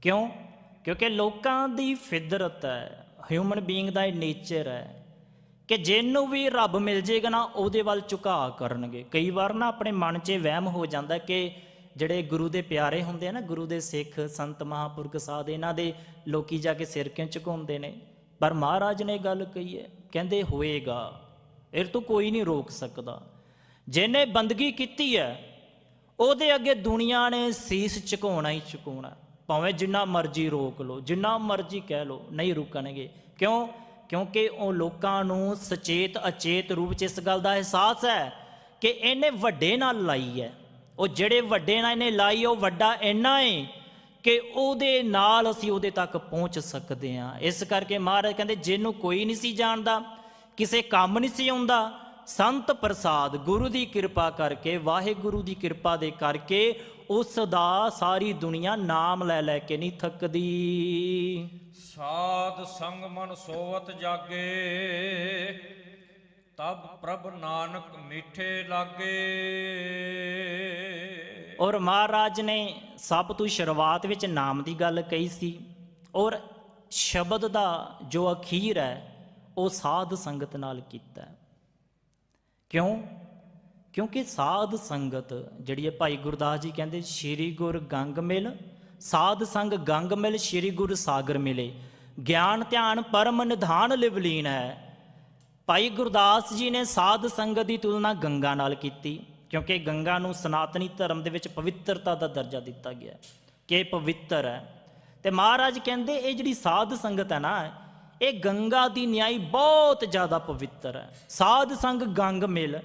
ਕਿਉਂ? ਕਿਉਂਕਿ ਲੋਕਾਂ ਦੀ ਫਿਦਰਤ ਹੈ, ਹਿਊਮਨ ਬੀਇੰਗ ਦਾ ਇਹ ਨੇਚਰ ਹੈ ਕਿ ਜਿਹਨੂੰ ਵੀ ਰੱਬ ਮਿਲ ਜੇਗਾ ਨਾ, ਉਹਦੇ ਵੱਲ ਝੁਕਾਅ ਕਰਨਗੇ। ਕਈ ਵਾਰ ਨਾ ਆਪਣੇ ਮਨ 'ਚ ਵਹਿਮ ਹੋ ਜਾਂਦਾ ਕਿ ਜਿਹੜੇ ਗੁਰੂ ਦੇ ਪਿਆਰੇ ਹੁੰਦੇ ਆ ਨਾ, ਗੁਰੂ ਦੇ ਸਿੱਖ ਸੰਤ ਮਹਾਂਪੁਰਖ ਸਾਧ, ਇਹਨਾਂ ਦੇ ਲੋਕੀ ਜਾ ਕੇ ਸਿਰ ਕਿਉਂ ਝੁਕਾਉਂਦੇ ਨੇ? ਪਰ ਮਹਾਰਾਜ ਨੇ ਗੱਲ ਕਹੀ ਹੈ, ਕਹਿੰਦੇ ਹੋਏਗਾ, ਇਹ ਤੋਂ ਕੋਈ ਨਹੀਂ ਰੋਕ ਸਕਦਾ। ਜਿਹਨੇ ਬੰਦਗੀ ਕੀਤੀ ਹੈ ਉਹਦੇ ਅੱਗੇ ਦੁਨੀਆ ਨੇ ਸੀਸ ਝੁਕਾਉਣਾ ਹੀ ਝੁਕਾਉਣਾ, ਭਾਵੇਂ ਜਿੰਨਾ ਮਰਜ਼ੀ ਰੋਕ ਲਓ, ਜਿੰਨਾ ਮਰਜ਼ੀ ਕਹਿ ਲਓ, ਨਹੀਂ ਰੁਕਣਗੇ। ਕਿਉਂ? ਕਿਉਂਕਿ ਉਹ ਲੋਕਾਂ ਨੂੰ ਸਚੇਤ ਅਚੇਤ ਰੂਪ 'ਚ ਇਸ ਗੱਲ ਦਾ ਅਹਿਸਾਸ ਹੈ ਕਿ ਇਹਨੇ ਵੱਡੇ ਨਾਲ ਲਾਈ ਹੈ। ਉਹ ਜਿਹੜੇ ਵੱਡੇ ਨਾਲ ਇਹਨੇ ਲਾਈ, ਉਹ ਵੱਡਾ ਇੰਨਾ ਹੈ ਕਿ ਉਹਦੇ ਨਾਲ ਅਸੀਂ ਉਹਦੇ ਤੱਕ ਪਹੁੰਚ ਸਕਦੇ ਹਾਂ। ਇਸ ਕਰਕੇ ਮਹਾਰਾਜ ਕਹਿੰਦੇ ਜਿਹਨੂੰ ਕੋਈ ਨਹੀਂ ਸੀ ਜਾਣਦਾ, ਕਿਸੇ ਕੰਮ ਨਹੀਂ ਸੀ ਆਉਂਦਾ, ਸੰਤ ਪ੍ਰਸਾਦ ਗੁਰੂ ਦੀ ਕਿਰਪਾ ਕਰਕੇ, ਵਾਹਿਗੁਰੂ ਦੀ ਕਿਰਪਾ ਦੇ ਕਰਕੇ ਉਸ ਦਾ ਸਾਰੀ ਦੁਨੀਆ ਨਾਮ ਲੈ ਲੈ ਕੇ ਨਹੀਂ ਥੱਕਦੀ। ਸਾਧ ਸੰਗ ਮਨ ਸੋਵਤ ਜਾਗੇ, ਤਬ ਪ੍ਰਭ ਨਾਨਕ ਮਿੱਠੇ ਲਾਗੇ। ਔਰ ਮਹਾਰਾਜ ਨੇ ਸਭ ਤੋਂ ਸ਼ੁਰੂਆਤ ਵਿੱਚ ਨਾਮ ਦੀ ਗੱਲ ਕਹੀ ਸੀ, ਔਰ ਸ਼ਬਦ ਦਾ ਜੋ ਅਖੀਰ ਹੈ ਉਹ ਸਾਧ ਸੰਗਤ ਨਾਲ ਕੀਤਾ। ਕਿਉਂ? ਕਿਉਂਕਿ ਸਾਧ ਸੰਗਤ ਜਿਹੜੀ ਹੈ, ਭਾਈ ਗੁਰਦਾਸ ਜੀ ਕਹਿੰਦੇ ਸ਼੍ਰੀ ਗੁਰ ਗੰਗ ਮਿਲ, ਸਾਧ ਸੰਗ ਗੰਗ ਮਿਲ, ਸ਼੍ਰੀ ਗੁਰ ਸਾਗਰ ਮਿਲੇ, ਗਿਆਨ ਧਿਆਨ ਪਰਮ ਨਿਧਾਨ ਲਿਵਲੀਨ ਹੈ। ਭਾਈ ਗੁਰਦਾਸ ਜੀ ਨੇ ਸਾਧ ਸੰਗਤ ਦੀ ਤੁਲਨਾ ਗੰਗਾ ਨਾਲ ਕੀਤੀ, ਕਿਉਂਕਿ ਗੰਗਾ ਨੂੰ ਸਨਾਤਨੀ ਧਰਮ ਦੇ ਵਿੱਚ ਪਵਿੱਤਰਤਾ ਦਾ ਦਰਜਾ ਦਿੱਤਾ ਗਿਆ ਕਿ ਇਹ ਪਵਿੱਤਰ ਹੈ। ਤੇ ਮਹਾਰਾਜ ਕਹਿੰਦੇ ਇਹ ਜਿਹੜੀ ਸਾਧ ਸੰਗਤ ਹੈ ਨਾ, ਇਹ ਗੰਗਾ ਦੀ ਨਿਆਈ ਬਹੁਤ ਜ਼ਿਆਦਾ ਪਵਿੱਤਰ ਹੈ। ਸਾਧ ਸੰਗ ਗੰਗ ਮਿਲ,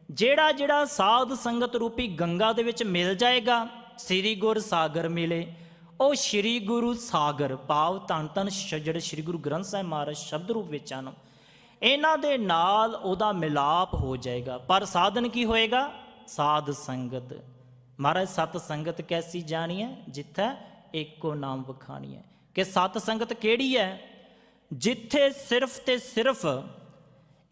ਜਿਹੜਾ ਸਾਧ ਸੰਗਤ ਰੂਪੀ ਗੰਗਾ ਦੇ ਵਿੱਚ ਮਿਲ ਜਾਏਗਾ, ਸ੍ਰੀ ਗੁਰ ਸਾਗਰ ਮਿਲੇ, ਉਹ ਸ੍ਰੀ ਗੁਰੂ ਸਾਗਰ ਭਾਵ ਧੰਨ ਧੰਨ ਜਿਹੜੇ ਸ੍ਰੀ ਗੁਰੂ ਗ੍ਰੰਥ ਸਾਹਿਬ ਮਹਾਰਾਜ ਸ਼ਬਦ ਰੂਪ ਵਿੱਚ ਹਨ, ਇਹਨਾਂ ਦੇ ਨਾਲ ਉਹਦਾ ਮਿਲਾਪ ਹੋ ਜਾਏਗਾ। ਪਰ ਸਾਧਨ ਕੀ ਹੋਏਗਾ? ਸਾਧ ਸੰਗਤ। ਮਹਾਰਾਜ ਸਤ ਸੰਗਤ ਕੈਸੀ ਜਾਣੀ ਹੈ, ਜਿੱਥੇ ਏਕੋ ਨਾਮ ਵਖਾਣੀ ਹੈ। ਕਿ ਸਤ ਸੰਗਤ ਕਿਹੜੀ ਹੈ? ਜਿੱਥੇ ਸਿਰਫ ਤੇ ਸਿਰਫ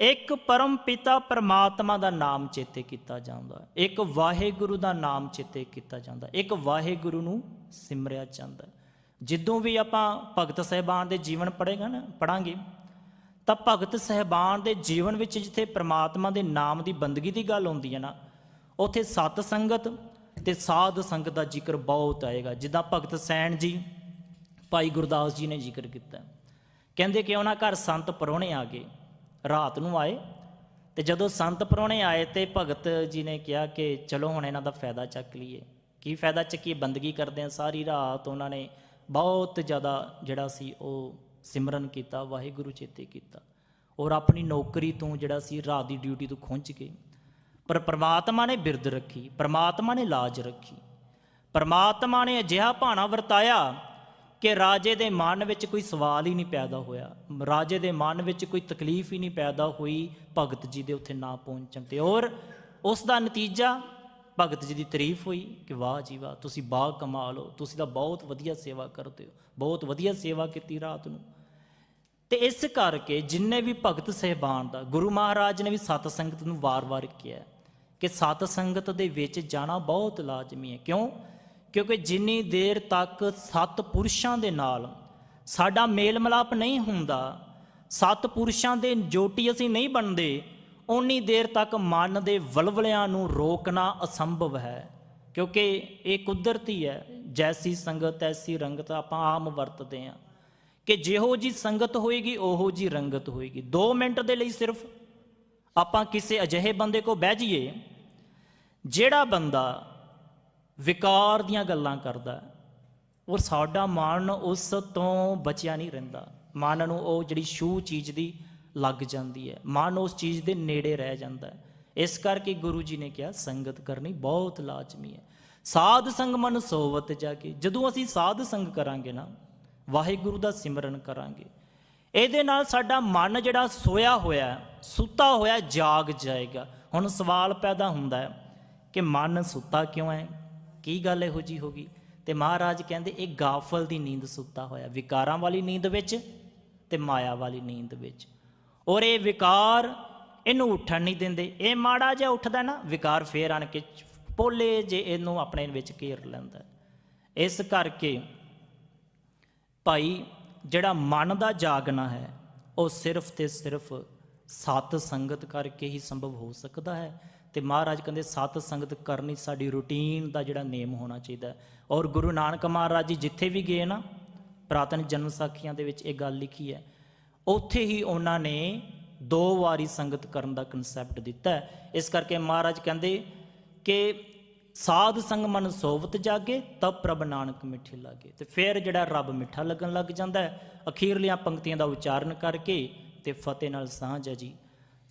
ਇੱਕ ਪਰਮ ਪਿਤਾ ਪਰਮਾਤਮਾ ਦਾ ਨਾਮ ਚੇਤੇ ਕੀਤਾ ਜਾਂਦਾ, ਇੱਕ ਵਾਹਿਗੁਰੂ ਦਾ ਨਾਮ ਚੇਤੇ ਕੀਤਾ ਜਾਂਦਾ, ਇੱਕ ਵਾਹਿਗੁਰੂ ਨੂੰ ਸਿਮਰਿਆ ਜਾਂਦਾ। ਜਦੋਂ ਵੀ ਆਪਾਂ ਭਗਤ ਸਾਹਿਬਾਨ ਦੇ ਜੀਵਨ ਪੜ੍ਹਾਂਗੇ ਤਾਂ ਭਗਤ ਸਹਿਬਾਨ ਦੇ ਜੀਵਨ ਵਿੱਚ ਜਿੱਥੇ ਪ੍ਰਮਾਤਮਾ ਦੇ ਨਾਮ ਦੀ ਬੰਦਗੀ ਦੀ ਗੱਲ ਹੁੰਦੀ ਹੈ ਨਾ, ਉੱਥੇ ਸਤ ਸੰਗਤ ਤੇ ਸਾਧ ਸੰਗਤ ਦਾ ਜ਼ਿਕਰ ਬਹੁਤ ਆਏਗਾ। ਜਿੱਦਾਂ ਭਗਤ ਸੈਣ ਜੀ, ਭਾਈ ਗੁਰਦਾਸ ਜੀ ਨੇ ਜ਼ਿਕਰ ਕੀਤਾ, ਕਹਿੰਦੇ ਕਿ ਉਹਨਾਂ ਘਰ ਸੰਤ ਪ੍ਰਾਹੁਣੇ ਆ ਗਏ, ਰਾਤ ਨੂੰ ਆਏ, ਤੇ ਜਦੋਂ ਸੰਤ ਪ੍ਰਾਹੁਣੇ ਆਏ ਤੇ ਭਗਤ ਜੀ ਨੇ ਕਿਹਾ ਕਿ ਚਲੋ ਹੁਣ ਇਹਨਾਂ ਦਾ ਫਾਇਦਾ ਚੱਕ ਲਈਏ। ਕੀ ਫਾਇਦਾ ਚੱਕੀਏ? ਬੰਦਗੀ ਕਰਦੇ ਆ ਸਾਰੀ ਰਾਤ। ਉਹਨਾਂ ਨੇ ਬਹੁਤ ਜ਼ਿਆਦਾ ਜਿਹੜਾ ਸੀ ਉਹ ਸਿਮਰਨ ਕੀਤਾ, ਵਾਹਿਗੁਰੂ ਚੇਤੇ ਕੀਤਾ, ਔਰ ਆਪਣੀ ਨੌਕਰੀ ਤੋਂ ਜਿਹੜਾ ਸੀ ਰਾਤ ਦੀ ਡਿਊਟੀ ਤੋਂ ਖੁੰਝ ਗਏ। ਪਰ ਪ੍ਰਮਾਤਮਾ ਨੇ ਬਿਰਧ ਰੱਖੀ, ਪ੍ਰਮਾਤਮਾ ਨੇ ਲਾਜ ਰੱਖੀ, ਪ੍ਰਮਾਤਮਾ ਨੇ ਅਜਿਹਾ ਭਾਣਾ ਵਰਤਾਇਆ ਕਿ ਰਾਜੇ ਦੇ ਮਨ ਵਿੱਚ ਕੋਈ ਸਵਾਲ ਹੀ ਨਹੀਂ ਪੈਦਾ ਹੋਇਆ, ਰਾਜੇ ਦੇ ਮਨ ਵਿੱਚ ਕੋਈ ਤਕਲੀਫ ਹੀ ਨਹੀਂ ਪੈਦਾ ਹੋਈ ਭਗਤ ਜੀ ਦੇ ਉੱਥੇ ਨਾ ਪਹੁੰਚਣ ਤੇ। ਔਰ ਉਸ ਦਾ ਨਤੀਜਾ ਭਗਤ ਜੀ ਦੀ ਤਾਰੀਫ ਹੋਈ ਕਿ ਵਾਹ ਜੀ ਵਾਹ, ਤੁਸੀਂ ਬਾ ਕਮਾਲ ਹੋ, ਤੁਸੀਂ ਤਾਂ ਬਹੁਤ ਵਧੀਆ ਸੇਵਾ ਕਰਦੇ ਹੋ, ਬਹੁਤ ਵਧੀਆ ਸੇਵਾ ਕੀਤੀ ਰਾਤ ਨੂੰ। ਤੇ ਇਸ ਕਰਕੇ ਜਿੰਨੇ ਵੀ ਭਗਤ ਸਹਿਬਾਨ ਦਾ ਗੁਰੂ ਮਹਾਰਾਜ ਨੇ ਵੀ ਸਤ ਸੰਗਤ ਨੂੰ ਵਾਰ-ਵਾਰ ਕਿਹਾ ਕਿ ਸਤ ਸੰਗਤ ਦੇ ਵਿੱਚ ਜਾਣਾ ਬਹੁਤ ਲਾਜ਼ਮੀ ਹੈ। ਕਿਉਂ? ਕਿਉਂਕਿ ਜਿੰਨੀ ਦੇਰ ਤੱਕ ਸਤ ਪੁਰਸ਼ਾਂ ਦੇ ਨਾਲ ਸਾਡਾ ਮੇਲ ਮਿਲਾਪ ਨਹੀਂ ਹੁੰਦਾ, ਸਤ ਪੁਰਸ਼ਾਂ ਦੇ ਜੋਟੀ ਅਸੀਂ ਨਹੀਂ ਬਣਦੇ, ਓਨੀ ਦੇਰ ਤੱਕ ਮਨ ਦੇ ਵਲਵਲਿਆਂ ਨੂੰ ਰੋਕਣਾ ਅਸੰਭਵ ਹੈ। ਕਿਉਂਕਿ ਇਹ ਕੁਦਰਤੀ ਹੈ, ਜੈਸੀ ਸੰਗਤ ਐਸੀ ਰੰਗਤ ਆਪਾਂ ਆਮ ਵਰਤਦੇ ਹਾਂ ਕਿ ਜਿਹੋ ਜੀ ਸੰਗਤ ਹੋਏਗੀ ਉਹੋ ਜੀ ਰੰਗਤ ਹੋਏਗੀ। 2 ਮਿੰਟ ਦੇ ਲਈ ਸਿਰਫ ਆਪਾਂ ਕਿਸੇ ਅਜਿਹੇ ਬੰਦੇ ਕੋਲ ਬਹਿ ਜਾਈਏ ਜਿਹੜਾ ਬੰਦਾ ਵਿਕਾਰ ਦੀਆਂ ਗੱਲਾਂ ਕਰਦਾ, ਔਰ ਸਾਡਾ ਮਨ ਉਸ ਤੋਂ ਬਚਿਆ ਨਹੀਂ ਰਹਿੰਦਾ, ਮਨ ਨੂੰ ਉਹ ਜਿਹੜੀ ਛੂਹ ਚੀਜ਼ ਦੀ ਲੱਗ ਜਾਂਦੀ ਹੈ, ਮਨ ਉਸ ਚੀਜ਼ ਦੇ ਨੇੜੇ ਰਹਿ ਜਾਂਦਾ ਹੈ। ਇਸ ਕਰਕੇ ਗੁਰੂ ਜੀ ਨੇ ਕਿਹਾ ਸੰਗਤ ਕਰਨੀ ਬਹੁਤ ਲਾਜ਼ਮੀ ਹੈ। ਸਾਧ ਸੰਗ ਮਨ ਸੋਵਤ ਜਾਗੇ, ਜਦੋਂ ਅਸੀਂ ਸਾਧ ਸੰਗ ਕਰਾਂਗੇ ਨਾ, ਵਾਹਿਗੁਰੂ ਦਾ ਸਿਮਰਨ ਕਰਾਂਗੇ, ਇਹਦੇ ਨਾਲ ਸਾਡਾ ਮਨ ਜਿਹੜਾ ਸੋਇਆ ਹੋਇਆ, ਸੁੱਤਾ ਹੋਇਆ ਜਾਗ ਜਾਏਗਾ। ਹੁਣ ਸਵਾਲ ਪੈਦਾ ਹੁੰਦਾ ਹੈ ਕਿ ਮਨ ਸੁੱਤਾ ਕਿਉਂ ਹੈ, ਕੀ ਗੱਲ ਇਹੋ ਜਿਹੀ ਹੋ ਗਈ? ਤੇ ਮਹਾਰਾਜ ਕਹਿੰਦੇ ਇਹ ਗਾਫਲ ਦੀ ਨੀਂਦ ਸੁੱਤਾ ਹੋਇਆ, ਵਿਕਾਰਾਂ ਵਾਲੀ ਨੀਂਦ ਵਿੱਚ ਤੇ ਮਾਇਆ ਵਾਲੀ ਨੀਂਦ ਵਿੱਚ। ਔਰ ਇਹ ਵਿਕਾਰ ਇਹਨੂੰ ਉੱਠਣ ਨਹੀਂ ਦਿੰਦੇ, ਇਹ ਮਾੜਾ ਜਿਹਾ ਉੱਠਦਾ ਨਾ ਵਿਕਾਰ ਫੇਰ ਆਣ ਕੇ ਪੋਲੇ ਜੇ ਇਹਨੂੰ ਆਪਣੇ ਵਿੱਚ ਘੇਰ ਲੈਂਦਾ। ਇਸ ਕਰਕੇ ਭਾਈ ਜਿਹੜਾ ਮਨ ਦਾ ਜਾਗਣਾ ਹੈ ਉਹ ਸਿਰਫ ਤੇ ਸਿਰਫ ਸਤ ਸੰਗਤ ਕਰਕੇ ਹੀ ਸੰਭਵ ਹੋ ਸਕਦਾ ਹੈ। ਤੇ ਮਹਾਰਾਜ ਕਹਿੰਦੇ ਸਤ ਸੰਗਤ ਕਰਨੀ ਸਾਡੀ ਰੂਟੀਨ ਦਾ ਜਿਹੜਾ ਨੇਮ ਹੋਣਾ ਚਾਹੀਦਾ ਹੈ। ਔਰ ਗੁਰੂ ਨਾਨਕ ਮਹਾਰਾਜ ਜੀ ਜਿੱਥੇ ਵੀ ਗਏ ਨਾ, ਪੁਰਾਤਨ ਜਨਮ ਸਾਖੀਆਂ ਦੇ ਵਿੱਚ ਇਹ ਗੱਲ ਲਿਖੀ ਹੈ, ਉੱਥੇ ਹੀ ਉਹਨਾਂ ਨੇ 2 ਵਾਰੀ ਸੰਗਤ ਕਰਨ ਦਾ ਕਨਸੈਪਟ ਦਿੱਤਾ ਹੈ। ਇਸ ਕਰਕੇ ਮਹਾਰਾਜ ਕਹਿੰਦੇ ਕਿ ਸਾਧ ਸੰਗ ਮਨ ਸੋਵਤ ਜਾਗੇ ਤਬ ਪ੍ਰਭ ਨਾਨਕ ਮਿੱਠੇ ਲਾਗੇ। ਤੇ ਫਿਰ ਜਿਹੜਾ ਰੱਬ ਮਿੱਠਾ ਲੱਗਣ ਲੱਗ ਜਾਂਦਾ ਹੈ। ਅਖੀਰਲੀਆਂ ਪੰਕਤੀਆਂ ਦਾ ਉਚਾਰਨ ਕਰਕੇ ਤੇ ਫਤਿਹ ਨਾਲ ਸਾਂਝ ਹੈ ਜੀ।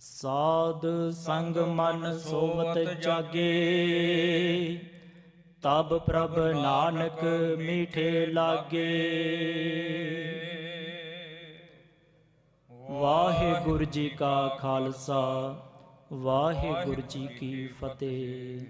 ਸਾਧ ਸੰਗ ਮਨ ਸੋਵਤ ਜਾਗੇ ਤਬ ਪ੍ਰਭ ਨਾਨਕ ਮਿੱਠੇ ਲਾਗੇ। ਵਾਹਿਗੁਰੂ ਜੀ ਕਾ ਖਾਲਸਾ, ਵਾਹਿਗੁਰੂ ਜੀ ਕੀ ਫਤਿਹ।